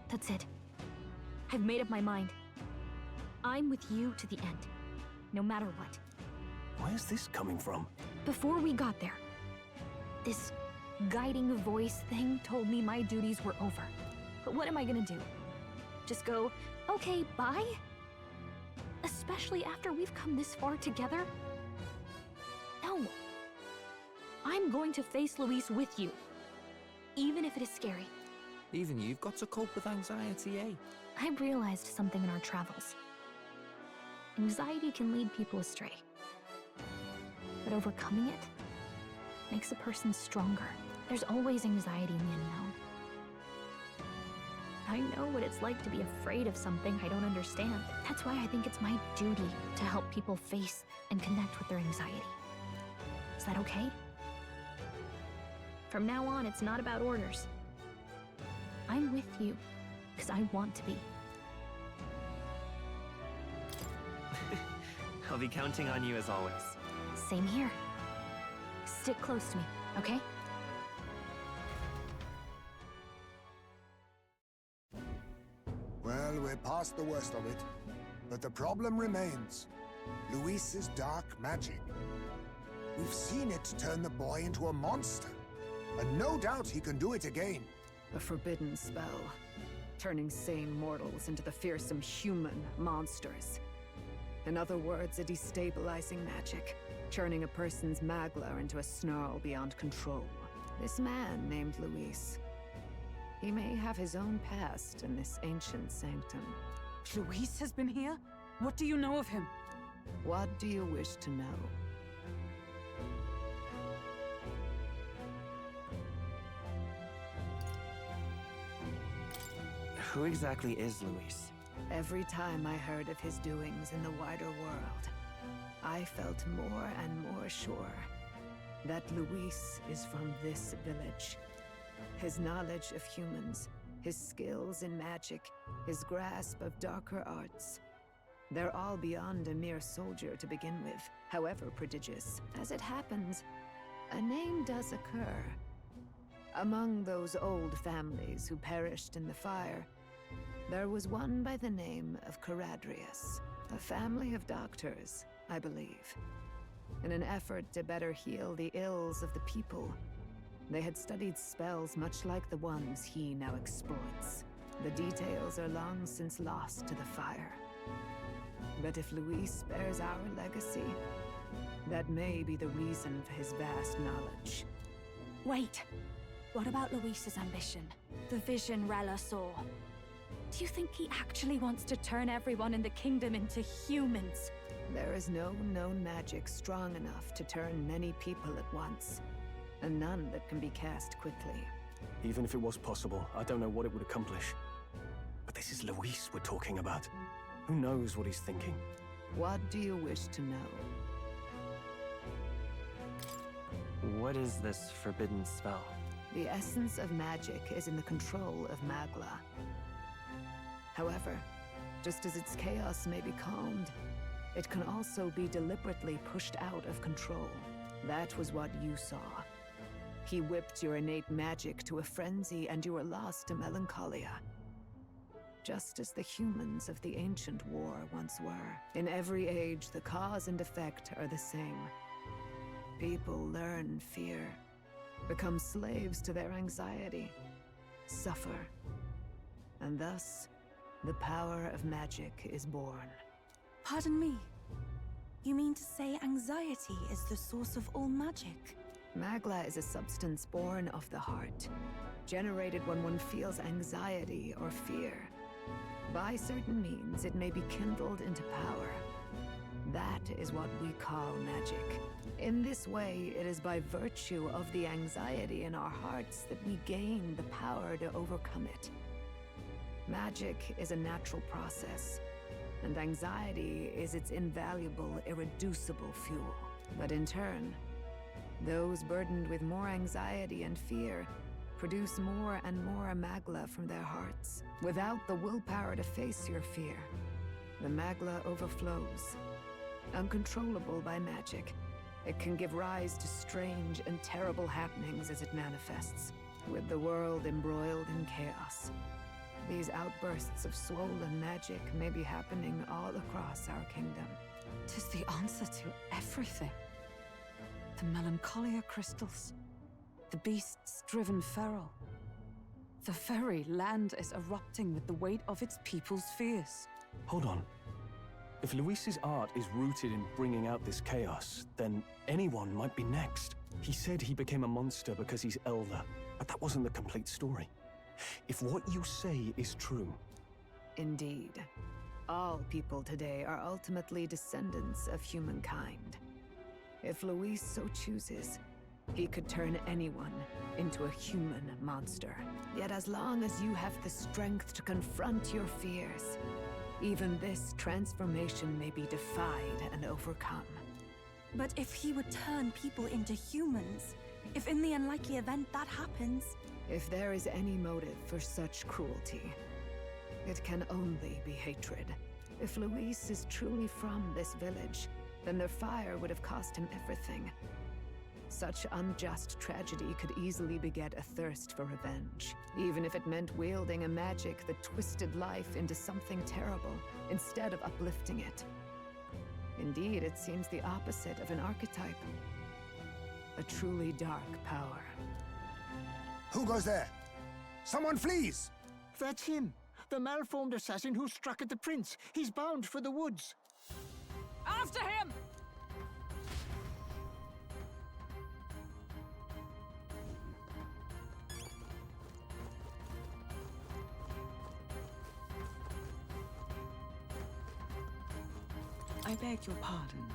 Speaker 1: That's it. I've made up my mind. I'm with you to the end, no matter what.
Speaker 20: Where's this coming from?
Speaker 1: Before we got there, this guiding voice thing told me my duties were over. But what am I gonna do? Just go, okay, bye? Especially after we've come this far together? No. I'm going to face Luis with you, even if it is scary.
Speaker 6: Even you've got to cope with anxiety, eh?
Speaker 1: I realized something in our travels. Anxiety can lead people astray. But overcoming it makes a person stronger. There's always anxiety in the unknown. I know what it's like to be afraid of something I don't understand. That's why I think it's my duty to help people face and connect with their anxiety. Is that okay? From now on, it's not about orders. I'm with you, because I want to be.
Speaker 2: I'll be counting on you as always.
Speaker 1: Same here. Stick close to me, okay?
Speaker 4: Well, we're past the worst of it. But the problem remains. Luis's dark magic. We've seen it turn the boy into a monster. And no doubt he can do it again.
Speaker 19: A forbidden spell, turning sane mortals into the fearsome human monsters. In other words, a destabilizing magic, churning a person's magla into a snarl beyond control. This man named Luis, he may have his own past in this ancient sanctum. Luis has been here? What do you know of him?
Speaker 13: What do you wish to know?
Speaker 2: Who exactly is Luis?
Speaker 13: Every time I heard of his doings in the wider world, I felt more and more sure that Luis is from this village. His knowledge of humans, his skills in magic, his grasp of darker arts, they're all beyond a mere soldier to begin with, however prodigious. As it happens, a name does occur. Among those old families who perished in the fire, there was one by the name of Caradrius, a family of doctors, I believe. In an effort to better heal the ills of the people, they had studied spells much like the ones he now exploits. The details are long since lost to the fire. But if Luis bears our legacy, that may be the reason for his vast knowledge.
Speaker 1: Wait! What about Luis's ambition? The vision Rella saw? Do you think he actually wants to turn everyone in the kingdom into humans?
Speaker 13: There is no known magic strong enough to turn many people at once, and none that can be cast quickly.
Speaker 20: Even if it was possible, I don't know what it would accomplish. But this is Luis we're talking about. Who knows what he's thinking?
Speaker 13: What do you wish to know?
Speaker 2: What is this forbidden spell?
Speaker 13: The essence of magic is in the control of Magla. However, just as its chaos may be calmed, it can also be deliberately pushed out of control. That was what you saw. He whipped your innate magic to a frenzy and you were lost to melancholia.
Speaker 19: just as the humans of the ancient war once were. In every age, the cause and effect are the same. People learn fear, become slaves to their anxiety, suffer, and thus, the power of magic is born.
Speaker 5: Pardon me. You mean to say anxiety is the source of all magic?
Speaker 19: Magla is a substance born of the heart, generated when one feels anxiety or fear. By certain means, it may be kindled into power. That is what we call magic. In this way, it is by virtue of the anxiety in our hearts that we gain the power to overcome it. Magic is a natural process, and anxiety is its invaluable, irreducible fuel. But in turn, those burdened with more anxiety and fear produce more and more magla from their hearts. Without the willpower to face your fear, the magla overflows. Uncontrollable by magic, it can give rise to strange and terrible happenings as it manifests, with the world embroiled in chaos. These outbursts of swollen magic may be happening all across our kingdom.
Speaker 13: 'Tis the answer to everything. The melancholia crystals, the beasts driven feral. The very land is erupting with the weight of its people's fears.
Speaker 20: Hold on. If Luis's art is rooted in bringing out this chaos, then anyone might be next. He said he became a monster because he's elder, but that wasn't the complete story. If what you say is true...
Speaker 19: Indeed. All people today are ultimately descendants of humankind. If Luis so chooses, he could turn anyone into a human monster. Yet as long as you have the strength to confront your fears, even this transformation may be defied and overcome.
Speaker 5: But if he would turn people into humans, if in the unlikely event that happens...
Speaker 19: If there is any motive for such cruelty, it can only be hatred. If Luis is truly from this village, then their fire would have cost him everything. Such unjust tragedy could easily beget a thirst for revenge, even if it meant wielding a magic that twisted life into something terrible, instead of uplifting it. Indeed, it seems the opposite of an archetype. A truly dark power.
Speaker 4: Who goes there? Someone flees!
Speaker 12: That's him. The malformed assassin who struck at the prince. He's bound for the woods.
Speaker 13: After him! I beg your pardon.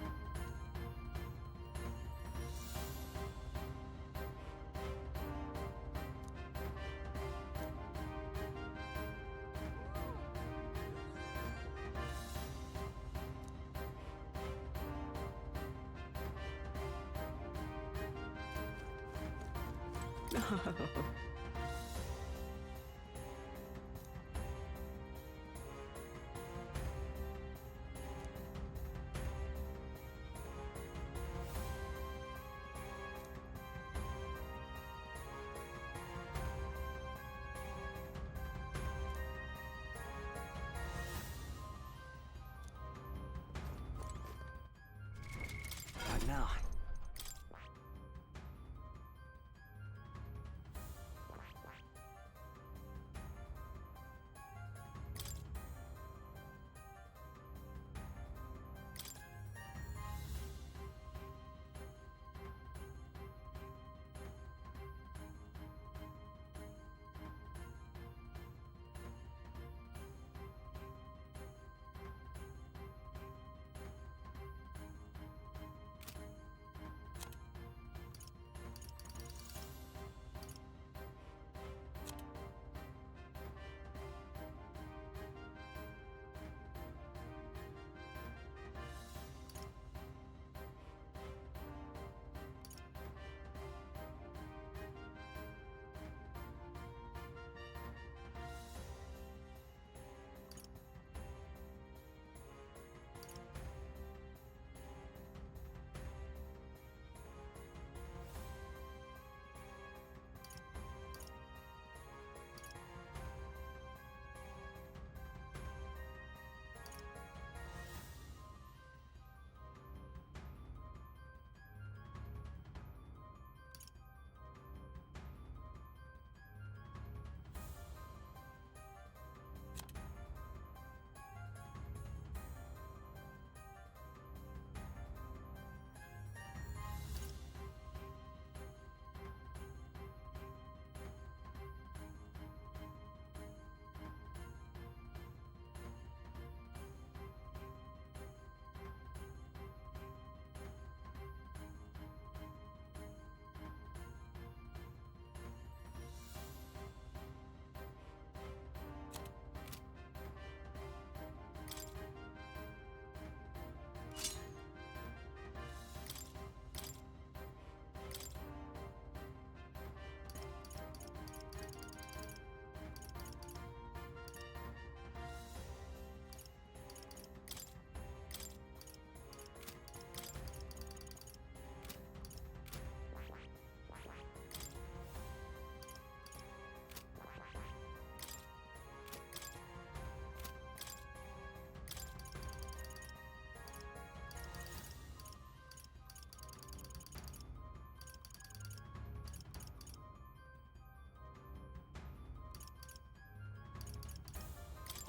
Speaker 2: But now...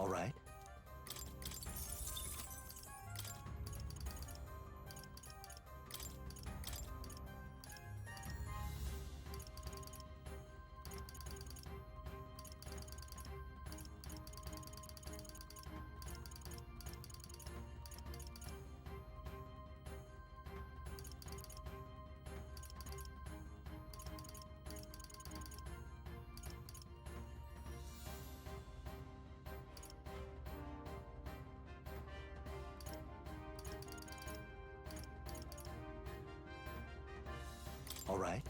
Speaker 7: All right. All right.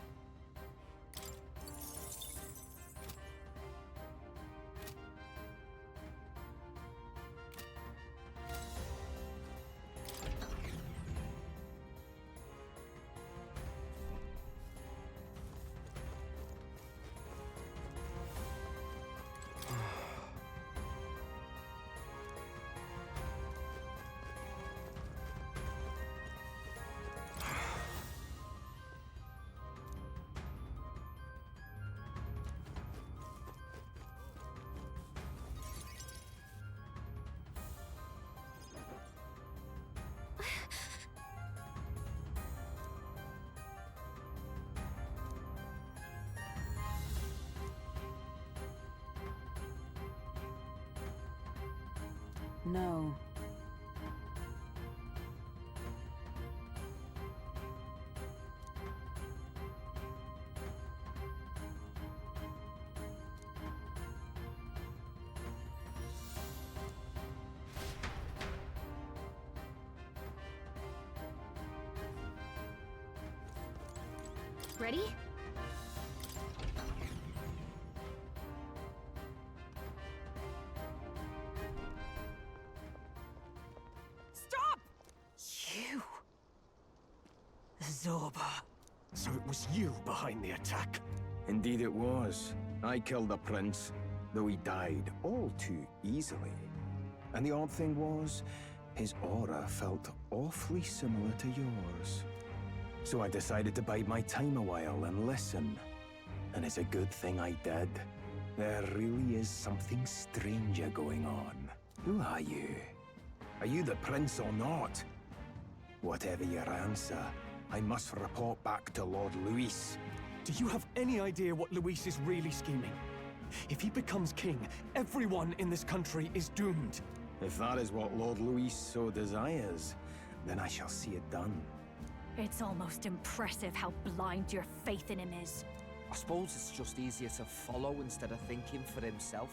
Speaker 13: No.
Speaker 8: Ready?
Speaker 20: Stop! You! Zorba. So it was you behind the attack?
Speaker 18: Indeed it was. I killed the prince, though he died all too easily. And the odd thing was, his aura felt awfully similar to yours. So I decided to bide my time a while and listen. And it's a good thing I did. There really is something stranger going on. Who are you? Are you the prince or not? Whatever your answer, I must report back to Lord Luis.
Speaker 20: Do you have any idea what Luis is really scheming? If he becomes king, everyone in this country is doomed.
Speaker 18: If that is what Lord Luis so desires, then I shall see it done.
Speaker 1: It's almost impressive how blind your faith in him is.
Speaker 14: I suppose it's just easier to follow instead of thinking for himself.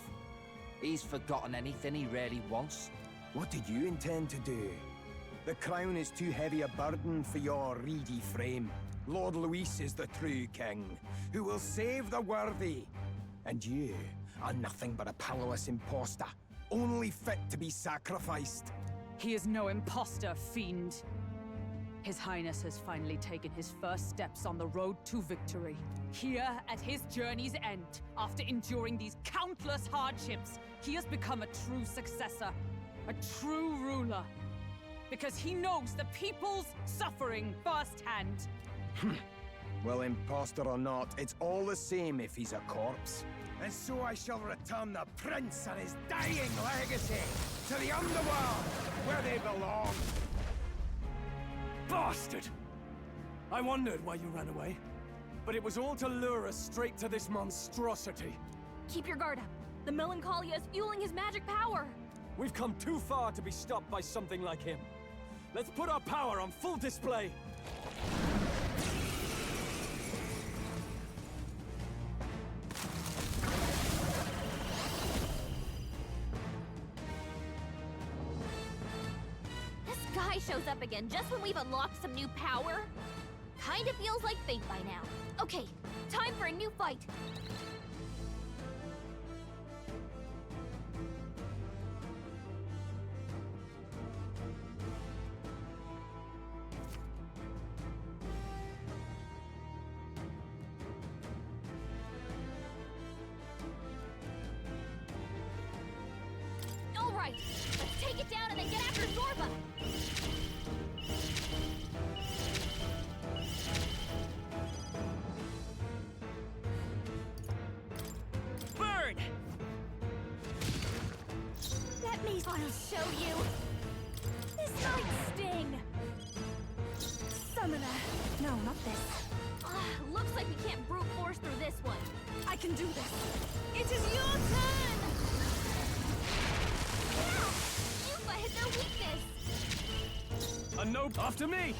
Speaker 14: He's forgotten anything he really wants.
Speaker 18: What did you intend to do? The crown is too heavy a burden for your reedy frame. Lord Luis is the true king, who will save the worthy. And you are nothing but a powerless imposter, only fit to be sacrificed.
Speaker 13: He is no imposter, fiend. His Highness has finally taken his first steps on the road to victory. Here, at his journey's end, after enduring these countless hardships, he has become a true successor, a true ruler. Because he knows the people's suffering firsthand.
Speaker 18: Well, imposter or not, it's all the same if he's a corpse. And so I shall return the prince and his dying legacy to the underworld, where they belong.
Speaker 20: Bastard! I wondered why you ran away, but it was all to lure us straight to this monstrosity.
Speaker 8: Keep your guard up. The Melancholia is fueling his magic power.
Speaker 20: We've come too far to be stopped by something like him. Let's put our power on full display.
Speaker 8: This guy shows up again just when we've unlocked some new power. Kinda feels like fate by now. Okay, time for a new fight. All right, let's take it down and then get after Zorba.
Speaker 20: Burn!
Speaker 1: I'll show you! This might sting! Summoner! No, not this.
Speaker 3: Looks like we can't brute force through this one.
Speaker 1: I can do this! It is your turn!
Speaker 3: Yeah! Yuba hit their weakness!
Speaker 20: A nope after me!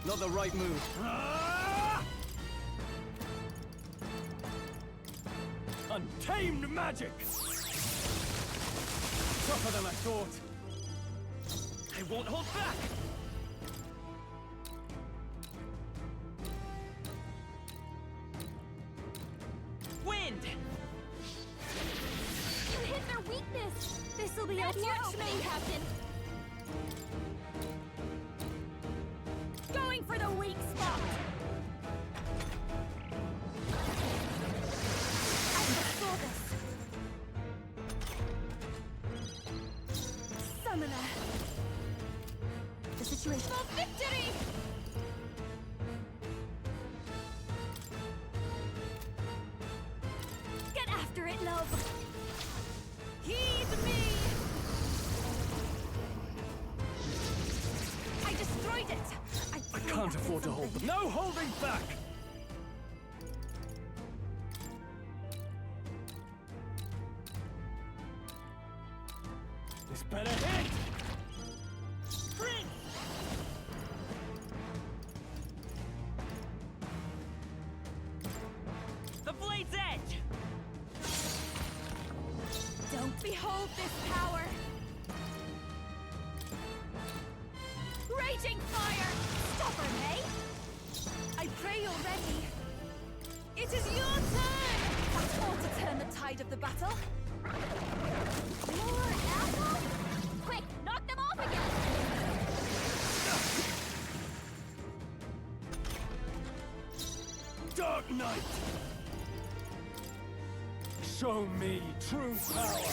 Speaker 20: Not the right move. Untamed magic! Tougher than I thought. I won't hold back!
Speaker 1: Wind!
Speaker 3: You hit their weakness!
Speaker 1: This'll be
Speaker 3: That's
Speaker 1: a
Speaker 3: your
Speaker 1: blow!
Speaker 3: opening, Captain!
Speaker 1: Going for the weak spot! I foresaw this! Summoner! The situation...
Speaker 3: For victory!
Speaker 1: Get after it, love! Heed me! I destroyed it!
Speaker 20: I can't afford to hold them. No holding back! This better hit!
Speaker 1: Prince!
Speaker 20: The blade's edge!
Speaker 1: Don't behold this power! Raging fire! Stubborn, eh? I pray you're ready. It is your turn! That's all to turn the tide of the battle.
Speaker 3: More apple? Quick, knock them off again!
Speaker 20: Dark Knight! Show me true power!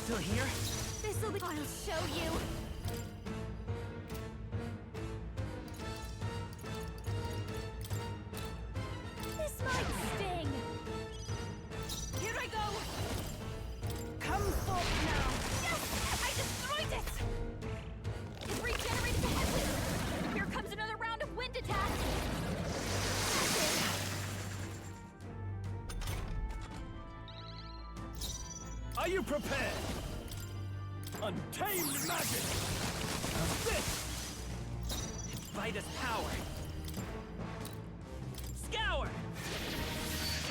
Speaker 1: Still here? This'll be... I'll show you! This might sting! Here I go! Come forth now! Yes! I destroyed it!
Speaker 3: It regenerated the headwind! Here comes another round of wind attack!
Speaker 20: Are you prepared? Untamed magic! Now this! Vitus power! Scour!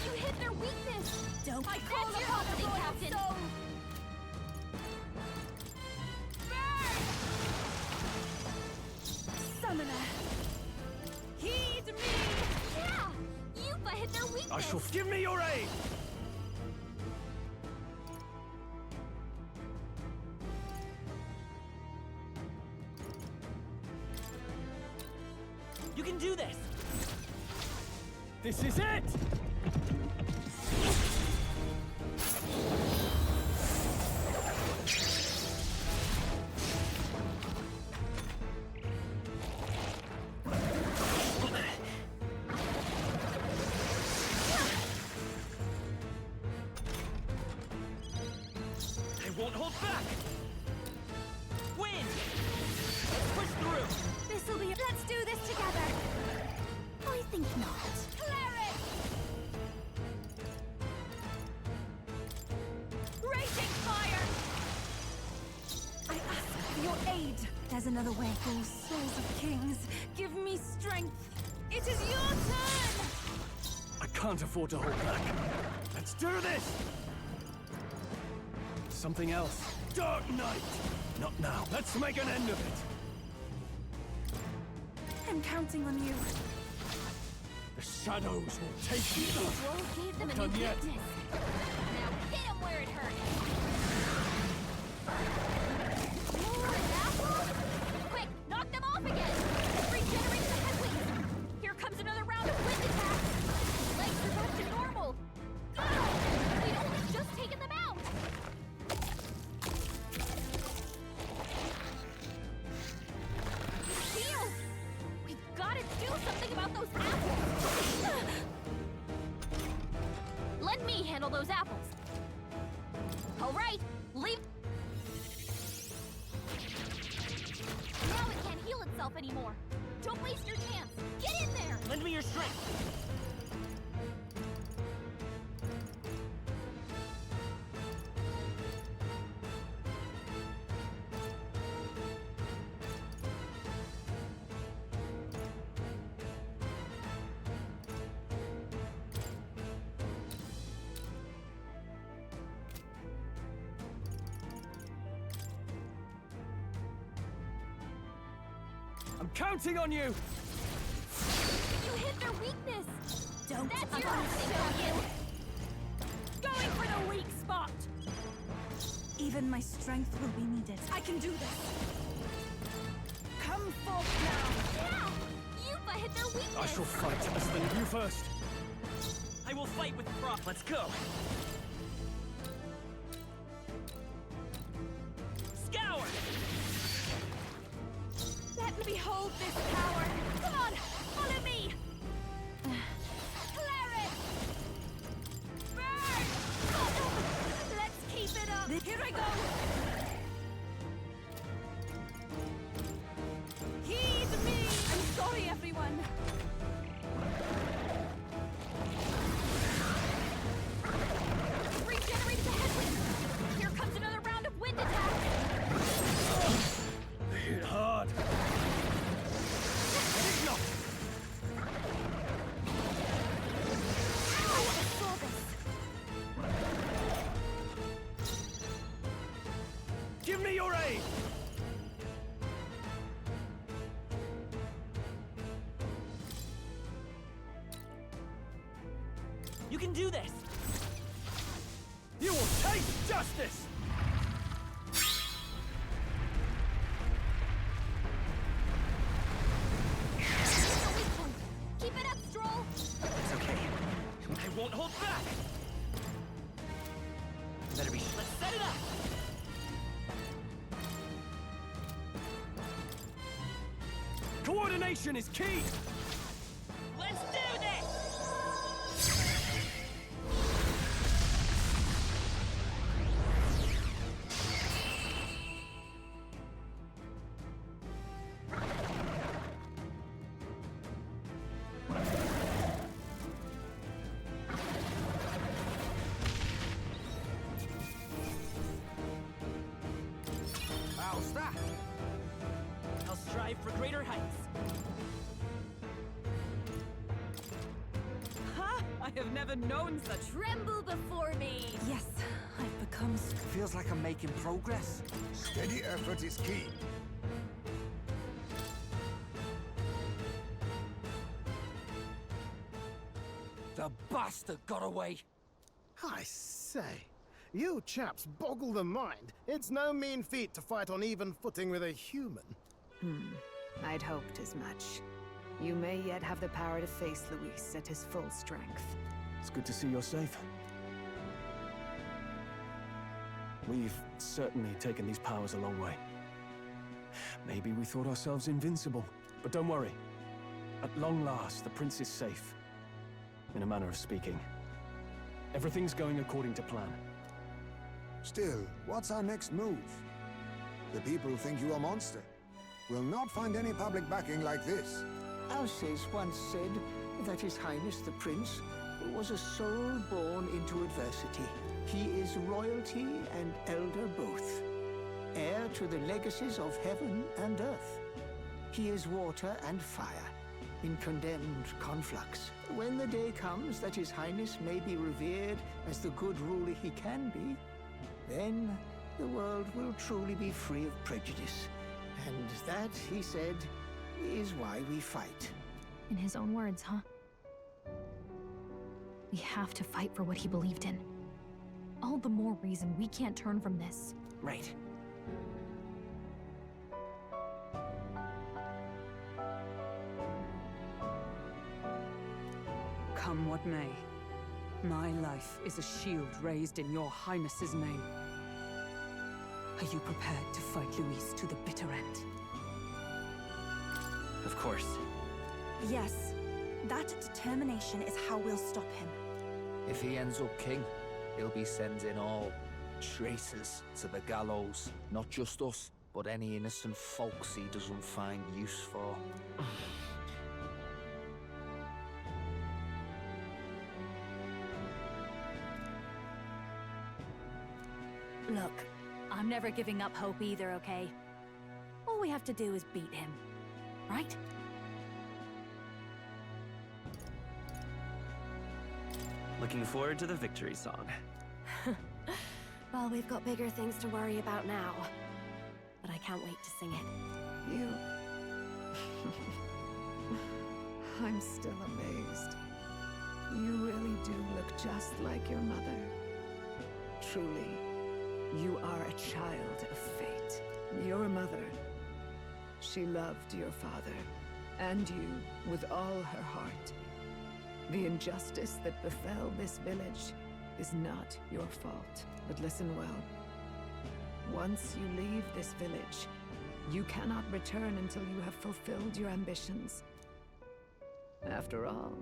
Speaker 3: You hit their weakness!
Speaker 1: Don't
Speaker 3: I call
Speaker 1: That's your
Speaker 3: upon the
Speaker 1: opening,
Speaker 3: Captain!
Speaker 1: soul! Burn! Summoner! Heed me!
Speaker 3: Yeah! Yuba hit their weakness!
Speaker 20: I shall give me your aid! You can do this! This is it! I won't hold back! Win! Let's push through!
Speaker 1: This'll be... Let's do this together! I think not. Cleric! Raging fire! I ask for your aid. There's another way. Oh, souls of kings, give me strength. It is your turn!
Speaker 20: I can't afford to hold back. Let's do this! Something else. Dark Knight! Not now. Let's make an end of it.
Speaker 5: I'm counting on you.
Speaker 20: The shadows will take you.
Speaker 3: Roll gave them a new
Speaker 20: Done yet.
Speaker 3: weakness. Now hit him where it hurts. More apples? Quick, knock them off again. Regenerate the headwinds. Here comes another round of wind attacks. Legs are back to normal. We'd only just taken them out. Shield! We've got to do something about those apples. Let me handle those apples. All right, leave. Now it can't heal itself anymore. Don't waste your chance. Get in there.
Speaker 20: Lend me your strength. I'm counting on you!
Speaker 3: You hit their weakness. That's your mistake, don't you? Going for the weak spot.
Speaker 5: Even my strength will be needed. I can do this.
Speaker 3: Come forth now. Yeah! Yupa hit their weakness.
Speaker 20: I shall fight as the you first. I will fight with pride. Let's go. Scour!
Speaker 3: Let me hold this power. Come on, follow me. Clarence! Burn! Let's keep it up.
Speaker 5: Here I go.
Speaker 3: Heed me.
Speaker 5: I'm sorry, everyone.
Speaker 3: Regenerate the headwind. Here comes another round of wind attacks.
Speaker 20: They hit hard. Give me your aid! You can do this! You will taste justice!
Speaker 3: Keep it up, Stroll.
Speaker 20: It's okay. I won't hold back! Better be. Let's set it up! Coordination is key! Let's do this! How's that? I'll strive for greater heights.
Speaker 13: Ha! I have never known such.
Speaker 3: Tremble before me.
Speaker 5: Yes, I've become.
Speaker 14: Feels like I'm making progress.
Speaker 4: Steady effort is key.
Speaker 14: The bastard got away.
Speaker 21: I say, you chaps boggle the mind. It's no mean feat to fight on even footing with a human.
Speaker 19: I'd hoped as much. You may yet have the power to face Luis at his full strength.
Speaker 20: It's good to see you're safe. We've certainly taken these powers a long way. Maybe we thought ourselves invincible, but don't worry. At long last, the prince is safe. In a manner of speaking. Everything's going according to plan.
Speaker 4: Still, what's our next move? The people think you a monster. We'll not find any public backing like this.
Speaker 12: Alces once said that His Highness the Prince was a soul born into adversity. He is royalty and elder both, heir to the legacies of heaven and earth. He is water and fire, in condemned conflux. When the day comes that His Highness may be revered as the good ruler he can be, then the world will truly be free of prejudice. And that, he said, is why we fight.
Speaker 8: In his own words, huh?
Speaker 1: We have to fight for what he believed in. All the more reason we can't turn from this.
Speaker 2: Right.
Speaker 13: Come what may, my life is a shield raised in your highness's name. Are you prepared to fight Luis to the bitter end?
Speaker 2: Of course.
Speaker 5: Yes, that determination is how we'll stop him.
Speaker 14: If he ends up king, he'll be sending all traitors to the gallows. Not just us, but any innocent folks he doesn't find use for.
Speaker 1: Look, I'm never giving up hope either, okay? All we have to do is beat him, right?
Speaker 2: Looking forward to the victory song.
Speaker 3: Well, we've got bigger things to worry about now. But I can't wait to sing it.
Speaker 19: You... I'm still amazed. You really do look just like your mother. Truly, you are a child of fate. Your mother, she loved your father, and you with all her heart. The injustice that befell this village is not your fault. But listen well. Once you leave this village, you cannot return until you have fulfilled your ambitions. After all,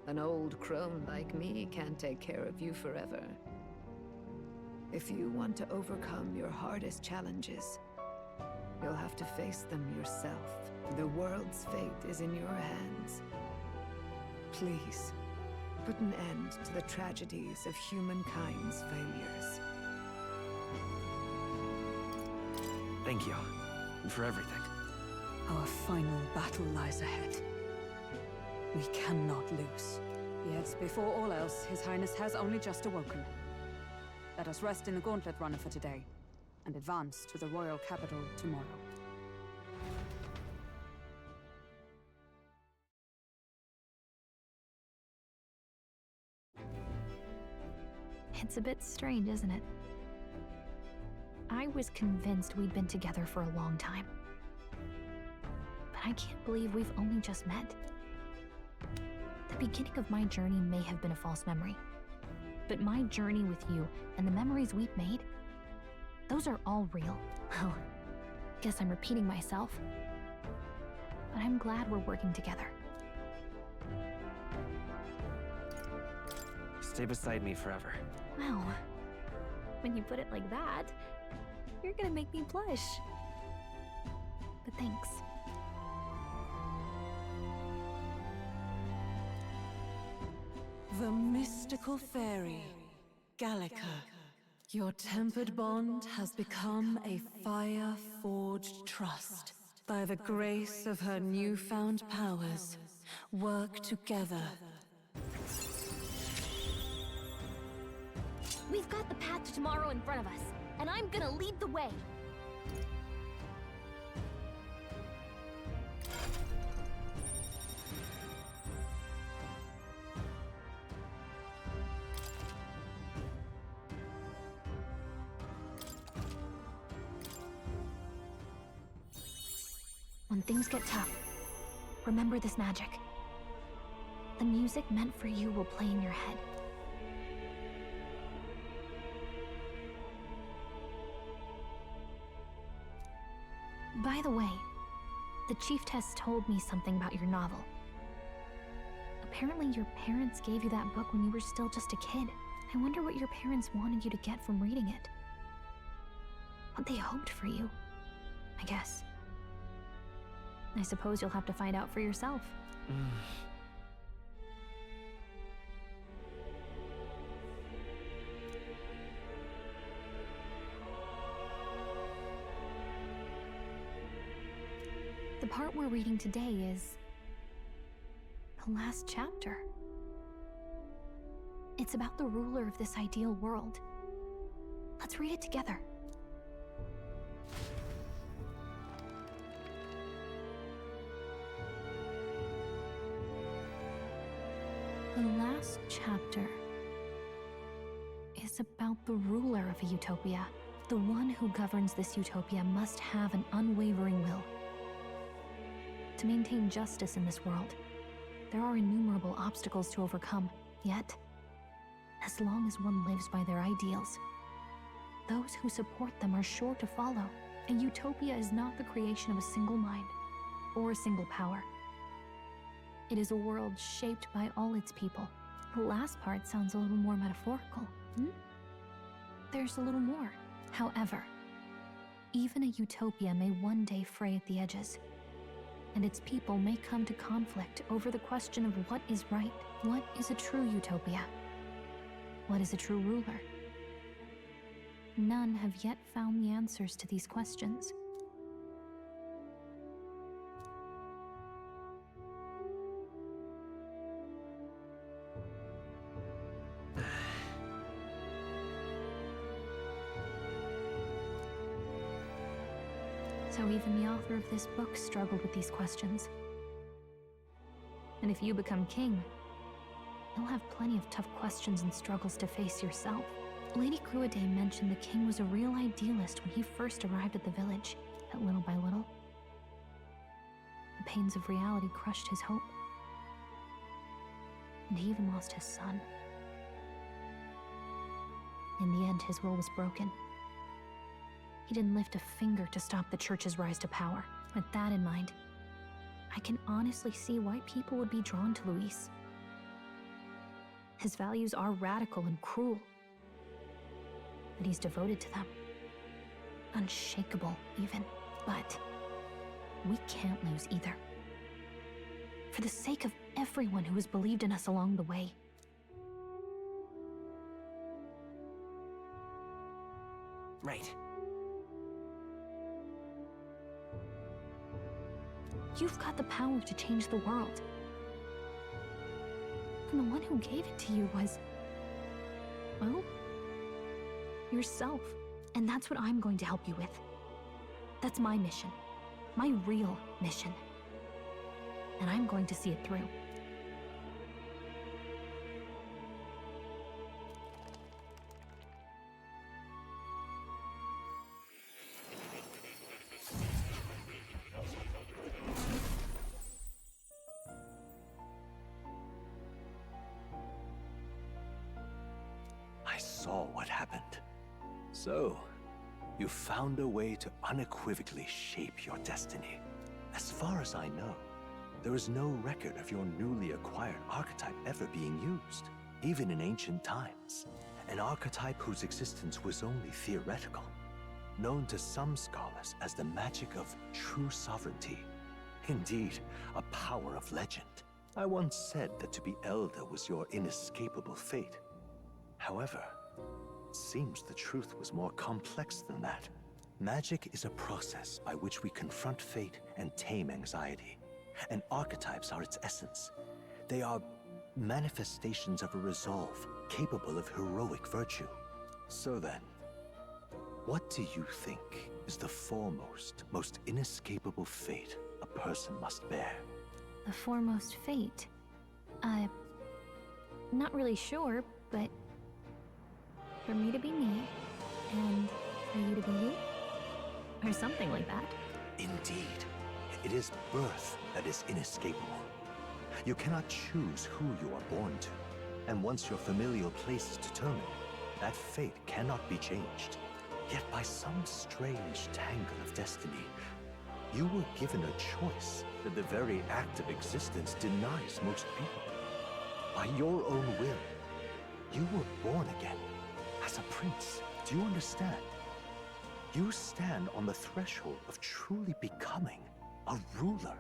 Speaker 19: an old crone like me can't take care of you forever. If you want to overcome your hardest challenges, you'll have to face them yourself. The world's fate is in your hands. Please, put an end to the tragedies of humankind's failures.
Speaker 2: Thank you. And for everything.
Speaker 13: Our final battle lies ahead. We cannot lose. Yet, before all else, His Highness has only just awoken. Let us rest in the Gauntlet Runner for today, and advance to the royal capital tomorrow.
Speaker 8: It's a bit strange, isn't it? I was convinced we'd been together for a long time. But I can't believe we've only just met. The beginning of my journey may have been a false memory. But my journey with you and the memories we've made, those are all real. Well, guess I'm repeating myself. But I'm glad we're working together.
Speaker 2: Stay beside me forever.
Speaker 8: Well, when you put it like that, you're gonna make me blush. But thanks.
Speaker 9: The mystical fairy, Gallica. Your tempered bond has become a fire-forged trust. By the grace of her newfound powers, work together.
Speaker 3: We've got the path to tomorrow in front of us, and I'm gonna lead the way.
Speaker 8: When things get tough, remember this magic. The music meant for you will play in your head. By the way, the chiefess told me something about your novel. Apparently your parents gave you that book when you were still just a kid. I wonder what your parents wanted you to get from reading it. What they hoped for you, I guess. I suppose you'll have to find out for yourself. The part we're reading today is the last chapter. It's about the ruler of this ideal world. Let's read it together. The last chapter is about the ruler of a utopia. The one who governs this utopia must have an unwavering will. To maintain justice in this world, there are innumerable obstacles to overcome. Yet, as long as one lives by their ideals, those who support them are sure to follow. A utopia is not the creation of a single mind or a single power. It is a world shaped by all its people. The last part sounds a little more metaphorical. There's a little more. However, even a utopia may one day fray at the edges, and its people may come to conflict over the question of what is right. What is a true utopia? What is a true ruler? None have yet found the answers to these questions. So even the author of this book struggled with these questions. And if you become king, you'll have plenty of tough questions and struggles to face yourself. Lady Cruiday mentioned the king was a real idealist when he first arrived at the village, that little by little, the pains of reality crushed his hope. And he even lost his son. In the end, his will was broken. He didn't lift a finger to stop the church's rise to power. With that in mind, I can honestly see why people would be drawn to Luis. His values are radical and cruel, but he's devoted to them. Unshakable, even. But we can't lose either. For the sake of everyone who has believed in us along the way.
Speaker 2: Right.
Speaker 8: You've got the power to change the world. And the one who gave it to you was, well, yourself. And that's what I'm going to help you with. That's my mission. My real mission. And I'm going to see it through.
Speaker 7: I saw what happened. So, you found a way to unequivocally shape your destiny. As far as I know, there is no record of your newly acquired archetype ever being used, even in ancient times. An archetype whose existence was only theoretical, known to some scholars as the magic of true sovereignty. Indeed, a power of legend. I once said that to be elder was your inescapable fate. However, it seems the truth was more complex than that. Magic is a process by which we confront fate and tame anxiety. And archetypes are its essence. They are manifestations of a resolve capable of heroic virtue. So then, what do you think is the foremost, most inescapable fate a person must bear?
Speaker 8: The foremost fate? Not really sure, but for me to be me, and for you to be you? Or something like that.
Speaker 7: Indeed. It is birth that is inescapable. You cannot choose who you are born to. And once your familial place is determined, that fate cannot be changed. Yet by some strange tangle of destiny, you were given a choice that the very act of existence denies most people. By your own will, you were born again, as a prince. Do you understand? You stand on the threshold of truly becoming a ruler,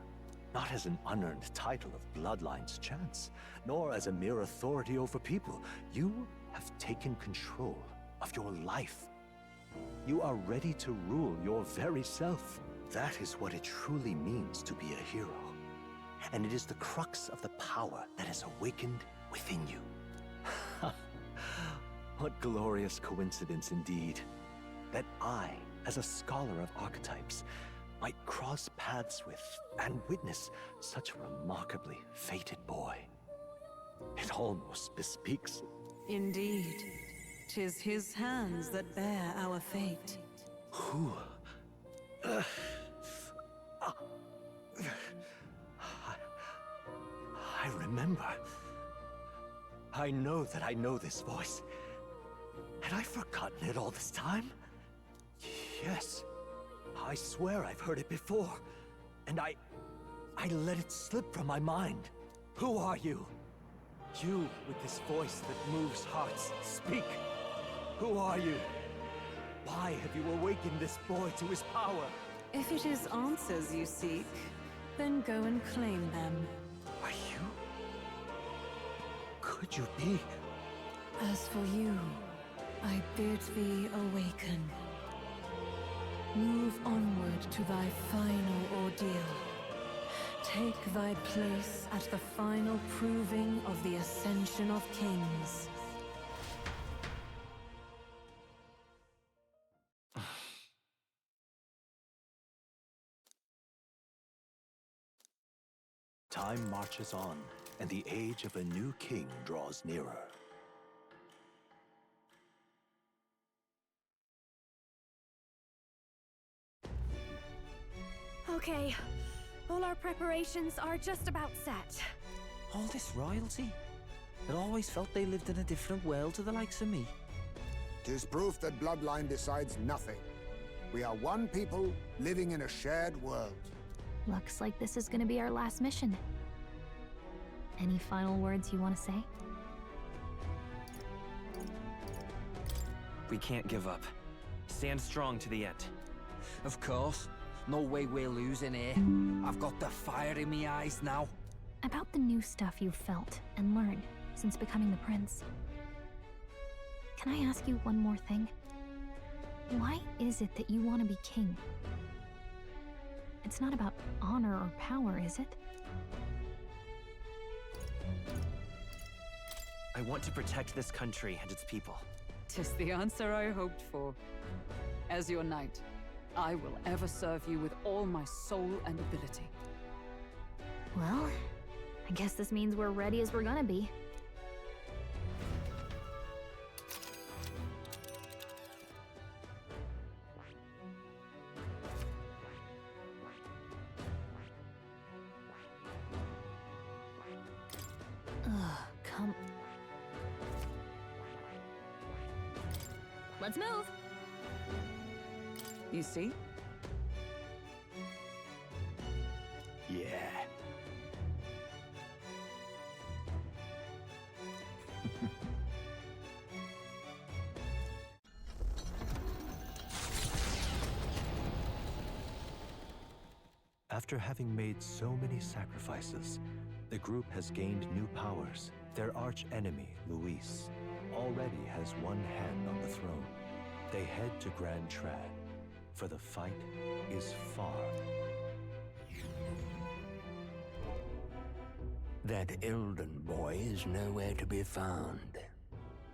Speaker 7: not as an unearned title of bloodline's chance, nor as a mere authority over people. You have taken control of your life. You are ready to rule your very self. That is what it truly means to be a hero. And it is the crux of the power that is awakened within you. What glorious coincidence indeed, that I, as a scholar of archetypes, might cross paths with and witness such a remarkably fated boy.
Speaker 15: It almost bespeaks...
Speaker 9: Indeed. 'Tis his hands that bear our fate.
Speaker 15: Who? I remember. I know that I know this voice. Had I forgotten it all this time? Yes. I swear I've heard it before. And I let it slip from my mind. Who are you? You with this voice that moves hearts. Speak. Who are you? Why have you awakened this boy to his power?
Speaker 9: If it is answers you seek, then go and claim them.
Speaker 15: Are you? Could you be?
Speaker 9: As for you, I bid thee awaken. Move onward to thy final ordeal. Take thy place at the final proving of the Ascension of Kings.
Speaker 7: Time marches on, and the age of a new king draws nearer.
Speaker 1: Okay, all our preparations are just about set.
Speaker 14: All this royalty? It always felt they lived in a different world to the likes of me.
Speaker 4: 'Tis proof that bloodline decides nothing. We are one people living in a shared world.
Speaker 8: Looks like this is gonna be our last mission. Any final words you want to say?
Speaker 2: We can't give up. Stand strong to the end.
Speaker 14: Of course. No way we're losing here. I've got the fire in my eyes now.
Speaker 8: About the new stuff you've felt and learned since becoming the prince. Can I ask you one more thing? Why is it that you want to be king? It's not about honor or power, is it?
Speaker 2: I want to protect this country and its people.
Speaker 13: 'Tis the answer I hoped for. As your knight, I will ever serve you with all my soul and ability.
Speaker 8: Well, I guess this means we're ready as we're gonna be. Come.
Speaker 1: Let's move.
Speaker 13: You see?
Speaker 15: Yeah.
Speaker 7: After having made so many sacrifices, the group has gained new powers. Their arch-enemy, Luis, already has one hand on the throne. They head to Grand Trad, for the fight is far.
Speaker 22: That Elden boy is nowhere to be found.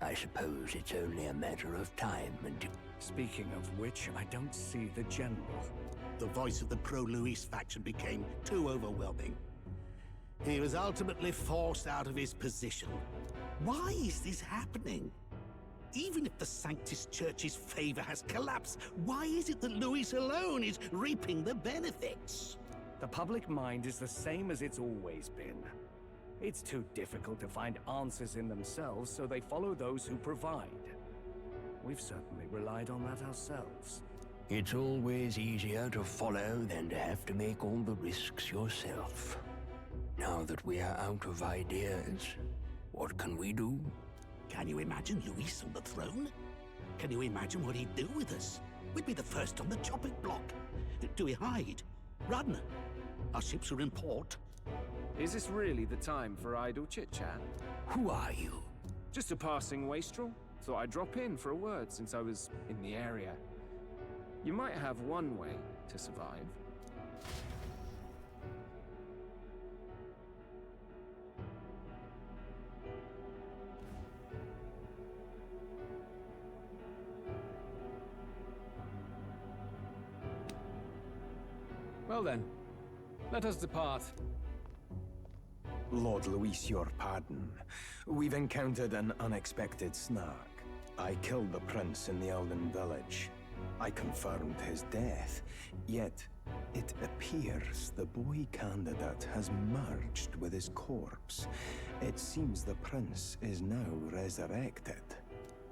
Speaker 22: I suppose it's only a matter of time until...
Speaker 23: Speaking of which, I don't see the general. The voice of the pro-Luis faction became too overwhelming. He was ultimately forced out of his position. Why is this happening? Even if the Sanctus Church's favor has collapsed, why is it that Luis alone is reaping the benefits?
Speaker 20: The public mind is the same as it's always been. It's too difficult to find answers in themselves, so they follow those who provide. We've certainly relied on that ourselves.
Speaker 22: It's always easier to follow than to have to make all the risks yourself. Now that we are out of ideas, what can we do?
Speaker 23: Can you imagine Luis on the throne? Can you imagine what he'd do with us? We'd be the first on the chopping block. Do we hide? Run? Our ships are in port.
Speaker 10: Is this really the time for idle chit-chat?
Speaker 22: Who are you?
Speaker 10: Just a passing wastrel. Thought I'd drop in for a word since I was in the area. You might have one way to survive. Well then, let us depart.
Speaker 18: Lord Luis, your pardon. We've encountered an unexpected snag. I killed the prince in the Elden village. I confirmed his death, yet it appears the boy candidate has merged with his corpse. It seems the prince is now resurrected.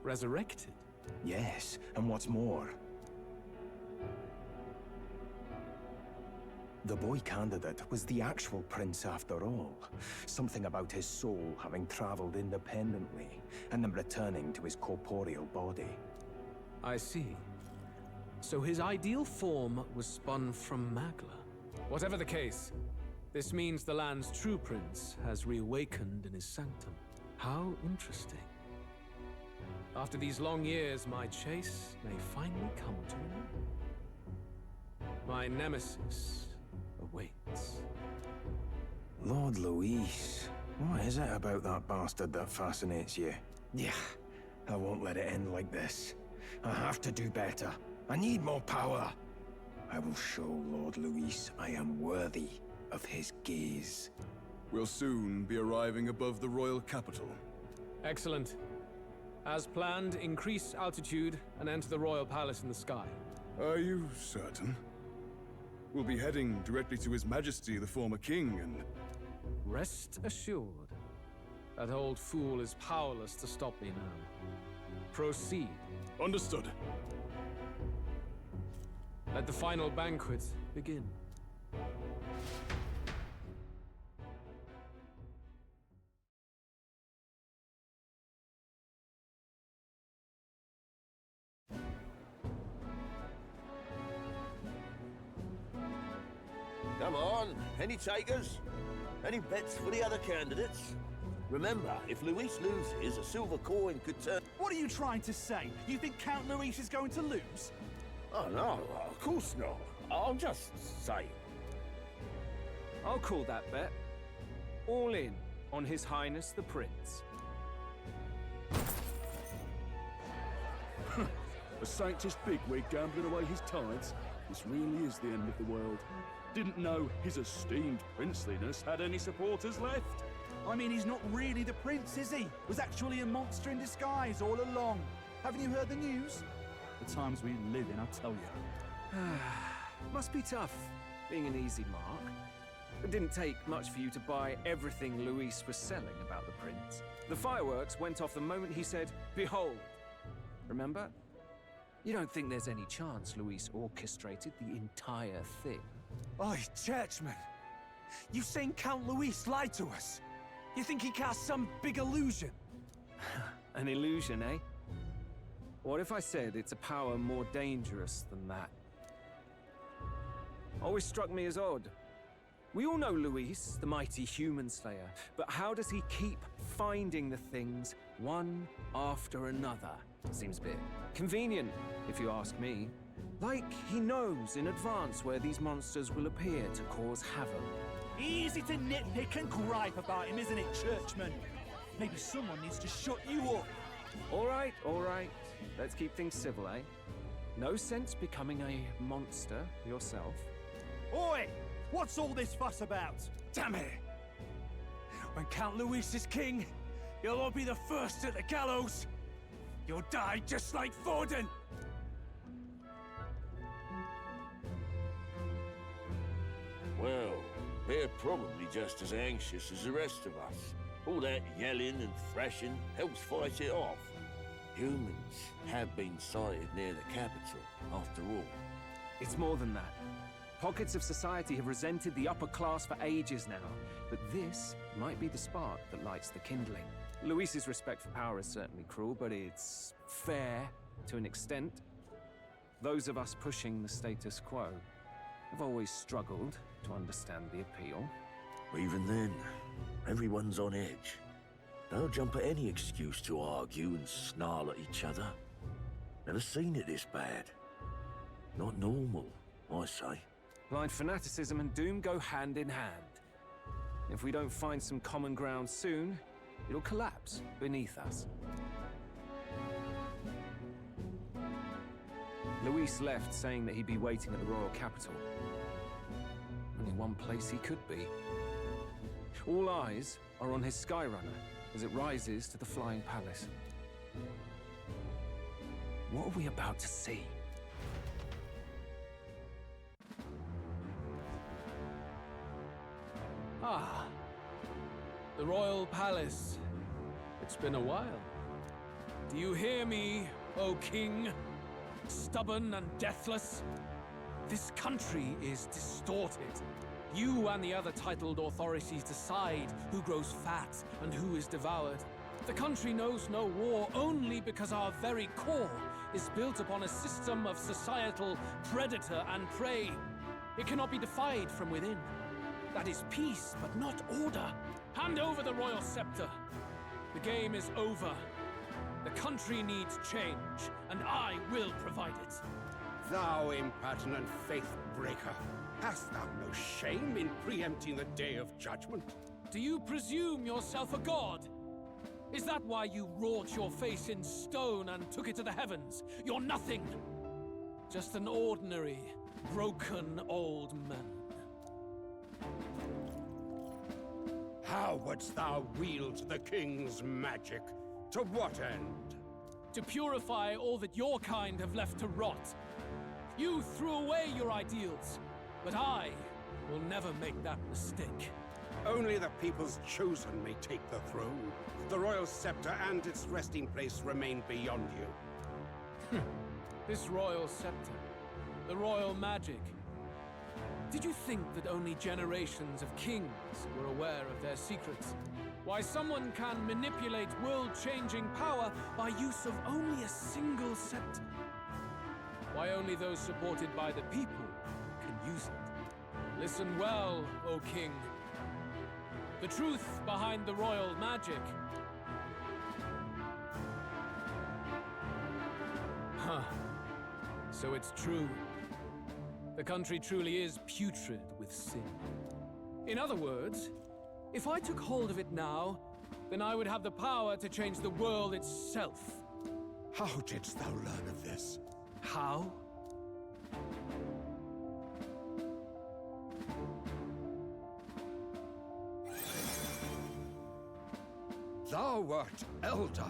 Speaker 10: Resurrected?
Speaker 18: Yes, and what's more, the boy candidate was the actual prince after all. Something about his soul having traveled independently, and then returning to his corporeal body.
Speaker 10: I see. So his ideal form was spun from Magla. Whatever the case, this means the land's true prince has reawakened in his sanctum. How interesting. After these long years, my chase may finally come to an end. My nemesis awaits.
Speaker 18: Lord Luis, what is it about that bastard that fascinates you? Yeah, I won't let it end like this. I have to do better. I need more power. I will show Lord Luis I am worthy of his gaze.
Speaker 11: We'll soon be arriving above the royal capital.
Speaker 10: Excellent. As planned, increase altitude and enter the royal palace in the sky.
Speaker 11: Are you certain? We'll be heading directly to His Majesty, the former king, and...
Speaker 10: Rest assured, that old fool is powerless to stop me now. Proceed.
Speaker 11: Understood.
Speaker 10: Let the final banquet begin.
Speaker 16: Come on, any takers? Any bets for the other candidates? Remember, if Luis loses, a silver coin could turn...
Speaker 17: What are you trying to say? You think Count Luis is going to lose?
Speaker 16: Oh, no, of course not. I'm just saying.
Speaker 24: I'll call that bet. All in on His Highness the Prince.
Speaker 25: A sanctus bigwig gambling away his tithes? This really is the end of the world. Didn't know his esteemed princeliness had any supporters left.
Speaker 17: I mean, he's not really the prince, is he? Was actually a monster in disguise all along. Haven't you heard the news? The times we live in, I tell you.
Speaker 24: Must be tough, being an easy mark. It didn't take much for you to buy everything Luis was selling about the prince. The fireworks went off the moment he said, "Behold." Remember? You don't think there's any chance Luis orchestrated the entire thing?
Speaker 17: Oi, churchman! You've seen Count Luis lie to us? You think he cast some big illusion?
Speaker 24: An illusion, eh? What if I said it's a power more dangerous than that? Always struck me as odd. We all know Luis, the mighty human slayer, but how does he keep finding the things one after another? Seems a bit convenient, if you ask me. Like he knows in advance where these monsters will appear to cause havoc.
Speaker 17: Easy to nitpick and gripe about him, isn't it, churchman? Maybe someone needs to shut you up.
Speaker 24: All right. Let's keep things civil, eh? No sense becoming a monster yourself.
Speaker 17: Oi! What's all this fuss about? Damn it! When Count Luis is king, you'll all be the first at the gallows. You'll die just like Forden.
Speaker 16: Well, they're probably just as anxious as the rest of us. All that yelling and thrashing helps fight it off. Humans have been sighted near the capital, after all.
Speaker 24: It's more than that. Pockets of society have resented the upper class for ages now, but this might be the spark that lights the kindling. Luis's respect for power is certainly cruel, but it's fair to an extent. Those of us pushing the status quo have always struggled to understand the appeal.
Speaker 16: Even then, everyone's on edge. They'll jump at any excuse to argue and snarl at each other. Never seen it this bad. Not normal, I say.
Speaker 24: Blind fanaticism and doom go hand in hand. If we don't find some common ground soon, it'll collapse beneath us. Luis left saying that he'd be waiting at the royal capital. Only one place he could be. All eyes are on his Skyrunner as it rises to the flying palace. What are we about to see? Ah, the royal palace. It's been a while. Do you hear me, O king? Stubborn and deathless? This country is distorted. You and the other titled authorities decide who grows fat and who is devoured. The country knows no war only because our very core is built upon a system of societal predator and prey. It cannot be defied from within. That is peace, but not order. Hand over the royal scepter. The game is over. The country needs change, and I will provide it.
Speaker 5: Thou impertinent faith-breaker, hast thou no shame in preempting the day of judgment?
Speaker 10: Do you presume yourself a god? Is that why you wrought your face in stone and took it to the heavens? You're nothing. Just an ordinary, broken old man.
Speaker 5: How wouldst thou wield the king's magic? To what end?
Speaker 10: To purify all that your kind have left to rot. You threw away your ideals, but I will never make that mistake.
Speaker 5: Only the people's chosen may take the throne. The royal scepter and its resting place remain beyond you.
Speaker 10: This royal scepter, the royal magic. Did you think that only generations of kings were aware of their secrets? Why someone can manipulate world-changing power by use of only a single scepter? Why only those supported by the people can use it? Listen well, O king. The truth behind the royal magic. Huh. So it's true. The country truly is putrid with sin. In other words, if I took hold of it now, then I would have the power to change the world itself.
Speaker 5: How didst thou learn of this?
Speaker 10: How?
Speaker 5: Thou wert elder.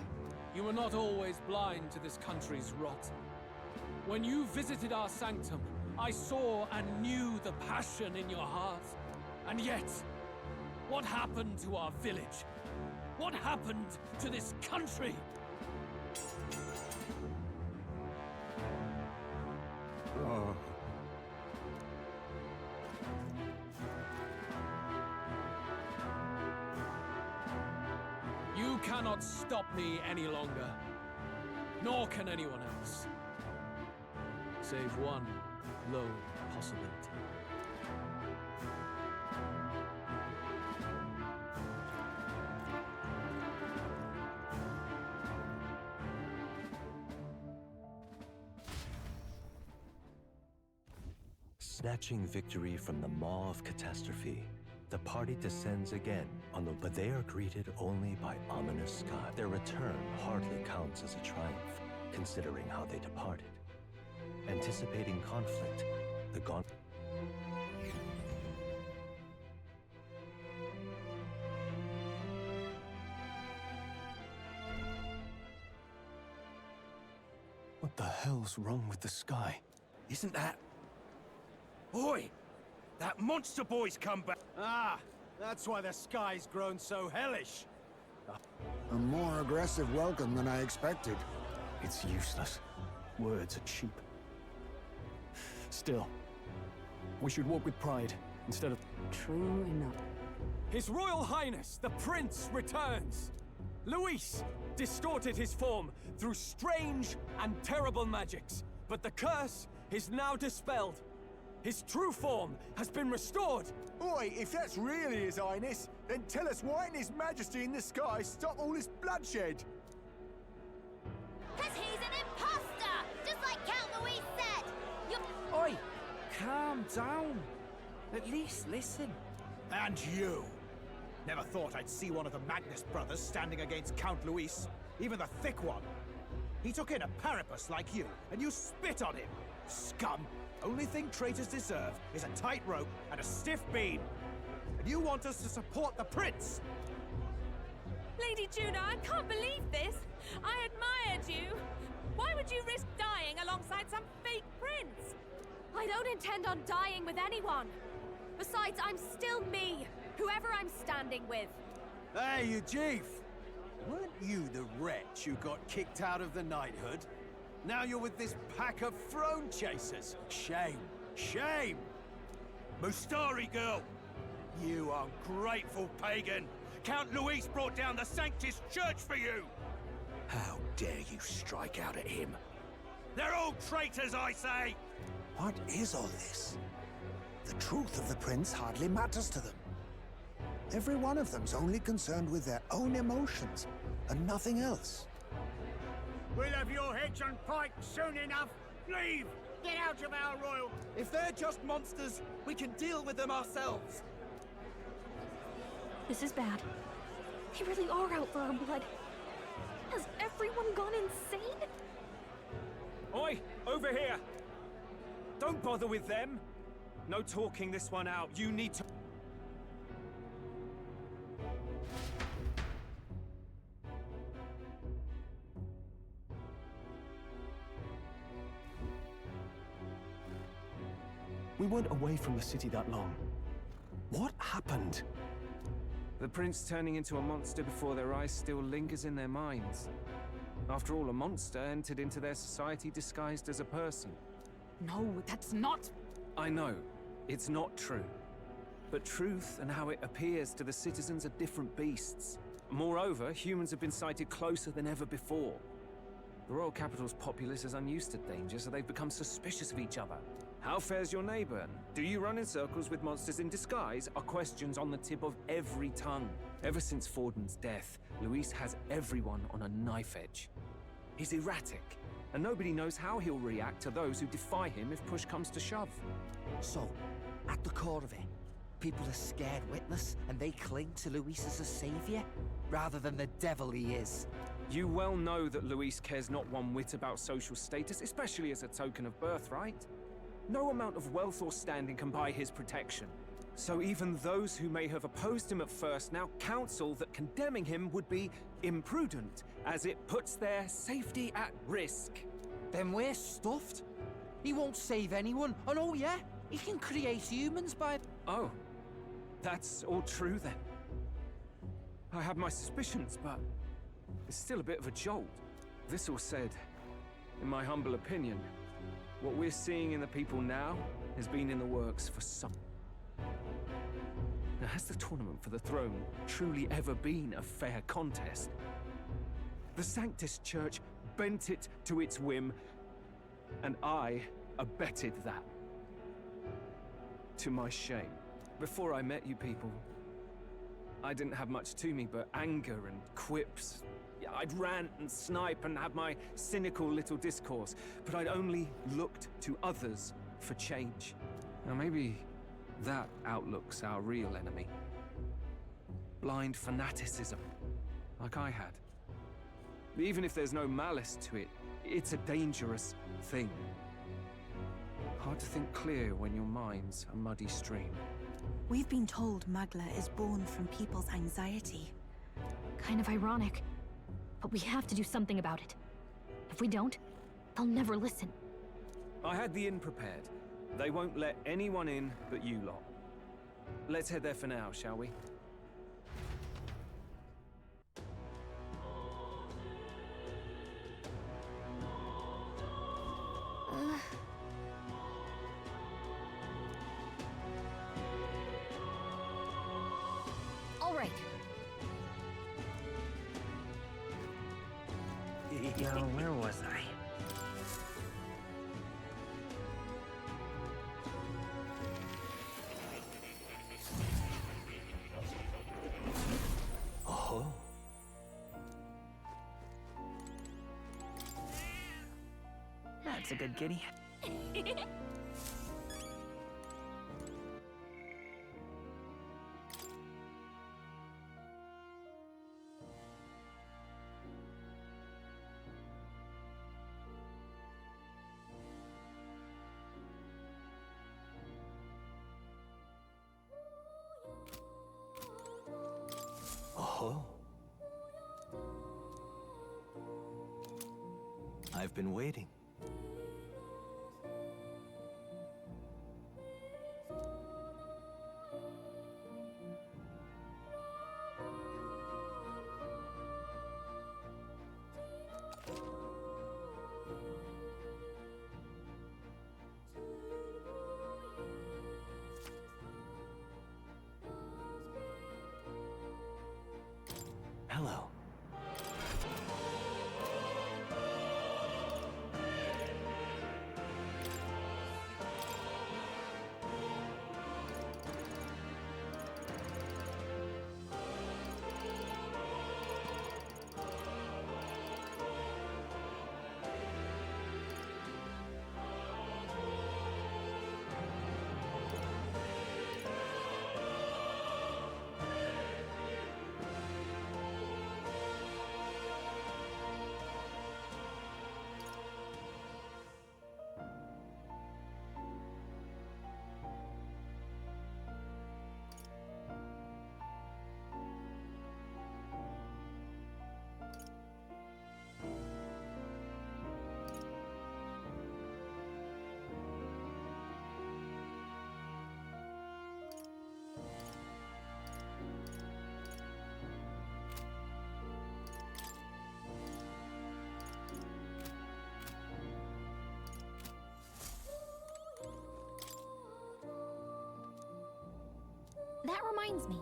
Speaker 10: You were not always blind to this country's rot. When you visited our sanctum, I saw and knew the passion in your heart. And yet, what happened to our village? What happened to this country?
Speaker 5: Oh.
Speaker 10: You cannot stop me any longer. Nor can anyone else. Save one lone possibility.
Speaker 7: Snatching victory from the maw of catastrophe, the party descends again but they are greeted only by ominous sky. Their return hardly counts as a triumph, considering how they departed. Anticipating conflict, the gauntlet.
Speaker 17: What the hell's wrong with the sky? Isn't that... Oi! That monster boy's come back! Ah! That's why the sky's grown so hellish!
Speaker 4: A more aggressive welcome than I expected.
Speaker 17: It's useless. Words are cheap. Still, we should walk with pride instead of...
Speaker 13: True enough.
Speaker 20: His Royal Highness, the Prince, returns! Luis distorted his form through strange and terrible magics, but the curse is now dispelled. His true form has been restored!
Speaker 17: Oi, if that's really His Highness, then tell us why in His Majesty in the sky stop all this bloodshed?
Speaker 3: 'Cause he's an imposter! Just like Count Luis said!
Speaker 14: Oi! Calm down. At least listen.
Speaker 17: And you! Never thought I'd see one of the Magnus brothers standing against Count Luis, even the thick one. He took in a Paripus like you, and you spit on him! Scum! Only thing traitors deserve is a tight rope and a stiff beam. and you want us to support the prince!
Speaker 3: Lady Juno, I can't believe this! I admired you! Why would you risk dying alongside some fake prince? I don't intend on dying with anyone! Besides, I'm still me, whoever I'm standing with.
Speaker 17: Hey, you chief! Weren't you the wretch who got kicked out of the knighthood? Now you're with this pack of throne chasers. Shame. Shame! Mustari girl! You ungrateful pagan! Count Luis brought down the Sanctus Church for you!
Speaker 22: How dare you strike out at him?
Speaker 17: They're all traitors, I say!
Speaker 4: What is all this? The truth of the prince hardly matters to them. Every one of them's only concerned with their own emotions, and nothing else.
Speaker 17: We'll have your heads on pike soon enough! Leave! Get out of our royal...
Speaker 6: If they're just monsters, we can deal with them ourselves!
Speaker 8: This is bad. They really are out for our blood. Has everyone gone insane?
Speaker 20: Oi! Over here! Don't bother with them! No talking this one out. You need to...
Speaker 15: We weren't away from the city that long. What happened?
Speaker 24: The prince turning into a monster before their eyes still lingers in their minds. After all, a monster entered into their society disguised as a person.
Speaker 13: No, that's not...
Speaker 24: I know, it's not true. But truth and how it appears to the citizens are different beasts. Moreover, humans have been sighted closer than ever before. The royal capital's populace is unused to danger, so they've become suspicious of each other. How fares your neighbor? Do you run in circles with monsters in disguise? Are questions on the tip of every tongue. Ever since Forden's death, Luis has everyone on a knife edge. He's erratic, and nobody knows how he'll react to those who defy him if push comes to shove.
Speaker 14: So, at the core of it, people are scared witless, and they cling to Luis as a savior, rather than the devil he is.
Speaker 24: You well know that Luis cares not one whit about social status, especially as a token of birthright. No amount of wealth or standing can buy his protection. So even those who may have opposed him at first now counsel that condemning him would be imprudent, as it puts their safety at risk.
Speaker 14: Then we're stuffed. He won't save anyone, and oh yeah, he can create humans by...
Speaker 24: Oh, that's all true then. I have my suspicions, but it's still a bit of a jolt. This all said, in my humble opinion, what we're seeing in the people now has been in the works for some... Now, has the tournament for the throne truly ever been a fair contest? The Sanctus Church bent it to its whim, and I abetted that. To my shame. Before I met you people, I didn't have much to me but anger and quips. I'd rant and snipe and have my cynical little discourse, but I'd only looked to others for change. Now maybe that outlook's our real enemy. Blind fanaticism, like I had. Even if there's no malice to it, it's a dangerous thing. Hard to think clear when your mind's a muddy stream.
Speaker 9: We've been told Magla is born from people's anxiety.
Speaker 8: Kind of ironic. But we have to do something about it. If we don't, they'll never listen.
Speaker 24: I had the inn prepared. They won't let anyone in but you lot. Let's head there for now, shall we?
Speaker 8: All right.
Speaker 2: Now, where was I?
Speaker 15: Oh.
Speaker 2: That's a good kitty.
Speaker 7: I've been waiting. Hello.
Speaker 8: That reminds me.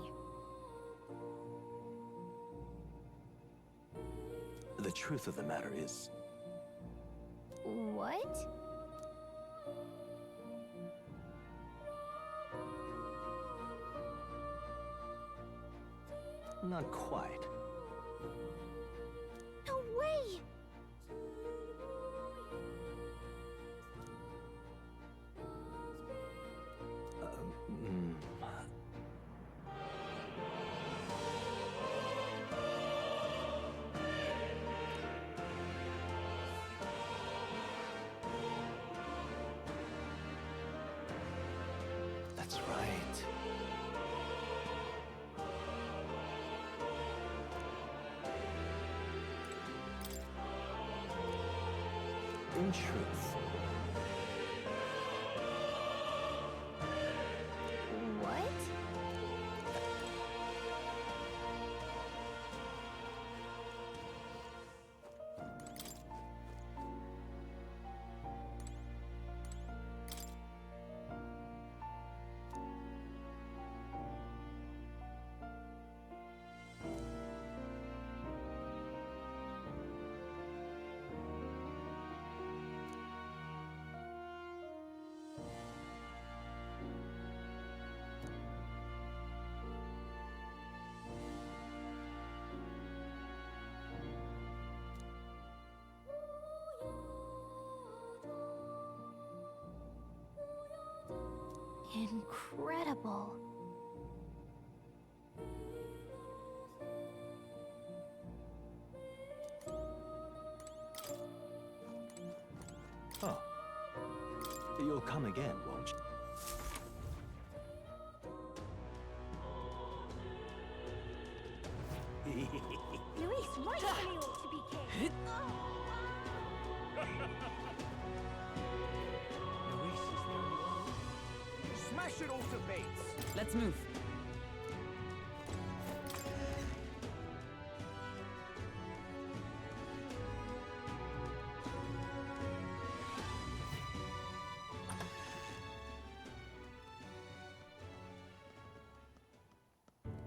Speaker 7: The truth of the matter is,
Speaker 8: What?
Speaker 7: not quite.
Speaker 8: No way!
Speaker 7: That's right. In truth,
Speaker 8: What? Incredible.
Speaker 7: oh, you'll come again, won't you?
Speaker 3: Luis rightfully ought to be king.
Speaker 17: Smash it all to bits!
Speaker 13: Let's move.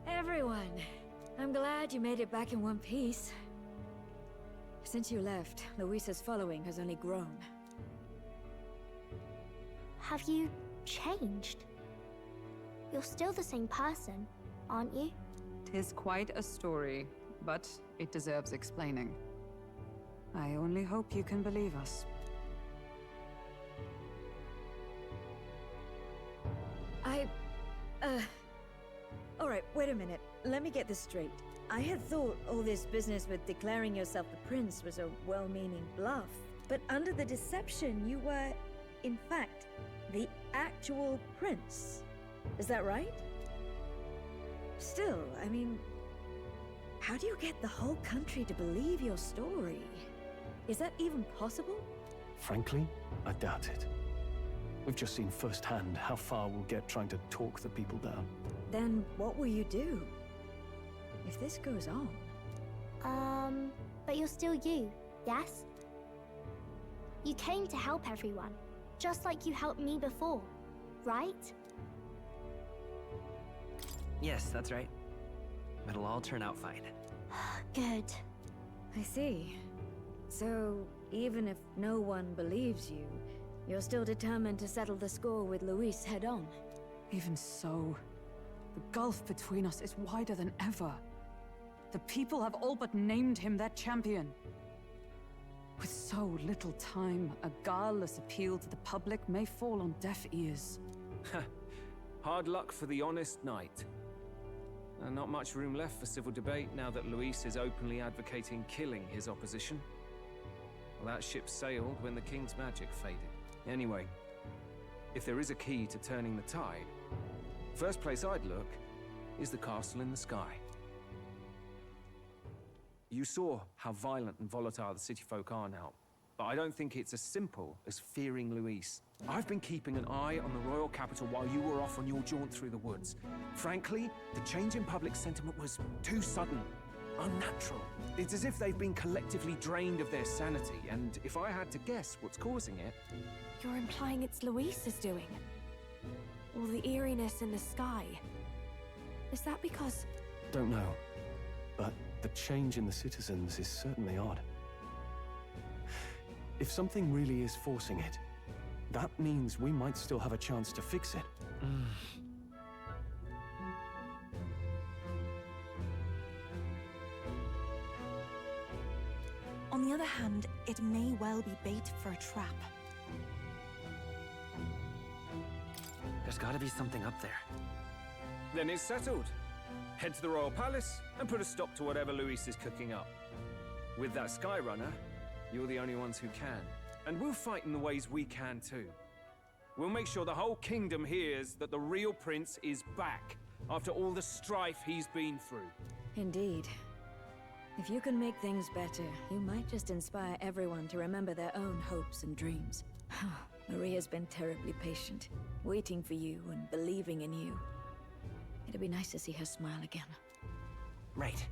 Speaker 1: Everyone, I'm glad you made it back in one piece. Since you left, Luisa's following has only grown.
Speaker 12: Have you changed? You're still the same person, aren't you?
Speaker 13: 'Tis quite a story, but it deserves explaining. I only hope you can believe us.
Speaker 1: Alright, wait a minute. Let me get this straight. I had thought all this business with declaring yourself the prince was a well-meaning bluff. But under the deception, you were, in fact, the actual prince. Is that right? Still, I mean, how do you get the whole country to believe your story? Is that even possible?
Speaker 11: Frankly, I doubt it. We've just seen firsthand how far we'll get trying to talk the people down.
Speaker 1: Then what will you do? If this goes on...
Speaker 12: But you're still you, yes? You came to help everyone, just like you helped me before, right?
Speaker 2: Yes, that's right. It'll all turn out fine.
Speaker 12: Good.
Speaker 1: I see. So, even if no one believes you, you're still determined to settle the score with Luis head-on?
Speaker 13: Even so, the gulf between us is wider than ever. The people have all but named him their champion. With so little time, a guileless appeal to the public may fall on deaf ears.
Speaker 24: Hard luck for the honest knight. And not much room left for civil debate now that Luis is openly advocating killing his opposition. Well, that ship sailed when the king's magic faded. Anyway, if there is a key to turning the tide, first place I'd look is the castle in the sky. You saw how violent and volatile the city folk are now, but I don't think it's as simple as fearing Luis. I've been keeping an eye on the royal capital while you were off on your jaunt through the woods. Frankly, the change in public sentiment was too sudden, unnatural. It's as if they've been collectively drained of their sanity, and if I had to guess what's causing it...
Speaker 18: You're implying it's Luis's doing? All the eeriness in the sky. Is that because...
Speaker 11: Don't know, but the change in the citizens is certainly odd. If something really is forcing it, that means we might still have a chance to fix it.
Speaker 9: On the other hand, it may well be bait for a trap.
Speaker 2: There's gotta be something up there.
Speaker 24: Then it's settled. Head to the royal palace and put a stop to whatever Luis is cooking up. With that Skyrunner, you're the only ones who can. And we'll fight in the ways we can too. We'll make sure the whole kingdom hears that the real prince is back after all the strife he's been through.
Speaker 1: Indeed. If you can make things better, you might just inspire everyone to remember their own hopes and dreams. Maria's been terribly patient, waiting for you and believing in you. It'd be nice to see her smile again.
Speaker 2: Right.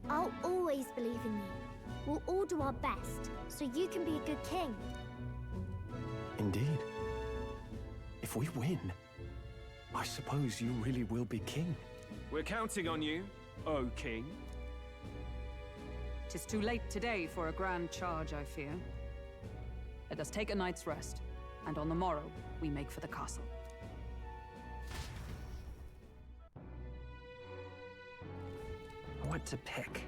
Speaker 12: I'll always believe in you. We'll all do our best, so you can be a good king.
Speaker 11: Indeed. If we win, I suppose you really will be king.
Speaker 24: We're counting on you, O king.
Speaker 13: 'Tis too late today for a grand charge, I fear. Let us take a night's rest, and on the morrow, we make for the castle.
Speaker 2: What to pick?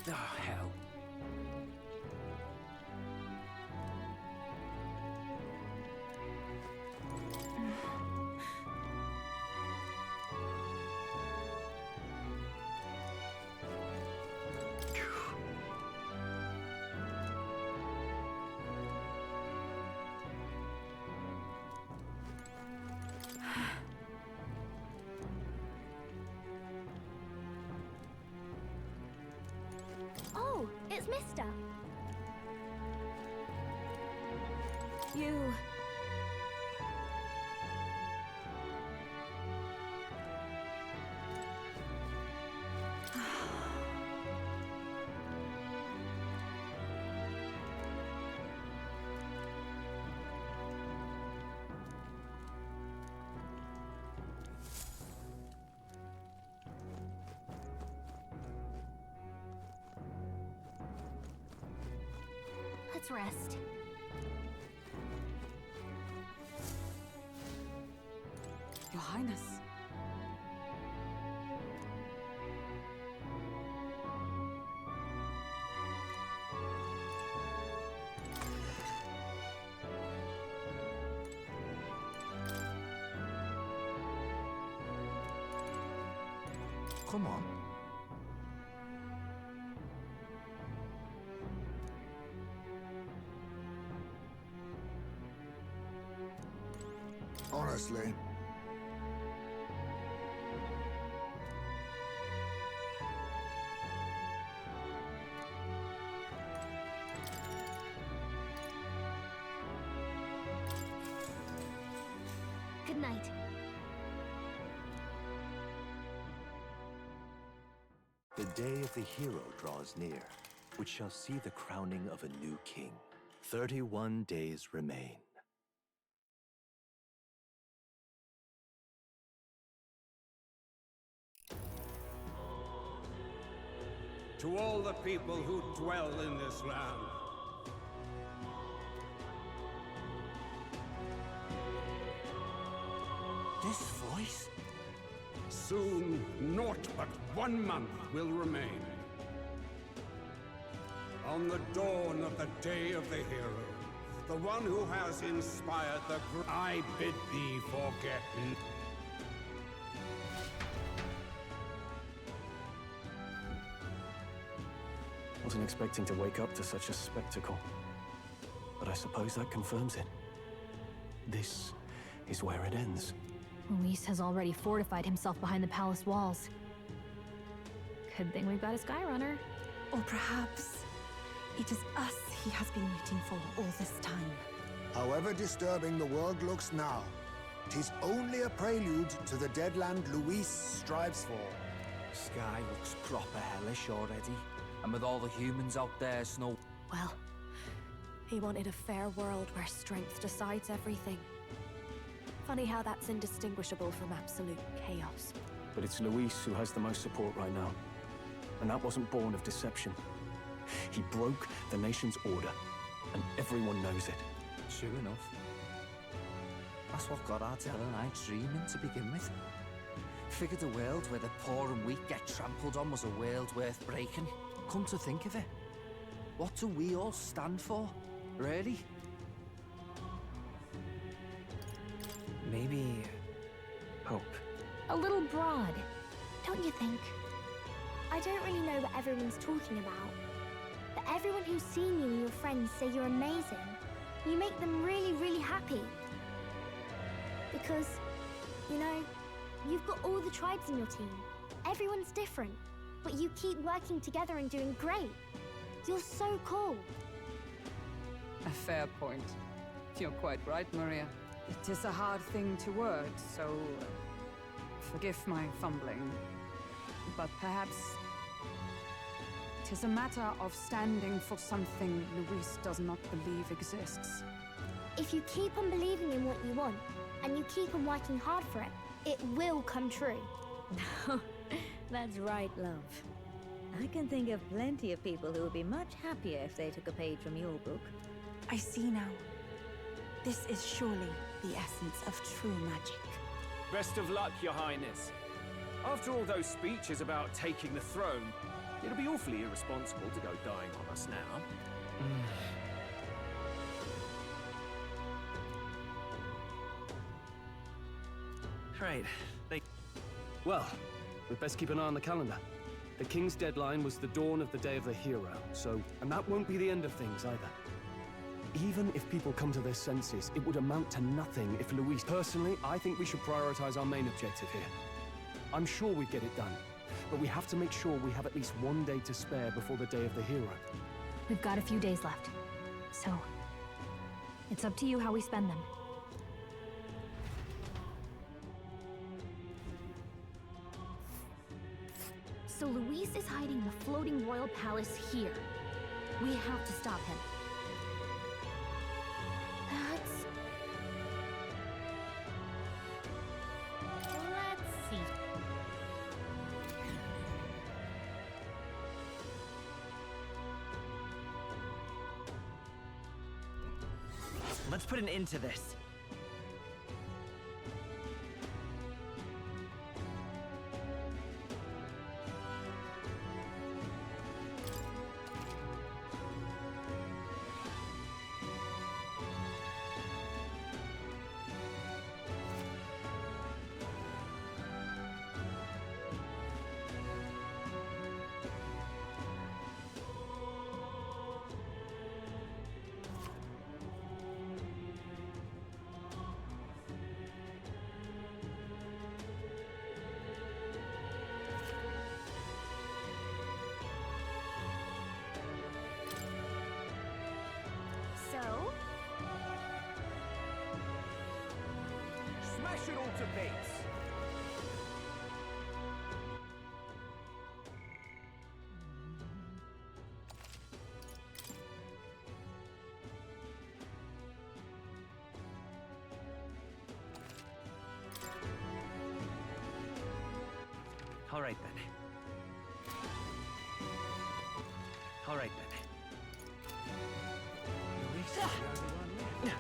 Speaker 2: Oh, hell.
Speaker 12: Oh, it's Mister.
Speaker 1: You...
Speaker 12: Let's rest.
Speaker 13: Your Highness.
Speaker 11: Come on.
Speaker 4: Honestly,
Speaker 12: night.
Speaker 7: The day of the hero draws near, which shall see the crowning of a new king. 31 days remain.
Speaker 5: To all the people who dwell in this land,
Speaker 14: This voice?
Speaker 5: soon naught but 1 month will remain. On the dawn of the day of the hero, the one who has inspired I bid thee forget.
Speaker 11: Wasn't expecting to wake up to such a spectacle. But I suppose that confirms it. This is where it ends.
Speaker 8: Luis has already fortified himself behind the palace walls. Good thing we've got a Skyrunner.
Speaker 9: Or perhaps it is us he has been waiting for all this time.
Speaker 4: However disturbing the world looks now, 'tis only a prelude to the deadland Luis strives for.
Speaker 14: Sky looks proper hellish already. And with all the humans out there, Snow...
Speaker 18: Well, he wanted a fair world where strength decides everything. Funny how that's indistinguishable from absolute chaos.
Speaker 11: But it's Luis who has the most support right now. And that wasn't born of deception. He broke the nation's order, and everyone knows it.
Speaker 14: Sure enough. That's what got Ardell and I dreaming to begin with. Figured a world where the poor and weak get trampled on was a world worth breaking. Come to think of it, what do we all stand for, really?
Speaker 11: Maybe... hope.
Speaker 12: A little broad, don't you think? I don't really know what everyone's talking about, but everyone who's seen you and your friends say you're amazing. You make them really, really happy. Because, you know, you've got all the tribes in your team. Everyone's different, but you keep working together and doing great. You're so cool.
Speaker 13: A fair point. You're quite right, Maria. It is a hard thing to word, so forgive my fumbling. But perhaps it is a matter of standing for something Luis does not believe exists.
Speaker 12: If you keep on believing in what you want, and you keep on working hard for it, it will come true.
Speaker 1: That's right, love. I can think of plenty of people who would be much happier if they took a page from your book.
Speaker 9: I see now. This is surely the essence of true magic.
Speaker 24: Best of luck, Your Highness. After all those speeches about taking the throne, it'll be awfully irresponsible to go dying on us now.
Speaker 2: Right. Well, we'd best keep an eye on the calendar. The king's deadline was the dawn of the day of the hero, and that won't be the end of things either.
Speaker 11: Even if people come to their senses, it would amount to nothing if Luis...
Speaker 2: Personally, I think we should prioritize our main objective here. I'm sure we'd get it done, but we have to make sure we have at least 1 day to spare before the day of the hero.
Speaker 8: We've got a few days left, so it's up to you how we spend them.
Speaker 3: So Luis is hiding the floating royal palace here. We have to stop him. Let's see.
Speaker 2: Let's put an end to this.
Speaker 17: cultivates.
Speaker 24: All right then. All right then. Luis is the only one left.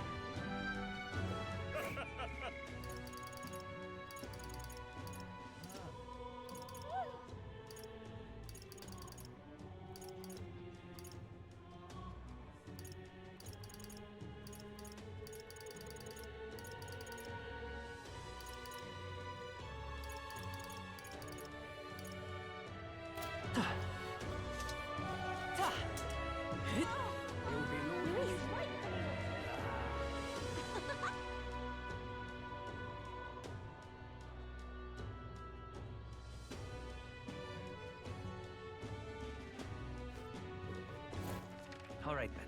Speaker 24: All right then.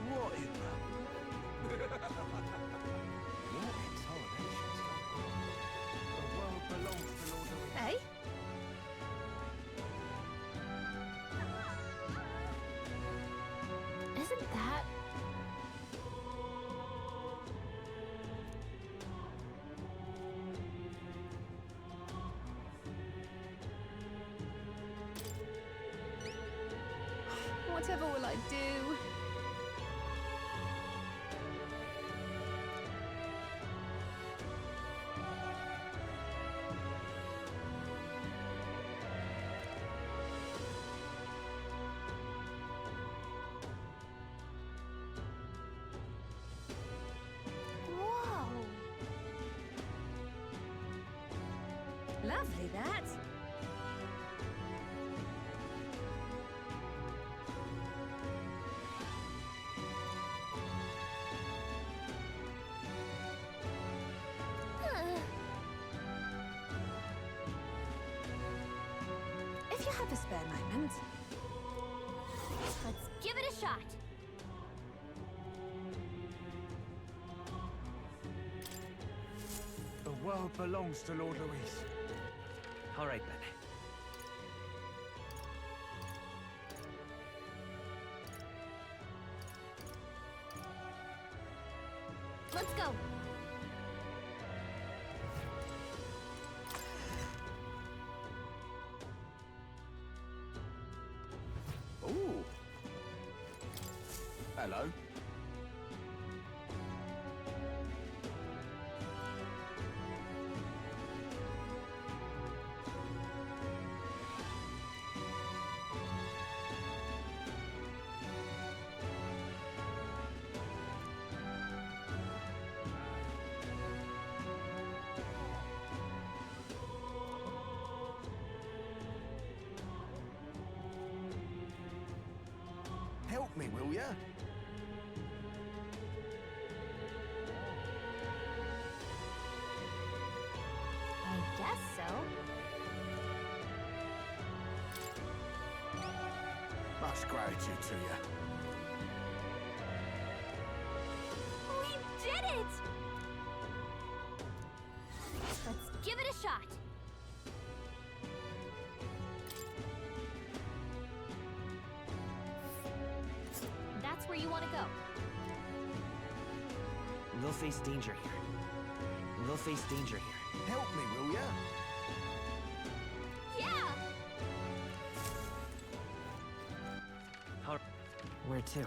Speaker 17: What in the...
Speaker 24: What exhalation?
Speaker 17: The world belongs to Lord Luis.
Speaker 8: Hey? Isn't that... Whatever will I do?
Speaker 12: Whoa!
Speaker 1: Lovely, that.
Speaker 9: If you have a spare moment.
Speaker 3: Let's give it a shot.
Speaker 17: The world belongs to Lord Luis.
Speaker 24: All right then.
Speaker 3: Let's go.
Speaker 17: Ooh. Hello. Help me, will ya?
Speaker 8: I guess so.
Speaker 17: Much gratitude to you.
Speaker 3: We did it! Let's give it a shot. That's where you want to go.
Speaker 14: We'll face danger here. We'll face danger here.
Speaker 17: Help me, will ya?
Speaker 3: Yeah!
Speaker 14: Where to?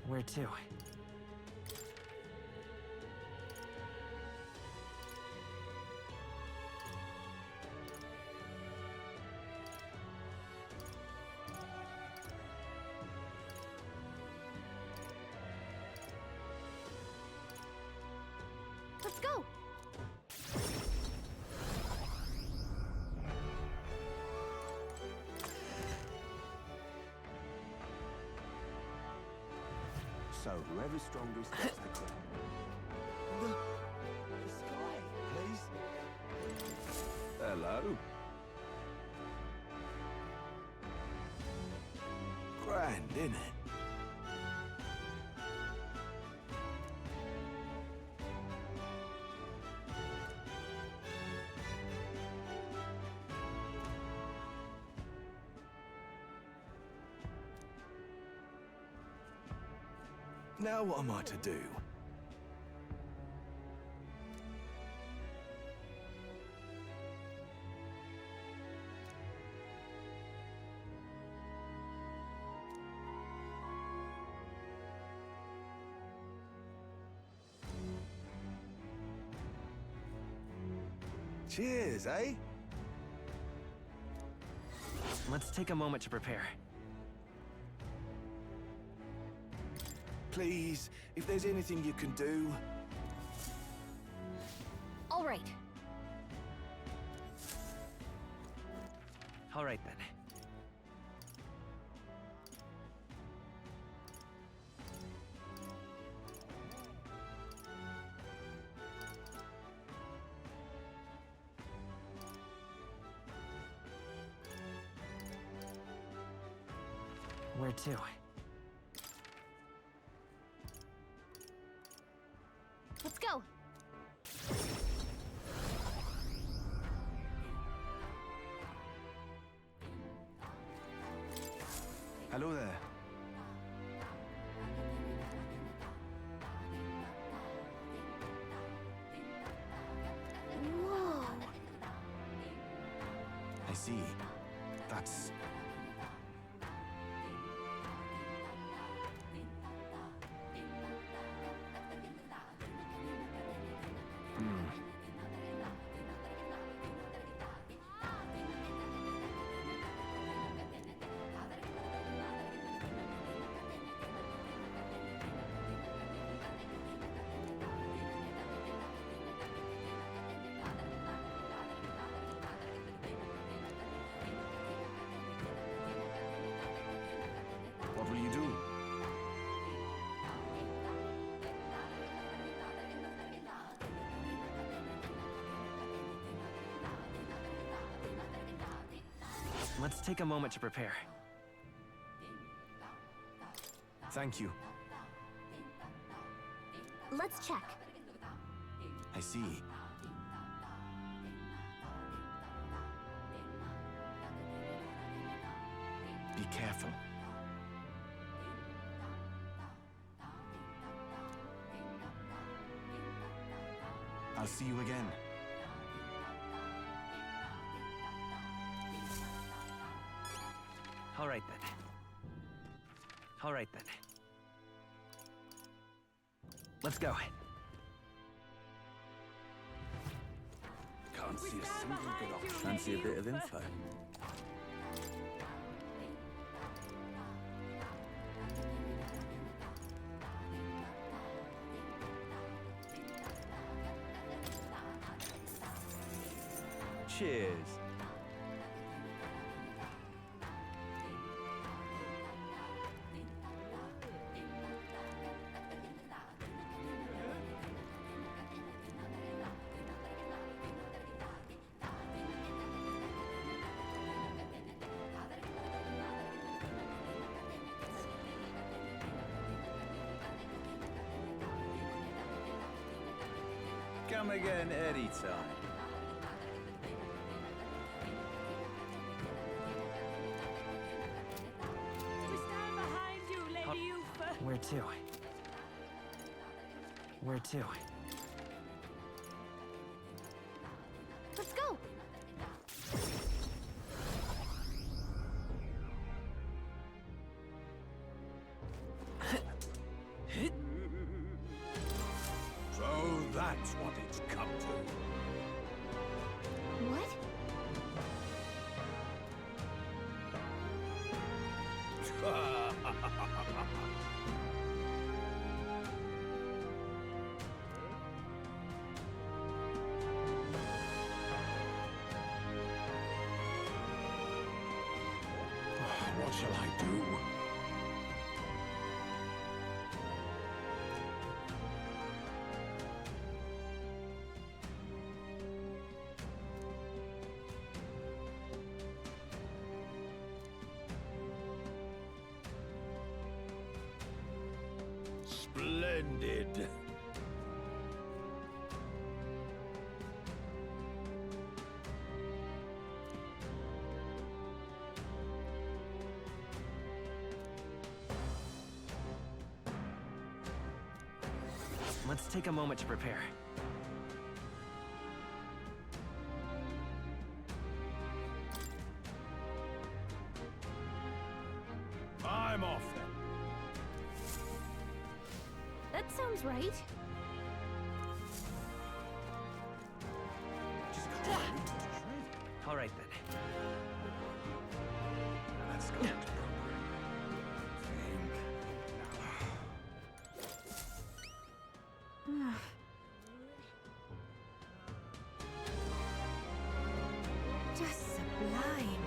Speaker 14: Where to?
Speaker 3: Let's go!
Speaker 4: So whoever's strongest gets the crown.
Speaker 17: The sky, please.
Speaker 5: Hello.
Speaker 17: grand, isn't it? Now what am I to do? Cheers, eh?
Speaker 24: Let's take a moment to prepare.
Speaker 17: Please, if there's anything you can do.
Speaker 3: All right.
Speaker 24: All right, then. Where to?
Speaker 3: Let's go.
Speaker 17: Hello there.
Speaker 12: Whoa.
Speaker 17: I see. That's... What will you do?
Speaker 24: Let's take a moment to prepare.
Speaker 17: Thank you.
Speaker 12: Let's check.
Speaker 17: I see. Be careful. I'll see you again.
Speaker 24: All right, then. All right, then. Let's go.
Speaker 17: Can't see a single good option. Fancy a bit of info. Cheers. Come again anytime.
Speaker 24: Where to? Where to?
Speaker 3: Let's go.
Speaker 5: So that's what it's come to.
Speaker 12: What?
Speaker 5: What shall I do?
Speaker 17: Splendid.
Speaker 24: Let's take a moment to prepare.
Speaker 17: I'm off then.
Speaker 12: That sounds right.
Speaker 24: All right then.
Speaker 17: Let's go.
Speaker 9: Just sublime.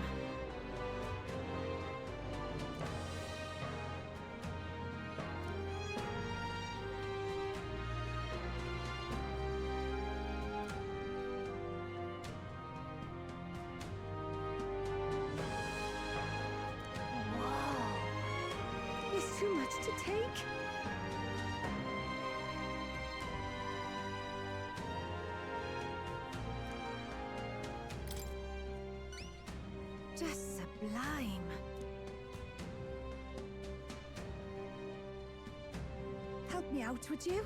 Speaker 1: Whoa. It's too much to take.
Speaker 9: Just sublime. Help me out, would you?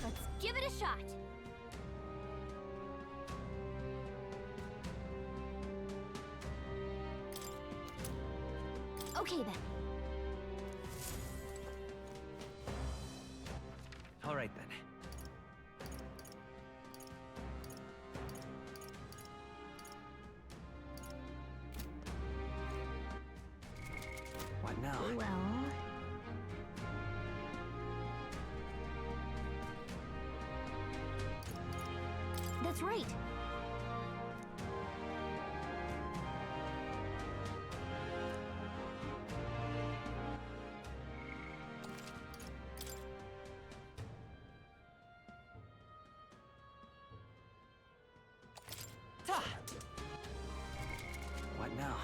Speaker 3: Let's give it a shot. Okay then.
Speaker 24: All right then. What now?
Speaker 8: Well,
Speaker 3: That's right.
Speaker 24: What now?